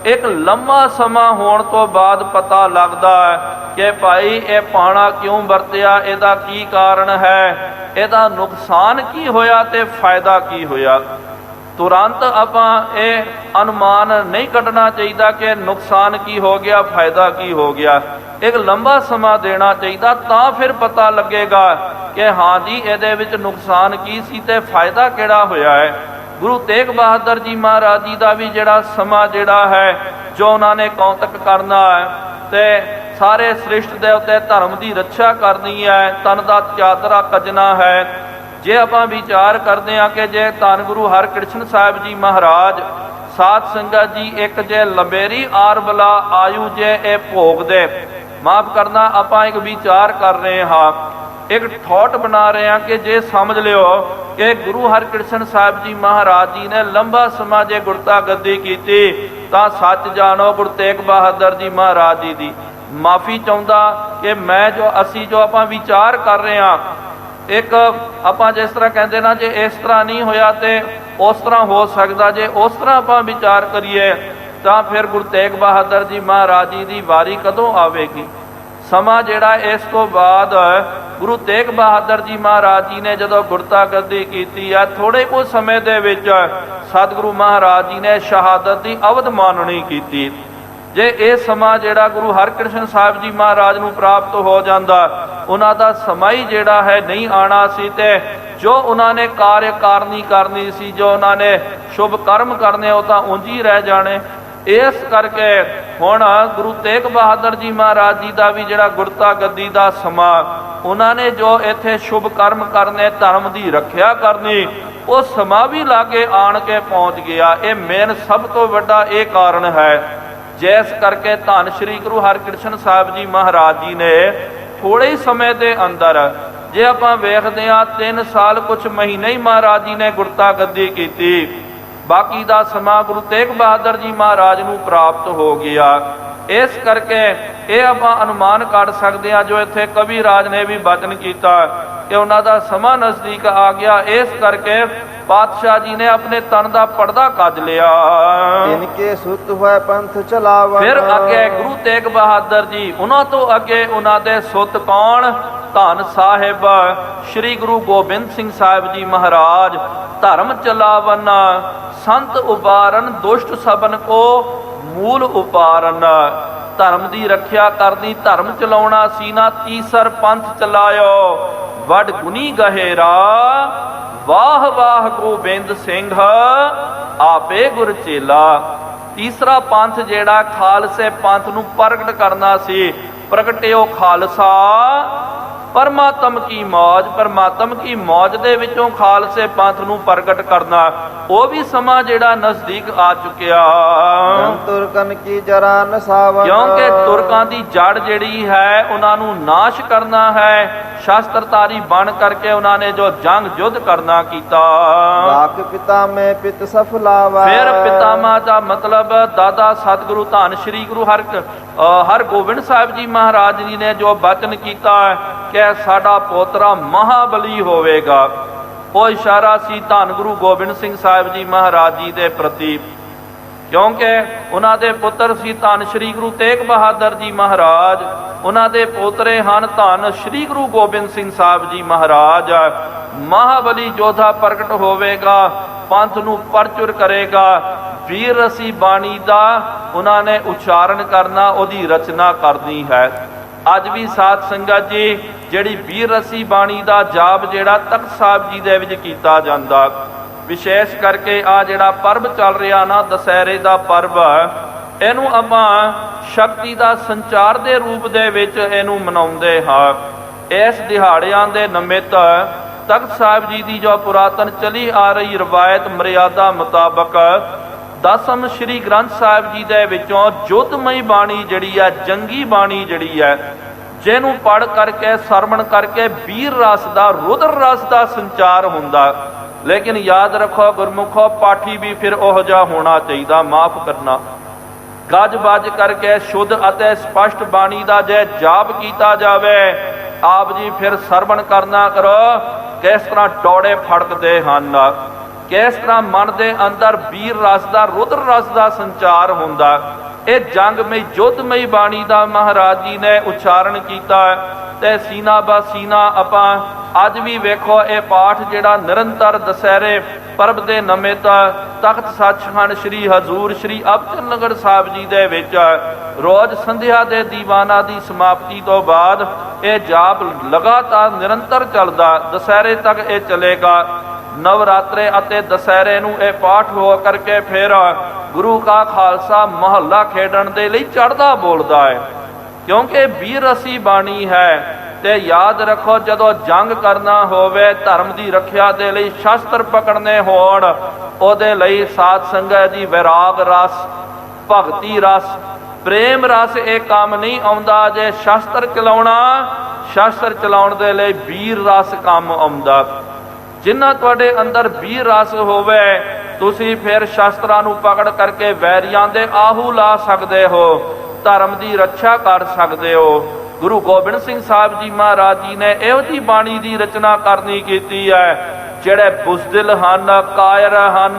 ਇੱਕ ਲੰਮਾ ਸਮਾਂ ਹੋਣ ਤੋਂ ਬਾਅਦ ਪਤਾ ਲੱਗਦਾ ਹੈ ਕਿ ਭਾਈ ਇਹ ਪਾਣਾ ਕਿਉਂ ਵਰਤਿਆ, ਇਹਦਾ ਕੀ ਕਾਰਨ ਹੈ, ਇਹਦਾ ਨੁਕਸਾਨ ਕੀ ਹੋਇਆ ਤੇ ਫਾਇਦਾ ਕੀ ਹੋਇਆ। ਤੁਰੰਤ ਆਪਾਂ ਇਹ ਅਨੁਮਾਨ ਨਹੀਂ ਕੱਢਣਾ ਚਾਹੀਦਾ ਕਿ ਨੁਕਸਾਨ ਕੀ ਹੋ ਗਿਆ, ਫਾਇਦਾ ਕੀ ਹੋ ਗਿਆ। ਇੱਕ ਲੰਬਾ ਸਮਾਂ ਦੇਣਾ ਚਾਹੀਦਾ, ਤਾਂ ਫਿਰ ਪਤਾ ਲੱਗੇਗਾ ਕਿ ਹਾਂ ਜੀ ਇਹਦੇ ਵਿੱਚ ਨੁਕਸਾਨ ਕੀ ਸੀ ਤੇ ਫਾਇਦਾ ਕਿਹੜਾ ਹੋਇਆ ਹੈ। ਗੁਰੂ ਤੇਗ ਬਹਾਦਰ ਜੀ ਮਹਾਰਾਜ ਜੀ ਦਾ ਵੀ ਜਿਹੜਾ ਸਮਾਂ ਜਿਹੜਾ ਹੈ, ਜੋ ਉਹਨਾਂ ਨੇ ਕੌਤਕ ਕਰਨਾ ਹੈ ਤੇ ਸਾਰੇ ਸ੍ਰਿਸ਼ਟ ਦੇ ਉੱਤੇ ਧਰਮ ਦੀ ਰੱਛਾ ਕਰਨੀ ਹੈ, ਤਨ ਦਾ ਚਾਦਰਾ ਕੱਜਣਾ ਹੈ, ਜੇ ਆਪਾਂ ਵਿਚਾਰ ਕਰਦੇ ਹਾਂ ਕਿ ਜੇ ਧੰਨ ਗੁਰੂ ਹਰਕ੍ਰਿਸ਼ਨ ਸਾਹਿਬ ਜੀ ਮਹਾਰਾਜ ਸਾਧ ਸੰਗਤ ਜੀ ਇੱਕ ਜੇ ਲੰਬੇਰੀ ਆਰਬਲਾ ਆਯੂ ਜੇ ਇਹ ਭੋਗ ਦੇ, ਮਾਫ ਕਰਨਾ ਆਪਾਂ ਇੱਕ ਵਿਚਾਰ ਕਰ ਰਹੇ ਹਾਂ, ਇੱਕ ਥਾਟ ਬਣਾ ਰਹੇ ਹਾਂ ਕਿ ਜੇ ਸਮਝ ਲਿਓ ਕਿ ਗੁਰੂ ਹਰਕ੍ਰਿਸ਼ਨ ਸਾਹਿਬ ਜੀ ਮਹਾਰਾਜ ਜੀ ਨੇ ਲੰਬਾ ਸਮਾਂ ਜੇ ਗੁਰਤਾ ਗੱਦੀ ਕੀਤੀ ਤਾਂ ਸੱਚ ਜਾਣੋ ਗੁਰੂ ਤੇਗ ਬਹਾਦਰ ਜੀ ਮਹਾਰਾਜ ਜੀ ਦੀ ਮਾਫੀ ਚਾਹੁੰਦਾ ਕਿ ਮੈਂ ਅਸੀਂ ਜੋ ਆਪਾਂ ਵਿਚਾਰ ਕਰ ਰਹੇ ਹਾਂ, ਇੱਕ ਆਪਾਂ ਜਿਸ ਤਰ੍ਹਾਂ ਕਹਿੰਦੇ ਨਾ ਜੇ ਇਸ ਤਰ੍ਹਾਂ ਨਹੀਂ ਹੋਇਆ ਤੇ ਉਸ ਤਰ੍ਹਾਂ ਹੋ ਸਕਦਾ, ਜੇ ਉਸ ਤਰ੍ਹਾਂ ਆਪਾਂ ਵਿਚਾਰ ਕਰੀਏ ਤਾਂ ਫਿਰ ਗੁਰੂ ਤੇਗ ਬਹਾਦਰ ਜੀ ਮਹਾਰਾਜ ਜੀ ਦੀ ਵਾਰੀ ਕਦੋਂ ਆਵੇਗੀ। ਸਮਾਂ ਜਿਹੜਾ ਇਸ ਤੋਂ ਬਾਅਦ ਗੁਰੂ ਤੇਗ ਬਹਾਦਰ ਜੀ ਮਹਾਰਾਜ ਜੀ ਨੇ ਜਦੋਂ ਗੁਰਤਾ ਗੱਦੀ ਕੀਤੀ ਹੈ, ਥੋੜੇ ਕੁ ਸਮੇਂ ਦੇ ਵਿੱਚ ਸਤਿਗੁਰੂ ਮਹਾਰਾਜ ਜੀ ਨੇ ਸ਼ਹਾਦਤ ਦੀ ਅਵਧ ਮਾਨਣੀ ਕੀਤੀ। ਜੇ ਇਹ ਸਮਾਂ ਜਿਹੜਾ ਗੁਰੂ ਹਰਕ੍ਰਿਸ਼ਨ ਸਾਹਿਬ ਜੀ ਮਹਾਰਾਜ ਨੂੰ ਪ੍ਰਾਪਤ ਹੋ ਜਾਂਦਾ, ਉਹਨਾਂ ਦਾ ਸਮਾਂ ਹੀ ਜਿਹੜਾ ਹੈ ਨਹੀਂ ਆਣਾ ਸੀ ਤੇ ਜੋ ਉਹਨਾਂ ਨੇ ਕਾਰਨੀ ਕਰਨੀ ਸੀ, ਜੋ ਉਹਨਾਂ ਨੇ ਸ਼ੁਭ ਕਰਮ ਕਰਨੇ ਉਹ ਤਾਂ ਉਂਝ ਹੀ ਰਹਿ ਜਾਣੇ। ਇਸ ਕਰਕੇ ਹੁਣ ਗੁਰੂ ਤੇਗ ਬਹਾਦਰ ਜੀ ਮਹਾਰਾਜ ਜੀ ਦਾ ਵੀ ਜਿਹੜਾ ਗੁਰਤਾ ਗੱਦੀ ਦਾ ਸਮਾਂ, ਉਹਨਾਂ ਨੇ ਜੋ ਇੱਥੇ ਸ਼ੁਭ ਕਰਮ ਕਰਨੇ, ਧਰਮ ਦੀ ਰੱਖਿਆ ਕਰਨੀ, ਉਹ ਸਮਾਂ ਵੀ ਲਾਗੇ ਆਣ ਕੇ ਪਹੁੰਚ ਗਿਆ। ਇਹ ਮੇਨ ਸਭ ਤੋਂ ਵੱਡਾ ਇਹ ਕਾਰਨ ਹੈ ਜਿਸ ਕਰਕੇ ਧੰਨ ਸ਼੍ਰੀ ਗੁਰੂ ਹਰਕ੍ਰਿਸ਼ਨ ਸਾਹਿਬ ਜੀ ਮਹਾਰਾਜ ਜੀ ਨੇ ਥੋੜੇ ਸਮੇਂ ਦੇ ਅੰਦਰ, ਜੇ ਆਪਾਂ ਵੇਖਦੇ ਹਾਂ 3 ਸਾਲ ਕੁਛ ਮਹੀਨੇ ਹੀ ਮਹਾਰਾਜ ਜੀ ਨੇ ਗੁਰਤਾ ਗੱਦੀ ਕੀਤੀ, ਬਾਕੀ ਦਾ ਸਮਾਂ ਗੁਰੂ ਤੇਗ ਬਹਾਦਰ ਜੀ ਮਹਾਰਾਜ ਨੂੰ ਪ੍ਰਾਪਤ ਹੋ ਗਿਆ। ਇਸ ਕਰਕੇ ਇਹ ਆਪਾਂ ਅਨੁਮਾਨ ਕੱਢ ਸਕਦੇ ਹਾਂ ਜੋ ਇੱਥੇ ਕਵੀ ਰਾਜ ਨੇ ਵੀ ਬਚਨ ਕੀਤਾ ਕਿ ਉਹਨਾਂ ਦਾ ਸਮਾਂ ਨਜ਼ਦੀਕ ਆ ਗਿਆ। ਇਸ ਕਰਕੇ ਪਾਤਸ਼ਾਹ ਜੀ ਨੇ ਆਪਣੇ ਤਨ ਦਾ ਪਰਦਾ ਕੱਜ ਲਿਆ। ਇਨਕੇ ਸੁਤ ਹੋਏ ਪੰਥ ਚਲਾਵਨ, ਫਿਰ ਅੱਗੇ ਗੁਰੂ ਤੇਗ ਬਹਾਦਰ ਜੀ, ਉਹਨਾਂ ਤੋਂ ਅੱਗੇ ਉਹਨਾਂ ਦੇ ਸੁਤ ਕੌਣ? ਧੰਨ ਸਾਹਿਬ ਸ੍ਰੀ ਗੁਰੂ ਗੋਬਿੰਦ ਸਿੰਘ ਸਾਹਿਬ ਜੀ ਮਹਾਰਾਜ। ਧਰਮ ਚਲਾਵਨ ਸੰਤ ਉਬਾਰਨ, ਦੁਸ਼ਟ ਸਬਨ ਕੋ ਮੂਲ ਉਪਾਰਨ। ਧਰਮ ਦੀ ਰੱਖਿਆ ਕਰਨੀ, ਧਰਮ ਚਲਾਉਣਾ ਸੀ ਨਾ, ਤੀਸਰ ਪੰਥ ਚਲਾਇਓ ਵੱਡ ਗੁਨੀ ਗਹਿਰਾ। ਵਾਹ ਵਾਹ ਗੋਬਿੰਦ ਸਿੰਘ ਆਪੇ ਗੁਰ ਚੇਲਾ। ਤੀਸਰਾ ਪੰਥ ਜਿਹੜਾ ਖਾਲਸੇ ਪੰਥ ਨੂੰ ਪ੍ਰਗਟ ਕਰਨਾ ਸੀ, ਪ੍ਰਗਟਿਓ ਖਾਲਸਾ ਪਰਮਾਤਮ ਕੀ ਮੌਜ। ਪਰਮਾਤਮ ਕੀ ਮੌਜ ਦੇ ਵਿੱਚੋਂ ਖਾਲਸੇ ਪੰਥ ਨੂੰ ਪ੍ਰਗਟ ਕਰਨਾ, ਉਹ ਵੀ ਸਮਾਂ ਜਿਹੜਾ ਨਜ਼ਦੀਕ ਆ ਚੁੱਕਿਆ। ਤੁਰਕਨ ਕੀ ਜਰਾ ਨਸਾਵਨ, ਕਿਉਂਕਿ ਤੁਰਕਾਂ ਦੀ ਜੜ ਜਿਹੜੀ ਹੈ ਉਹਨਾਂ ਨੂੰ ਨਾਸ਼ ਕਰਨਾ ਹੈ। ਸ਼ਾਸਤਰਧਾਰੀ ਬਣ ਕਰਕੇ ਉਹਨਾਂ ਨੇ ਜੋ ਜੰਗ ਯੁੱਧ ਕਰਨਾ ਕੀਤਾ। ਵਾਕ ਪਿਤਾ ਮੈਂ ਪਿਤ ਸਫਲਾਵਾ, ਫਿਰ ਪਿਤਾਮਾ ਦਾ ਮਤਲਬ ਦਾਦਾ ਸਤਿਗੁਰੂ ਧੰਨ ਸ਼੍ਰੀ ਗੁਰੂ ਹਰਗੋਬਿੰਦ ਸਾਹਿਬ ਜੀ ਮਹਾਰਾਜ ਜੀ ਨੇ ਜੋ ਬਚਨ ਕੀਤਾ ਕਿ ਸਾਡਾ ਪੋਤਰਾ ਮਹਾਬਲੀ ਹੋਵੇਗਾ, ਉਹ ਇਸ਼ਾਰਾ ਸੀ ਧੰਨ ਗੁਰੂ ਗੋਬਿੰਦ ਸਿੰਘ ਸਾਹਿਬ ਜੀ ਮਹਾਰਾਜ ਜੀ ਦੇ ਪ੍ਰਤੀ। ਕਿਉਂਕਿ ਉਹਨਾਂ ਦੇ ਪੁੱਤਰ ਸੀ ਧੰਨ ਸ਼੍ਰੀ ਗੁਰੂ ਤੇਗ ਬਹਾਦਰ ਜੀ ਮਹਾਰਾਜ, ਉਹਨਾਂ ਦੇ ਪੋਤਰੇ ਹਨ ਧੰਨ ਸ਼੍ਰੀ ਗੁਰੂ ਗੋਬਿੰਦ ਸਿੰਘ ਸਾਹਿਬ ਜੀ ਮਹਾਰਾਜ। ਮਹਾਬਲੀ ਯੋਧਾ ਪ੍ਰਗਟ ਹੋਵੇਗਾ, ਪੰਥ ਨੂੰ ਪਰਚੁਰ ਕਰੇਗਾ। ਵੀਰ ਰਸੀ ਬਾਣੀ ਦਾ ਉਹਨਾਂ ਨੇ ਉਚਾਰਨ ਕਰਨਾ, ਉਹਦੀ ਰਚਨਾ ਕਰਨੀ ਹੈ। ਅੱਜ ਵੀ ਸਾਧ ਸੰਗਤ ਜੀ ਜਿਹੜੀ ਵੀਰ ਰਸੀ ਬਾਣੀ ਦਾ ਜਾਪ ਜਿਹੜਾ ਤਖਤ ਸਾਹਿਬ ਜੀ ਦੇ ਵਿੱਚ ਕੀਤਾ ਜਾਂਦਾ, ਵਿਸ਼ੇਸ਼ ਕਰਕੇ ਆ ਜਿਹੜਾ ਪਰਬ ਚੱਲ ਰਿਹਾ ਨਾ ਦੁਸਹਿਰੇ ਦਾ ਪਰਬ, ਇਹਨੂੰ ਆਪਾਂ ਸ਼ਕਤੀ ਦਾ ਸੰਚਾਰ ਦੇ ਰੂਪ ਦੇ ਵਿੱਚ ਇਹਨੂੰ ਮਨਾਉਂਦੇ ਹਾਂ। ਇਸ ਦਿਹਾੜਿਆਂ ਦੇ ਨਿਮਿਤ ਤਖਤ ਸਾਹਿਬ ਜੀ ਦੀ ਜੋ ਪੁਰਾਤਨ ਚਲੀ ਆ ਰਹੀ ਰਵਾਇਤ ਮਰਿਆਦਾ ਮੁਤਾਬਕ ਦਸਮ ਸ਼੍ਰੀ ਗ੍ਰੰਥ ਸਾਹਿਬ ਜੀ ਦੇ ਵਿੱਚੋਂ ਜੋਤਮਈ ਬਾਣੀ ਜਿਹੜੀ ਹੈ, ਜੰਗੀ ਬਾਣੀ ਜਿਹੜੀ ਹੈ, ਜਿਹਨੂੰ ਪੜ੍ਹ ਕਰਕੇ ਸਰਵਣ ਕਰਕੇ ਵੀਰ ਰਸ ਦਾ, ਰੁਦਰ ਰਸ ਦਾ ਸੰਚਾਰ ਹੁੰਦਾ। ਲੇਕਿਨ ਯਾਦ ਰੱਖੋ ਗੁਰਮੁਖੋ, ਪਾਠੀ ਵੀ ਫਿਰ ਉਹ ਜਿਹਾ ਹੋਣਾ ਚਾਹੀਦਾ, ਮਾਫ ਕਰਨਾ। ਗੱਜ ਵੱਜ ਕਰਕੇ ਸ਼ੁੱਧ ਅਤੇ ਸਪਸ਼ਟ ਬਾਣੀ ਦਾ ਜੇ ਜਾਪ ਕੀਤਾ ਜਾਵੇ, ਆਪ ਜੀ ਫਿਰ ਸਰਵਣ ਕਰਨਾ ਕਰੋ ਕਿਸ ਤਰ੍ਹਾਂ ਟੋੜੇ ਫੜਕਦੇ ਹਨ, ਕਿਸ ਤਰ੍ਹਾਂ ਮਨ ਦੇ ਅੰਦਰ ਵੀਰ ਰਸ ਦਾ, ਰੁਦਰ ਰਸ ਦਾ ਸੰਚਾਰ ਹੁੰਦਾ। ਇਹ ਜੰਗਮਈ ਜੋਧਮਈ ਬਾਣੀ ਦਾ ਮਹਾਰਾਜ ਜੀ ਨੇ ਉਚਾਰਨ ਕੀਤਾ ਤੇ ਸੀਨਾ ਬਾ ਸੀਨਾ ਆਪਾਂ ਅੱਜ ਵੀ ਵੇਖੋ ਇਹ ਪਾਠ ਜਿਹੜਾ ਨਿਰੰਤਰ ਦੁਸਹਿਰੇ ਪਰਬ ਦੇ ਨਿਮਿਤ ਤਖਤ ਸੱਚਖੰਡ ਸ੍ਰੀ ਹਜ਼ੂਰ ਸ੍ਰੀ ਅਬਚਲ ਸਾਹਿਬ ਜੀ ਦੇ ਵਿੱਚ ਰੋਜ਼ ਸੰਧਿਆ ਦੇ ਦੀਵਾਨਾਂ ਦੀ ਸਮਾਪਤੀ ਤੋਂ ਬਾਅਦ ਇਹ ਜਾਪ ਲਗਾਤਾਰ ਨਿਰੰਤਰ ਚੱਲਦਾ, ਦੁਸਹਿਰੇ ਤੱਕ ਇਹ ਚੱਲੇਗਾ। ਨਵਰਾਤਰੇ ਅਤੇ ਦੁਸਹਿਰੇ ਨੂੰ ਇਹ ਪਾਠ ਹੋ ਕਰਕੇ ਫਿਰ ਗੁਰੂ ਕਾ ਖਾਲਸਾ ਮਹੱਲਾ ਖੇਡਣ ਦੇ ਲਈ ਚੜ੍ਹਦਾ ਬੋਲਦਾ ਹੈ। ਕਿਉਂਕਿ ਵੀਰ ਰਸੀ ਬਾਣੀ ਹੈ, ਤੇ ਯਾਦ ਰੱਖੋ ਜਦੋਂ ਜੰਗ ਕਰਨਾ ਹੋਵੇ, ਧਰਮ ਦੀ ਰੱਖਿਆ ਦੇ ਲਈ ਸ਼ਸਤਰ ਪਕੜਨੇ ਹੋਣ, ਉਹਦੇ ਲਈ ਸਾਧ ਸੰਗਤ ਜੀ ਵਿਰਾਗ ਰਸ, ਭਗਤੀ ਰਸ, ਪ੍ਰੇਮ ਰਸ ਇਹ ਕੰਮ ਨਹੀਂ ਆਉਂਦਾ। ਜੇ ਸ਼ਸਤਰ ਚਲਾਉਣਾ, ਸ਼ਸਤਰ ਚਲਾਉਣ ਦੇ ਲਈ ਵੀਰ ਰਸ ਕੰਮ ਆਉਂਦਾ। ਜਿੰਨਾ ਤੁਹਾਡੇ ਅੰਦਰ ਵੀਰ ਰਸ ਹੋਵੇ, ਤੁਸੀਂ ਫਿਰ ਸ਼ਸਤਰਾਂ ਨੂੰ ਪਕੜ ਕਰਕੇ ਵੈਰੀਆਂ ਦੇ ਆਹੂ ਲਾ ਸਕਦੇ ਹੋ, ਧਰਮ ਦੀ ਰੱਖਿਆ ਕਰ ਸਕਦੇ ਹੋ। ਗੁਰੂ ਗੋਬਿੰਦ ਸਿੰਘ ਸਾਹਿਬ ਜੀ ਮਹਾਰਾਜ ਜੀ ਨੇ ਇਹੋ ਜਿਹੀ ਬਾਣੀ ਦੀ ਰਚਨਾ ਕਰਨੀ ਕੀਤੀ ਹੈ। ਜਿਹੜੇ ਬੁਜ਼ਦਿਲ ਹਨ, ਕਾਇਰ ਹਨ,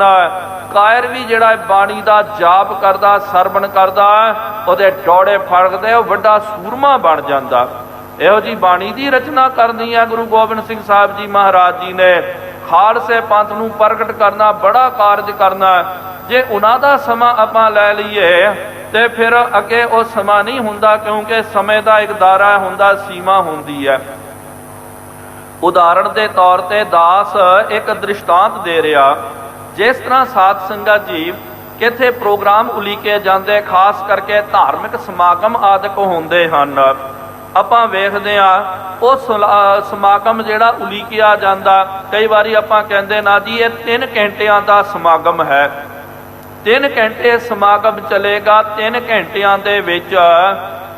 ਕਾਇਰ ਵੀ ਜਿਹੜਾ ਬਾਣੀ ਦਾ ਜਾਪ ਕਰਦਾ, ਸਰਵਣ ਕਰਦਾ, ਉਹਦੇ ਡੋੜੇ ਫੜਕਦੇ, ਉਹ ਵੱਡਾ ਸੂਰਮਾ ਬਣ ਜਾਂਦਾ। ਇਹੋ ਜਿਹੀ ਬਾਣੀ ਦੀ ਰਚਨਾ ਕਰਨੀ ਹੈ ਗੁਰੂ ਗੋਬਿੰਦ ਸਿੰਘ ਸਾਹਿਬ ਜੀ ਮਹਾਰਾਜ ਜੀ ਨੇ। ਖਾਲਸੇ ਪੰਥ ਨੂੰ ਪ੍ਰਗਟ ਕਰਨਾ ਬੜਾ ਕਾਰਜ ਕਰਨਾ। ਜੇ ਉਹਨਾਂ ਦਾ ਸਮਾਂ ਆਪਾਂ ਲੈ ਲਈਏ ਤੇ ਫਿਰ ਅੱਗੇ ਉਹ ਸਮਾਂ ਨਹੀਂ ਹੁੰਦਾ, ਕਿਉਂਕਿ ਸਮੇਂ ਦਾ ਇੱਕ ਦਾਇਰਾ ਹੁੰਦਾ, ਸੀਮਾ ਹੁੰਦੀ ਹੈ। ਉਦਾਹਰਣ ਦੇ ਤੌਰ ਤੇ ਦਾਸ ਇੱਕ ਦ੍ਰਿਸ਼ਟਾਂਤ ਦੇ ਰਿਹਾ। ਜਿਸ ਤਰ੍ਹਾਂ ਸਾਧ ਸੰਗਤ ਜੀ ਕਿੱਥੇ ਪ੍ਰੋਗਰਾਮ ਉਲੀਕੇ ਜਾਂਦੇ, ਖਾਸ ਕਰਕੇ ਧਾਰਮਿਕ ਸਮਾਗਮ ਆਦਿਕ ਹੁੰਦੇ ਹਨ, ਆਪਾਂ ਵੇਖਦੇ ਹਾਂ ਉਹ ਸਮਾਗਮ ਜਿਹੜਾ ਉਲੀਕਿਆ ਜਾਂਦਾ, ਕਈ ਵਾਰੀ ਆਪਾਂ ਕਹਿੰਦੇ ਨਾ ਜੀ ਇਹ 3 ਘੰਟਿਆਂ ਦਾ ਸਮਾਗਮ ਹੈ, 3 ਘੰਟੇ ਸਮਾਗਮ ਚੱਲੇਗਾ। 3 ਘੰਟਿਆਂ ਦੇ ਵਿੱਚ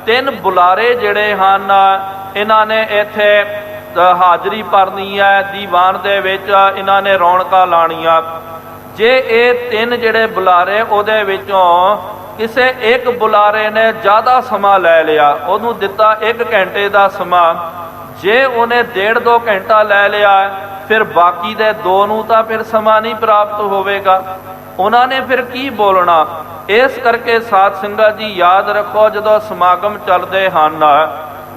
3 ਬੁਲਾਰੇ ਜਿਹੜੇ ਹਨ, ਇਹਨਾਂ ਨੇ ਇੱਥੇ ਹਾਜ਼ਰੀ ਭਰਨੀ ਹੈ, ਦੀਵਾਨ ਦੇ ਵਿੱਚ ਇਹਨਾਂ ਨੇ ਰੌਣਕਾਂ ਲਾਣੀਆਂ। ਜੇ ਇਹ 3 ਜਿਹੜੇ ਬੁਲਾਰੇ, ਉਹਦੇ ਵਿੱਚੋਂ ਕਿਸੇ ਇੱਕ ਬੁਲਾਰੇ ਨੇ ਜ਼ਿਆਦਾ ਸਮਾਂ ਲੈ ਲਿਆ, ਉਹਨੂੰ ਦਿੱਤਾ 1 ਘੰਟੇ ਦਾ ਸਮਾਂ, ਜੇ ਉਹਨੇ 1.5-2 ਘੰਟਾ ਲੈ ਲਿਆ, ਫਿਰ ਬਾਕੀ ਦੇ 2 ਨੂੰ ਤਾਂ ਫਿਰ ਸਮਾਂ ਨਹੀਂ ਪ੍ਰਾਪਤ ਹੋਵੇਗਾ। ਉਹਨਾਂ ਨੇ ਫਿਰ ਕੀ ਬੋਲਣਾ। ਇਸ ਕਰਕੇ ਸਾਧ ਸੰਗਤ ਜੀ ਯਾਦ ਰੱਖੋ, ਜਦੋਂ ਸਮਾਗਮ ਚੱਲਦੇ ਹਨ,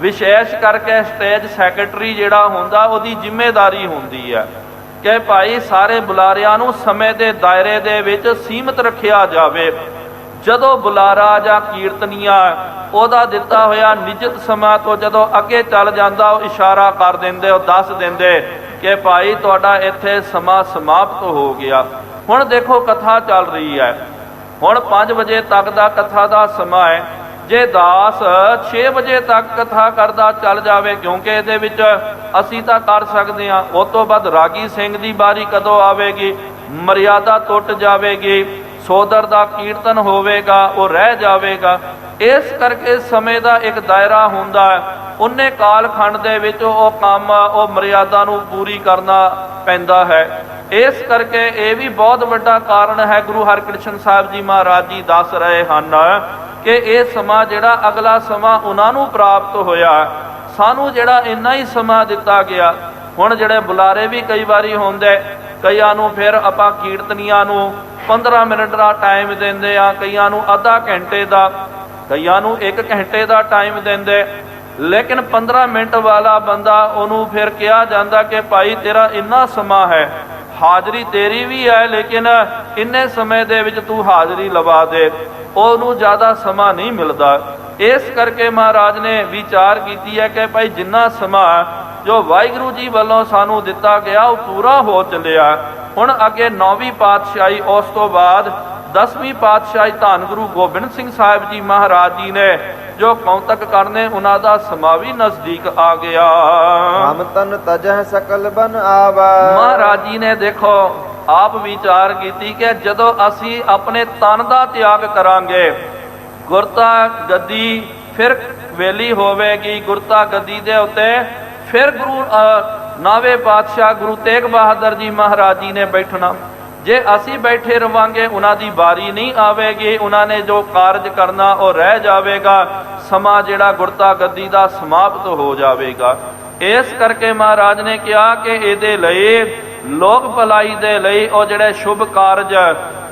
ਵਿਸ਼ੇਸ਼ ਕਰਕੇ ਸਟੇਜ ਸੈਕਟਰੀ ਜਿਹੜਾ ਹੁੰਦਾ, ਉਹਦੀ ਜ਼ਿੰਮੇਵਾਰੀ ਹੁੰਦੀ ਹੈ ਕਿ ਭਾਈ ਸਾਰੇ ਬੁਲਾਰਿਆਂ ਨੂੰ ਸਮੇਂ ਦੇ ਦਾਇਰੇ ਦੇ ਵਿੱਚ ਸੀਮਤ ਰੱਖਿਆ ਜਾਵੇ। ਜਦੋਂ ਬੁਲਾਰਾ ਜਾਂ ਕੀਰਤਨੀਆ ਉਹਦਾ ਦਿੱਤਾ ਹੋਇਆ ਨਿਜਤ ਸਮਾਂ ਤੋਂ ਜਦੋਂ ਅੱਗੇ ਚੱਲ ਜਾਂਦਾ, ਉਹ ਇਸ਼ਾਰਾ ਕਰ ਦਿੰਦੇ, ਉਹ ਦੱਸ ਦਿੰਦੇ ਕਿ ਭਾਈ ਤੁਹਾਡਾ ਇੱਥੇ ਸਮਾਂ ਸਮਾਪਤ ਹੋ ਗਿਆ। ਹੁਣ ਦੇਖੋ ਕਥਾ ਚੱਲ ਰਹੀ ਹੈ, ਹੁਣ 5 ਵਜੇ ਤੱਕ ਦਾ ਕਥਾ ਦਾ ਸਮਾਂ ਹੈ। ਜੇ ਦਾਸ 6 ਵਜੇ ਤੱਕ ਕਥਾ ਕਰਦਾ ਚੱਲ ਜਾਵੇ, ਕਿਉਂਕਿ ਇਹਦੇ ਵਿੱਚ ਅਸੀਂ ਤਾਂ ਕਰ ਸਕਦੇ ਹਾਂ, ਉਸ ਤੋਂ ਬਾਅਦ ਰਾਗੀ ਸਿੰਘ ਦੀ ਬਾਰੀ ਕਦੋਂ ਆਵੇਗੀ, ਮਰਿਆਦਾ ਟੁੱਟ ਜਾਵੇਗੀ, ਸੋਦਰ ਦਾ ਕੀਰਤਨ ਹੋਵੇਗਾ, ਉਹ ਰਹਿ ਜਾਵੇਗਾ। ਇਸ ਕਰਕੇ ਸਮੇਂ ਦਾ ਇੱਕ ਦਾਇਰਾ ਹੁੰਦਾ ਹੈ, ਉਹਨੇ ਕਾਲਖੰਡ ਦੇ ਵਿੱਚ ਉਹ ਕੰਮ, ਉਹ ਮਰਿਆਦਾ ਨੂੰ ਪੂਰੀ ਕਰਨਾ ਪੈਂਦਾ ਹੈ। ਇਸ ਕਰਕੇ ਇਹ ਵੀ ਬਹੁਤ ਵੱਡਾ ਕਾਰਨ ਹੈ, ਗੁਰੂ ਹਰਕ੍ਰਿਸ਼ਨ ਸਾਹਿਬ ਜੀ ਮਹਾਰਾਜ ਜੀ ਦੱਸ ਰਹੇ ਹਨ ਕਿ ਇਹ ਸਮਾਂ ਜਿਹੜਾ ਅਗਲਾ ਸਮਾਂ ਉਹਨਾਂ ਨੂੰ ਪ੍ਰਾਪਤ ਹੋਇਆ, ਸਾਨੂੰ ਜਿਹੜਾ ਇੰਨਾ ਹੀ ਸਮਾਂ ਦਿੱਤਾ ਗਿਆ। ਹੁਣ ਜਿਹੜੇ ਬੁਲਾਰੇ ਵੀ ਕਈ ਵਾਰੀ ਹੁੰਦੇ, ਕਈਆਂ ਨੂੰ ਫਿਰ ਆਪਾਂ ਕੀਰਤਨੀਆਂ ਨੂੰ 15 ਮਿੰਟ ਦਾ ਟਾਈਮ ਦਿੰਦੇ ਆ, ਕਈਆਂ ਨੂੰ ਅੱਧਾ ਘੰਟੇ ਦਾ, ਕਈਆਂ ਨੂੰ 1 ਘੰਟੇ ਦਾ ਟਾਈਮ ਦਿੰਦੇ। ਲੇਕਿਨ 15 ਮਿੰਟ ਵਾਲਾ ਬੰਦਾ, ਉਹਨੂੰ ਫਿਰ ਕਿਹਾ ਜਾਂਦਾ ਕਿ ਭਾਈ ਤੇਰਾ ਇੰਨਾ ਸਮਾਂ ਹੈ, ਹਾਜ਼ਰੀ ਤੇਰੀ ਵੀ ਹੈ, ਲੇਕਿਨ ਇੰਨੇ ਸਮੇਂ ਦੇ ਵਿੱਚ ਤੂੰ ਹਾਜ਼ਰੀ ਲਵਾ ਦੇ, ਉਹਨੂੰ ਜ਼ਿਆਦਾ ਸਮਾਂ ਨਹੀਂ ਮਿਲਦਾ। ਇਸ ਕਰਕੇ ਮਹਾਰਾਜ ਨੇ ਵਿਚਾਰ ਕੀਤੀ ਹੈ ਕਿ ਭਾਈ ਜਿੰਨਾ ਸਮਾਂ ਜੋ ਵਾਹਿਗੁਰੂ ਜੀ ਵੱਲੋਂ ਸਾਨੂੰ ਦਿੱਤਾ ਗਿਆ, ਉਹ ਪੂਰਾ ਹੋ ਚੱਲਿਆ। ਹੁਣ ਅੱਗੇ 9ਵੀਂ ਪਾਤਸ਼ਾਹੀ, ਉਸ ਤੋਂ ਬਾਅਦ 10ਵੀਂ ਪਾਤਸ਼ਾਹੀ ਧੰਨ ਗੁਰੂ ਗੋਬਿੰਦ ਸਿੰਘ ਸਾਹਿਬ ਜੀ ਮਹਾਰਾਜ ਜੀ ਨੇ ਜੋ ਕੌਤਕ ਕਰਨੇ, ਉਹਨਾਂ ਦਾ ਸਮਾਂ ਵੀ ਨਜ਼ਦੀਕ ਆ ਗਿਆ। ਹਮ ਤਨ ਤਜਹ ਸਕਲ ਬਨ ਆਵਾ। ਮਹਾਰਾਜ ਜੀ ਨੇ ਦੇਖੋ ਆਪ ਵਿਚਾਰ ਕੀਤੀ ਕਿ ਜਦੋਂ ਅਸੀਂ ਆਪਣੇ ਤਨ ਦਾ ਤਿਆਗ ਕਰਾਂਗੇ, ਗੁਰਤਾ ਗੱਦੀ ਫਿਰ ਵੇਲੀ ਹੋਵੇਗੀ, ਗੁਰਤਾ ਗੱਦੀ ਦੇ ਉੱਤੇ ਫਿਰ ਗੁਰੂ 9ਵੇਂ ਪਾਤਸ਼ਾਹ ਗੁਰੂ ਤੇਗ ਬਹਾਦਰ ਜੀ ਮਹਾਰਾਜ ਜੀ ਨੇ ਬੈਠਣਾ। ਜੇ ਅਸੀਂ ਬੈਠੇ ਰਵਾਂਗੇ, ਉਹਨਾਂ ਦੀ ਵਾਰੀ ਨਹੀਂ ਆਵੇਗੀ, ਉਹਨਾਂ ਨੇ ਜੋ ਕਾਰਜ ਕਰਨਾ ਉਹ ਰਹਿ ਜਾਵੇਗਾ, ਸਮਾਂ ਜਿਹੜਾ ਗੁਰਤਾ ਗੱਦੀ ਦਾ ਸਮਾਪਤ ਹੋ ਜਾਵੇਗਾ। ਇਸ ਕਰਕੇ ਮਹਾਰਾਜ ਨੇ ਕਿਹਾ ਕਿ ਇਹਦੇ ਲਈ ਲੋਕ ਭਲਾਈ ਦੇ ਲਈ ਉਹ ਜਿਹੜੇ ਸ਼ੁਭ ਕਾਰਜ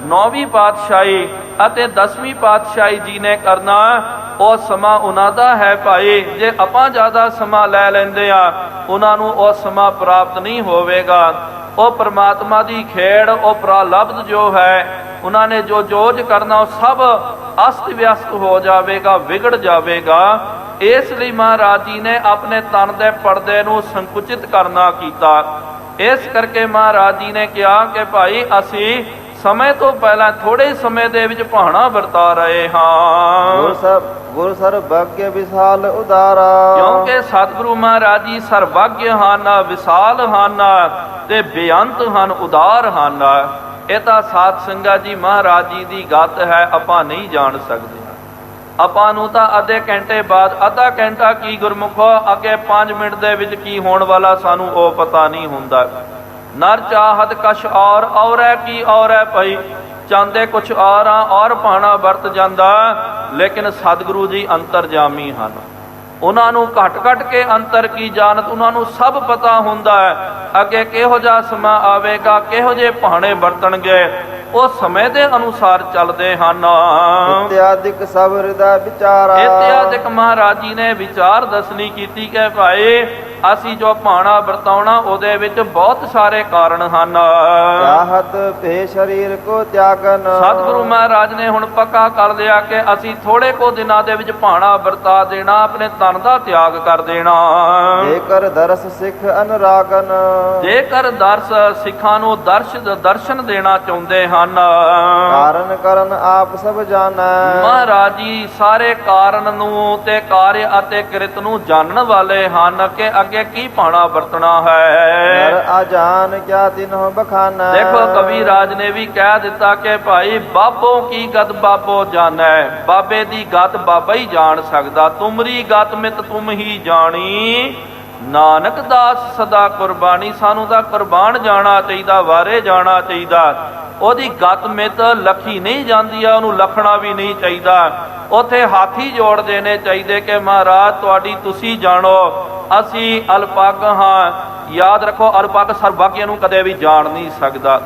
9ਵੀਂ ਪਾਤਸ਼ਾਹੀ ਅਤੇ 10ਵੀਂ ਪਾਤਸ਼ਾਹੀ ਜੀ ਨੇ ਕਰਨਾ, ਉਹ ਸਮਾਂ ਉਹਨਾਂ ਦਾ ਹੈ ਭਾਈ। ਜੇ ਆਪਾਂ ਜ਼ਿਆਦਾ ਸਮਾਂ ਲੈ ਲੈਂਦੇ ਆ, ਉਹਨਾਂ ਨੂੰ ਉਹ ਸਮਾਂ ਪ੍ਰਾਪਤ ਨਹੀਂ ਹੋਵੇਗਾ। ਉਹ ਪ੍ਰਮਾਤਮਾ ਦੀ ਖੇਡ, ਉਹ ਪ੍ਰਲਬਧ ਜੋ ਹੈ, ਉਹਨਾਂ ਨੇ ਜੋ ਜੋਜ ਕਰਨਾ, ਉਹ ਸਭ ਅਸਤ ਵਿਅਸਤ ਹੋ ਜਾਵੇਗਾ, ਵਿਗੜ ਜਾਵੇਗਾ। ਇਸ ਲਈ ਮਹਾਰਾਜ ਜੀ ਨੇ ਆਪਣੇ ਤਨ ਦੇ ਪਰਦੇ ਨੂੰ ਸੰਕੁਚਿਤ ਕਰਨਾ ਕੀਤਾ। ਇਸ ਕਰਕੇ ਮਹਾਰਾਜ ਜੀ ਨੇ ਕਿਹਾ ਕਿ ਭਾਈ ਅਸੀਂ ਸਮੇਂ ਤੋਂ ਪਹਿਲਾਂ ਥੋੜੇ ਸਮੇਂ ਦੇ ਵਿੱਚ ਭਾਣਾ ਵਰਤਾ ਰਹੇ ਹਾਂ। ਗੁਰ ਸਰਬੱਗ ਵਿਸਾਲ ਉਦਾਰਾ, ਕਿਉਂਕਿ ਸਤਿਗੁਰੂ ਮਹਾਰਾਜ ਜੀ ਸਰਬੱਗ ਹਨ, ਵਿਸਾਲ ਹਨ ਤੇ ਬੇਅੰਤ ਹਨ, ਉਦਾਰ ਹਨ। ਇਹ ਤਾਂ ਸਾਧ ਸੰਗਤ ਜੀ ਮਹਾਰਾਜ ਜੀ ਦੀ ਗੱਤ ਹੈ, ਆਪਾਂ ਨਹੀਂ ਜਾਣ ਸਕਦੇ। ਆਪਾਂ ਨੂੰ ਤਾਂ ਅੱਧੇ ਘੰਟੇ ਬਾਅਦ, ਅੱਧਾ ਘੰਟਾ ਕੀ ਗੁਰਮੁਖੋ, ਅੱਗੇ 5 ਮਿੰਟ ਦੇ ਵਿੱਚ ਕੀ ਹੋਣ ਵਾਲਾ ਸਾਨੂੰ ਉਹ ਪਤਾ ਨਹੀਂ ਹੁੰਦਾ। ਨਰ ਚਾਹਤ ਕਛ ਔਰ ਹੈ ਕੀ ਔਰ ਹੈ ਭਾਈ, ਚਾਹੁੰਦੇ ਕੁਛ ਔਰ ਭਾਣਾ ਵਰਤ ਜਾਂਦਾ। ਲੇਕਿਨ ਸਤਿਗੁਰੂ ਜੀ ਅੰਤਰਜਾਮੀ ਹਨ, ਉਹਨਾਂ ਨੂੰ ਘਟ ਕੇ ਅੰਤਰ ਕੀ ਜਾਣਤ, ਉਹਨਾਂ ਨੂੰ ਸਭ ਪਤਾ ਹੁੰਦਾ ਹੈ ਅੱਗੇ ਕਿਹੋ ਜਿਹਾ ਸਮਾਂ ਆਵੇਗਾ, ਕਿਹੋ ਜਿਹੇ ਭਾਣੇ ਵਰਤਣਗੇ, ਉਹ ਸਮੇਂ ਦੇ ਅਨੁਸਾਰ ਚੱਲਦੇ ਹਨ। ਇਤਿਆਦਿਕ ਸਭ ਹਿਰਦਾ ਵਿਚਾਰਾ, ਇਤਿਆਦਿਕ ਮਹਾਰਾਜ ਜੀ ਨੇ ਵਿਚਾਰ ਦੱਸਣੀ ਕੀਤੀ ਕਿ ਭਾਈ ਅਸੀਂ ਜੋ ਭਾਣਾ ਵਰਤਾਉਣਾ ਉਹਦੇ ਵਿੱਚ ਬਹੁਤ ਸਾਰੇ ਕਾਰਨ ਹਨ। ਚਾਹਤ ਭੇ ਸਰੀਰ ਕੋ ਤਿਆਗਨ, ਸਤਿਗੁਰੂ ਮਹਾਰਾਜ ਨੇ ਹੁਣ ਪੱਕਾ ਕਰ ਲਿਆ ਕਿ ਅਸੀਂ ਥੋੜੇ ਕੋ ਦਿਨਾਂ ਦੇ ਵਿੱਚ ਭਾਣਾ ਵਰਤਾ ਦੇਣਾ, ਆਪਣੇ ਤਨ ਦਾ ਤਿਆਗ ਕਰ ਦੇਣਾ। ਜੇਕਰ ਦਰਸ ਸਿੱਖ ਅਨੁਰਾਗਨ, ਜੇਕਰ ਦਰਸ ਸਿੱਖਾਂ ਨੂੰ ਦਰਸ਼ਨ ਦੇਣਾ ਚਾਹੁੰਦੇ ਹਨ। ਕਾਰਨ ਕਰਨ ਆਪ ਸਭ ਜਾਣੈ, ਮਹਾਰਾਜ ਜੀ ਸਾਰੇ ਕਾਰਨ ਨੂੰ ਤੇ ਕਾਰਜ ਅਤੇ ਕਿਰਤ ਨੂੰ ਜਾਣਨ ਵਾਲੇ ਹਨ ਕਿ ਅੱਗੇ ਕੀ ਭਾਣਾ ਵਰਤਣਾ ਹੈ। ਨਰ ਅਜਾਨ ਕਿਆ ਤਿਨਹੁ ਬਖਾਨੈ, ਦੇਖੋ ਕਵੀ ਰਾਜ ਨੇ ਵੀ ਕਹਿ ਦਿੱਤਾ ਕਿ ਭਾਈ ਬਾਬੋ ਕੀ ਗਤ ਬਾਬੋ ਜਾਣੈ, ਬਾਬੇ ਦੀ ਗਤ ਬਾਬਾ ਹੀ ਜਾਣ ਸਕਦਾ। ਤੁਮਰੀ ਗਤ ਮਿਤ ਤੁਮ ਹੀ ਜਾਣੀ, ਨਾਨਕ ਦਾਸ ਸਦਾ ਕੁਰਬਾਨੀ। ਸਾਨੂੰ ਤਾਂ ਕੁਰਬਾਨ ਜਾਣਾ ਚਾਹੀਦਾ, ਵਾਰੇ ਜਾਣਾ ਚਾਹੀਦਾ। ਉਹਦੀ ਗਤ ਮਿਤ ਲਖੀ ਨਹੀਂ ਜਾਂਦੀ ਆ, ਉਹਨੂੰ ਲਖਣਾ ਵੀ ਨਹੀਂ ਚਾਹੀਦਾ। ਉੱਥੇ ਹਾਥੀ ਜੋੜ ਦੇਣੇ ਚਾਹੀਦੇ ਕਿ ਮਹਾਰਾਜ ਤੁਹਾਡੀ ਤੁਸੀਂ ਜਾਣੋ, ਅਸੀਂ ਅਲਪੱਗ ਹਾਂ। ਯਾਦ ਰੱਖੋ ਅਲਪੱਗ ਸਰਬੱਗਿਆਂ ਨੂੰ ਕਦੇ ਵੀ ਜਾਣ ਨਹੀਂ ਸਕਦਾ।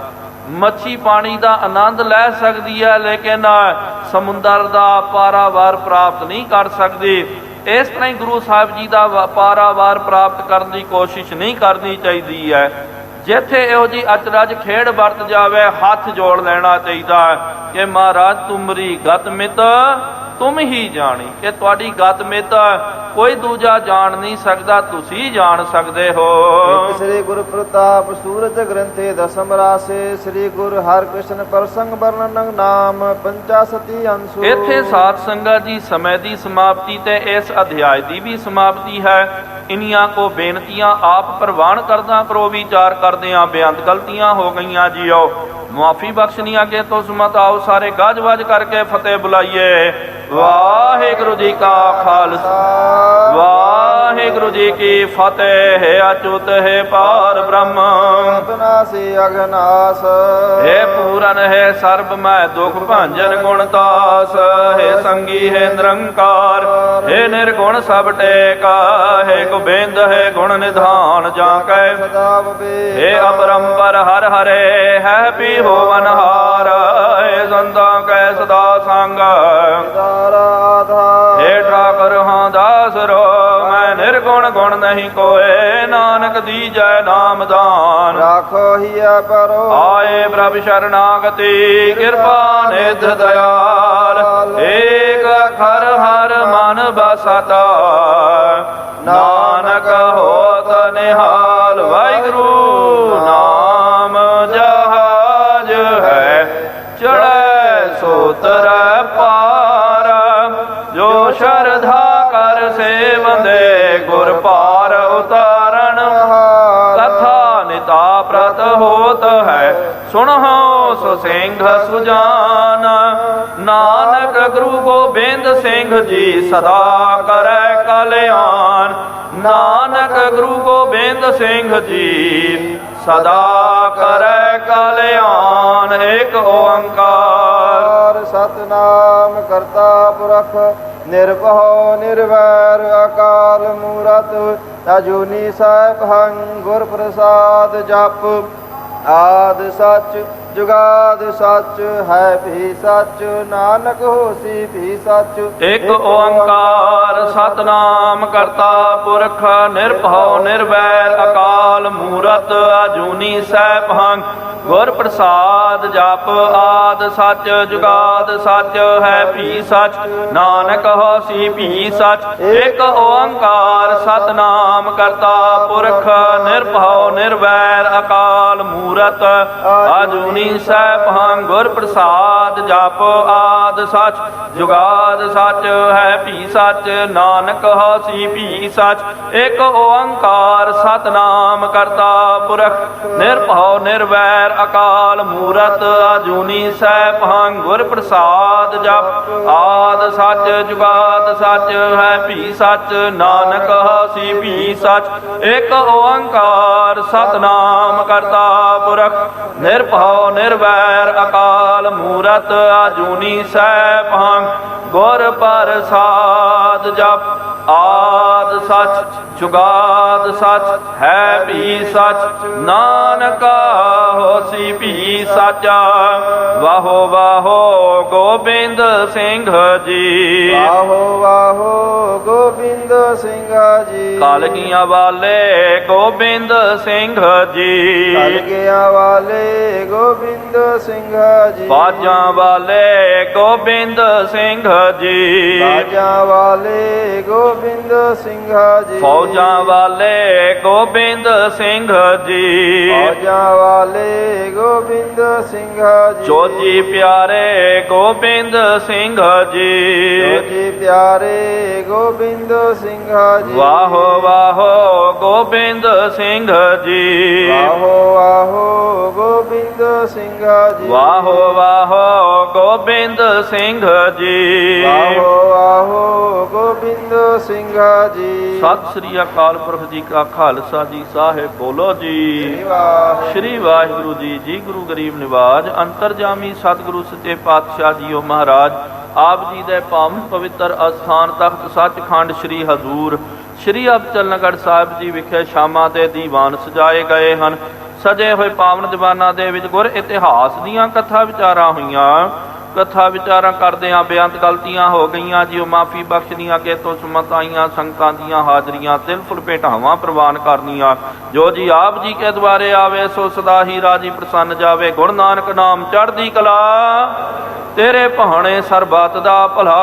ਮੱਛੀ ਪਾਣੀ ਦਾ ਆਨੰਦ ਲੈ ਸਕਦੀ ਹੈ, ਲੇਕਿਨ ਸਮੁੰਦਰ ਦਾ ਪਾਰਾਵਾਰ ਪ੍ਰਾਪਤ ਨਹੀਂ ਕਰ ਸਕਦੀ। ਇਸ ਤਰ੍ਹਾਂ ਹੀ ਗੁਰੂ ਸਾਹਿਬ ਜੀ ਦਾ ਪਾਰਾਵਾਰ ਪ੍ਰਾਪਤ ਕਰਨ ਦੀ ਕੋਸ਼ਿਸ਼ ਨਹੀਂ ਕਰਨੀ ਚਾਹੀਦੀ ਹੈ। ਜਿੱਥੇ ਇਹੋ ਜਿਹੀ ਅਚਰਜ ਖੇਡ ਵਰਤ ਜਾਵੇ, ਹੱਥ ਜੋੜ ਲੈਣਾ ਚਾਹੀਦਾ ਕਿ ਮਹਾਰਾਜ ਤੁਮਰੀ ਗਤ ਮਿਤ ਤੁਮ ਹੀ ਜਾਣੀ, ਕਿ ਤੁਹਾਡੀ ਗਤ ਮਿਤ ਕੋਈ ਦੂਜਾ ਜਾਣ ਨਹੀਂ ਸਕਦਾ, ਤੁਸੀਂ ਜਾਣ ਸਕਦੇ ਹੋ। ਸ੍ਰੀ ਗੁਰੂ ਪ੍ਰਤਾਪ ਸੂਰਜ ਗ੍ਰੰਥੇ ਦਸਮ ਰਾਸੇ, ਸ੍ਰੀ ਗੁਰੂ ਹਰਿਕ੍ਰਿਸ਼ਨ ਪ੍ਰਸੰਗ ਵਰਣਨ ਨਾਮ ਪੰਚਾਸਤੀ ਅੰਸੂ। ਇੱਥੇ ਸਾਧ ਸੰਗਤ ਜੀ ਸਮੇਂ ਦੀ ਸਮਾਪਤੀ ਤੇ ਇਸ ਅਧਿਆਇ ਦੀ ਵੀ ਸਮਾਪਤੀ ਹੈ। ਇਨੀਆਂ ਕੋ ਬੇਨਤੀਆਂ ਆਪ ਪ੍ਰਵਾਨ ਕਰਦਾ ਕਰੋ, ਵਿਚਾਰ ਕਰਦਿਆਂ ਬੇਅੰਤ ਗਲਤੀਆਂ ਹੋ ਗਈਆਂ ਜੀਓ, ਮੁਆਫੀ ਬਖਸ਼ਣੀ। ਅੱਗੇ ਤੋਂ ਸੁਮਤ ਆਓ ਸਾਰੇ ਗੱਜ ਵੱਜ ਕਰਕੇ ਫਤਿਹ ਬੁਲਾਈਏ। ਵਾਹਿਗੁਰੂ ਜੀ ਕਾ ਖਾਲਸਾ, ਵਾਹਿਗੁਰੂ ਜੀ ਕੀ ਫਤਿਹ। ਹੈ ਅਚੁੱਤ ਹੈ ਪਾਰ ਬ੍ਰਹਮ, ਅਬਨਾਸੀ ਅਗਨਾਸ, ਹੈ ਪੂਰਨ ਹੈ ਸਰਬ ਮੈਂ ਦੁਖ ਭੰਜਨ ਗੁਣਤਾਸ। ਹੈ ਸੰਗੀ ਹੈ ਨਿਰੰਕਾਰ, ਹੈ ਨਿਰਗੁਣ ਸਭ ਟੇਕਾ। ਹੈ ਗੋਬਿੰਦ ਹੈ ਗੁਣ ਨਿਧਾਨ ਜਾਂ ਕੈ ਸਦਾ ਬਵੇ। ਹੈ ਅਪਰੰਪਰ ਹਰ ਹਰੇ, ਹੈ ਪੀ ਹੋਵਨ ਹਾਰ। ਹੈ ਸੰਤਾਂ ਕੈ ਸਦਾ ਸੰਗ, ਹੇ ਠਾਕੁਰ ਹਾਂ ਦਾਸ ਰੋ। ਮੈਂ ਨਿਰਗੁਣ ਗੁਣ ਨਹੀਂ ਕੋਏ, ਨਾਨਕ ਦੀਜੈ ਨਾਮਦਾਨ। ਰਾਖੋ ਹਿਆ ਪਰੋ, ਆਏ ਪ੍ਰਭ ਸ਼ਰਨਾਗਤੀ। ਕਿਰਪਾ ਨਿਧ ਦਇਆਲ, ਏਕ ਅੱਖਰ ਹਰ ਮਨ ਬਸਤਾ। ਨਾਨਕ ਹੋਤ ਨਿਹਾਲ। ਵਾਹਿਗੁਰੂ ਨਾਮ ਜਹਾਜ ਹੈ, ਚੜ੍ਹੈ ਸੋ ਤਰੈ ਪਾਰ। ਜੋ ਸ਼ਰਧਾ ਕਰ ਸੇਵੰਦੇ, ਗੁਰ ਪਾਰ ਉਤਾਰਨ। ਕਥਾ ਨਿਤਾ ਪ੍ਰਤ ਹੋਤ ਹੈ, ਸੁਣਹੁ ਸੋ ਸਿੰਘ ਸੁਜਾਨ। ਨਾਨਕ ਗੁਰੂ ਗੋਬਿੰਦ ਸਿੰਘ ਜੀ ਸਦਾ ਕਰੈ ਕਲਿਆਣ। ਨਾਨਕ ਗੁਰੂ ਗੋਬਿੰਦ ਸਿੰਘ ਜੀ ਸਦਾ ਕਰੈ ਕਲਿਆਣ। ਏਕ ਓੰਕਾਰ ਸਤਨਾਮ ਕਰਤਾ ਪੁਰਖ ਨਿਰਭਉ ਨਿਰਵੈਰ ਅਕਾਲ ਮੂਰਤ ਅਜੂਨੀ ਸੈਭੰ ਗੁਰ ਪ੍ਰਸਾਦ ਜਪ। ਆਦ ਸੱਚ ਜੁਗਾਦ ਸੱਚ ਹੈ ਵੀ ਸੱਚ, ਨਾਨਕ ਹੋਸੀ ਵੀ ਸੱਚ। ਇਕ ਓੰਕਾਰ ਸਤਨਾਮ ਕਰਤਾ ਪੁਰਖ ਨਿਰਭਉ ਨਿਰਵੈਰ ਅਕਾਲ ਮੂਰਤ ਅਜੂਨੀ ਸੈਭੰ ਗੁਰ ਪ੍ਰਸਾਦ ਜਪ ਆਦ ਸੱਚ ਜੁਗਾਦ ਸੱਚ ਹੈ ਭੀ ਸੱਚ ਨਾਨਕ ਹੋਸੀ ਭੀ ਸੱਚ ਇਕ ਓੰਕਾਰ ਸਤਨਾਮ ਕਰਤਾ ਪੁਰਖ ਨਿਰਭਉ ਨਿਰਵੈਰ ਅਕਾਲ ਮੂਰਤ ਆਜੂਨੀ ਸੈਭੰ ਗੁਰ ਪ੍ਰਸਾਦ ਜਪ ਆਦ ਸੱਚ ਜੁਗਾਦ ਸੱਚ ਹੈ ਭੀ ਸੱਚ ਨਾਨਕ ਹੋਸੀ ਭੀ ਸੱਚ ਇਕ ਓੰਕਾਰ ਸਤਨਾਮ ਕਰਤਾ ਪੁਰਖ ਨਿਰਭਉ ਨਿਰਵੈਰ ਅਕਾਲ ਮੂਰਤ ਆਜੂਨੀ ਸੈਭੰ ਗੁਰ ਪ੍ਰਸਾਦ ਜਪ ਆਦ ਸੱਚ ਜੁਗਾਦ ਸੱਚ ਹੈ ਭੀ ਸੱਚ ਨਾਨਕ ਹੋਸੀ ਭੀ ਸੱਚ ਇਕ ਓੰਕਾਰ ਸਤਨਾਮ ਕਰਤਾ ਪੁਰਖ ਨਿਰਭਉ ਨਿਰਵੈਰ ਅਕਾਲ ਮੂਰਤ ਆਜੂਨੀ ਸੈਭੰ ਗੁਰ ਪ੍ਰਸਾਦ ਜਪ ਆਦ ਸੱਚ ਜੁਗਾਦ ਸੱਚ ਹੈ ਭੀ ਸੱਚ ਨਾਨਕ ਹੋਸੀ ਭੀ ਸੱਚ ਵਾਹੋ ਵਾਹੋ ਗੋਬਿੰਦ ਸਿੰਘ ਜੀ ਵਾਹੋ ਵਾਹੋ ਗੋਬਿੰਦ ਸਿੰਘ ਜੀ ਕਲਗੀਆਂ ਵਾਲੇ ਗੋਬਿੰਦ ਸਿੰਘ ਜੀ ਕਲਗੀਆਂ ਵਾਲੇ ਗੋਬਿੰਦ ਸਿੰਘ ਜੀ ਬਾਜਾਂ ਵਾਲੇ ਗੋਬਿੰਦ ਸਿੰਘ ਜੀ ਬਾਜਾਂ ਵਾਲੇ ਗੋਬਿੰਦ ਸਿੰਘ ਜੀ ਫੌਜਾਂ ਵਾਲੇ ਗੋਬਿੰਦ ਸਿੰਘ ਜੀ ਫੌਜਾਂ ਵਾਲੇ ਗੋਬਿੰਦ ਸਿੰਘ ਜੀ ਜੋਜੀ ਪਿਆਰੇ ਗੋਬਿੰਦ ਸਿੰਘ ਜੀ ਜੋਜੀ ਪਿਆਰੇ ਗੋਬਿੰਦ ਸਿੰਘ ਜੀ ਵਾਹੋ ਵਾਹੋ ਗੋਬਿੰਦ ਸਿੰਘ ਜੀ ਵਾਹੋ ਵਾਹੋ ਗੋਬਿੰਦ ਸਿੰਘ ਜੀ ਵਾਹੋ ਵਾਹੋ ਗੋਬਿੰਦ ਸਿੰਘ ਜੀ ਵਾਹੋ ਵਾਹੋ ਗੋਬਿੰਦ ਸਿੰਘ ਜੀ ਸਤਿ ਸ੍ਰੀ ਅਕਾਲ ਪੁਰਖ ਜੀ ਕਾ ਖਾਲਸਾ ਜੀ ਸਾਹਿਬ ਬੋਲੋ ਜੀ ਵਾਹਿਗੁਰੂ ਸ਼੍ਰੀ ਵਾਹਿਗੁਰੂ ਜੀ ਜੀ ਗੁਰੂ ਗਰੀਬ ਨਿਵਾਜ ਅੰਤਰਜਾਮੀ ਸਤਿਗੁਰੂ ਸੱਚੇ ਪਾਤਸ਼ਾਹ ਜੀਓ ਮਹਾਰਾਜ ਆਪ ਜੀ ਦੇ ਪਾਵਨ ਪਵਿੱਤਰ ਅਸਥਾਨ ਤਖਤ ਸੱਚਖੰਡ ਸ੍ਰੀ ਹਜ਼ੂਰ ਸ੍ਰੀ ਅਬਚਲਨਗੜ੍ਹ ਸਾਹਿਬ ਜੀ ਵਿਖੇ ਸ਼ਾਮਾਂ ਦੇ ਦੀਵਾਨ ਸਜਾਏ ਗਏ ਹਨ। ਸਜੇ ਹੋਏ ਪਾਵਨ ਦੀਵਾਨਾਂ ਦੇ ਵਿੱਚ ਗੁਰ ਇਤਿਹਾਸ ਦੀਆਂ ਕਥਾ ਵਿਚਾਰਾਂ ਹੋਈਆਂ। ਕਥਾ ਵਿਚਾਰਾਂ ਕਰਦਿਆਂ ਬੇਅੰਤ ਗਲਤੀਆਂ ਹੋ ਗਈਆਂ ਜੀ ਉਹ ਮਾਫੀ ਬਖਸ਼ਦੀਆਂ ਅੱਗੇ ਤੋਂ ਸੁਮਤ ਆਈਆਂ ਸੰਗਤਾਂ ਦੀਆਂ ਹਾਜ਼ਰੀਆਂ ਤਿਲ ਫੁਲ ਭੇਟਾਵਾਂ ਪ੍ਰਵਾਨ ਕਰਨੀਆਂ। ਜੋ ਜੀ ਆਪ ਜੀ ਕੇ ਦੁਆਰੇ ਆਵੇ ਸੋ ਸਦਾ ਹੀ ਰਾਜੀ ਪ੍ਰਸੰਨ ਜਾਵੇ। ਗੁਰੂ ਨਾਨਕ ਨਾਮ ਚੜ੍ਹਦੀ ਕਲਾ ਤੇਰੇ ਭਾਣੇ ਸਰਬੱਤ ਦਾ ਭਲਾ।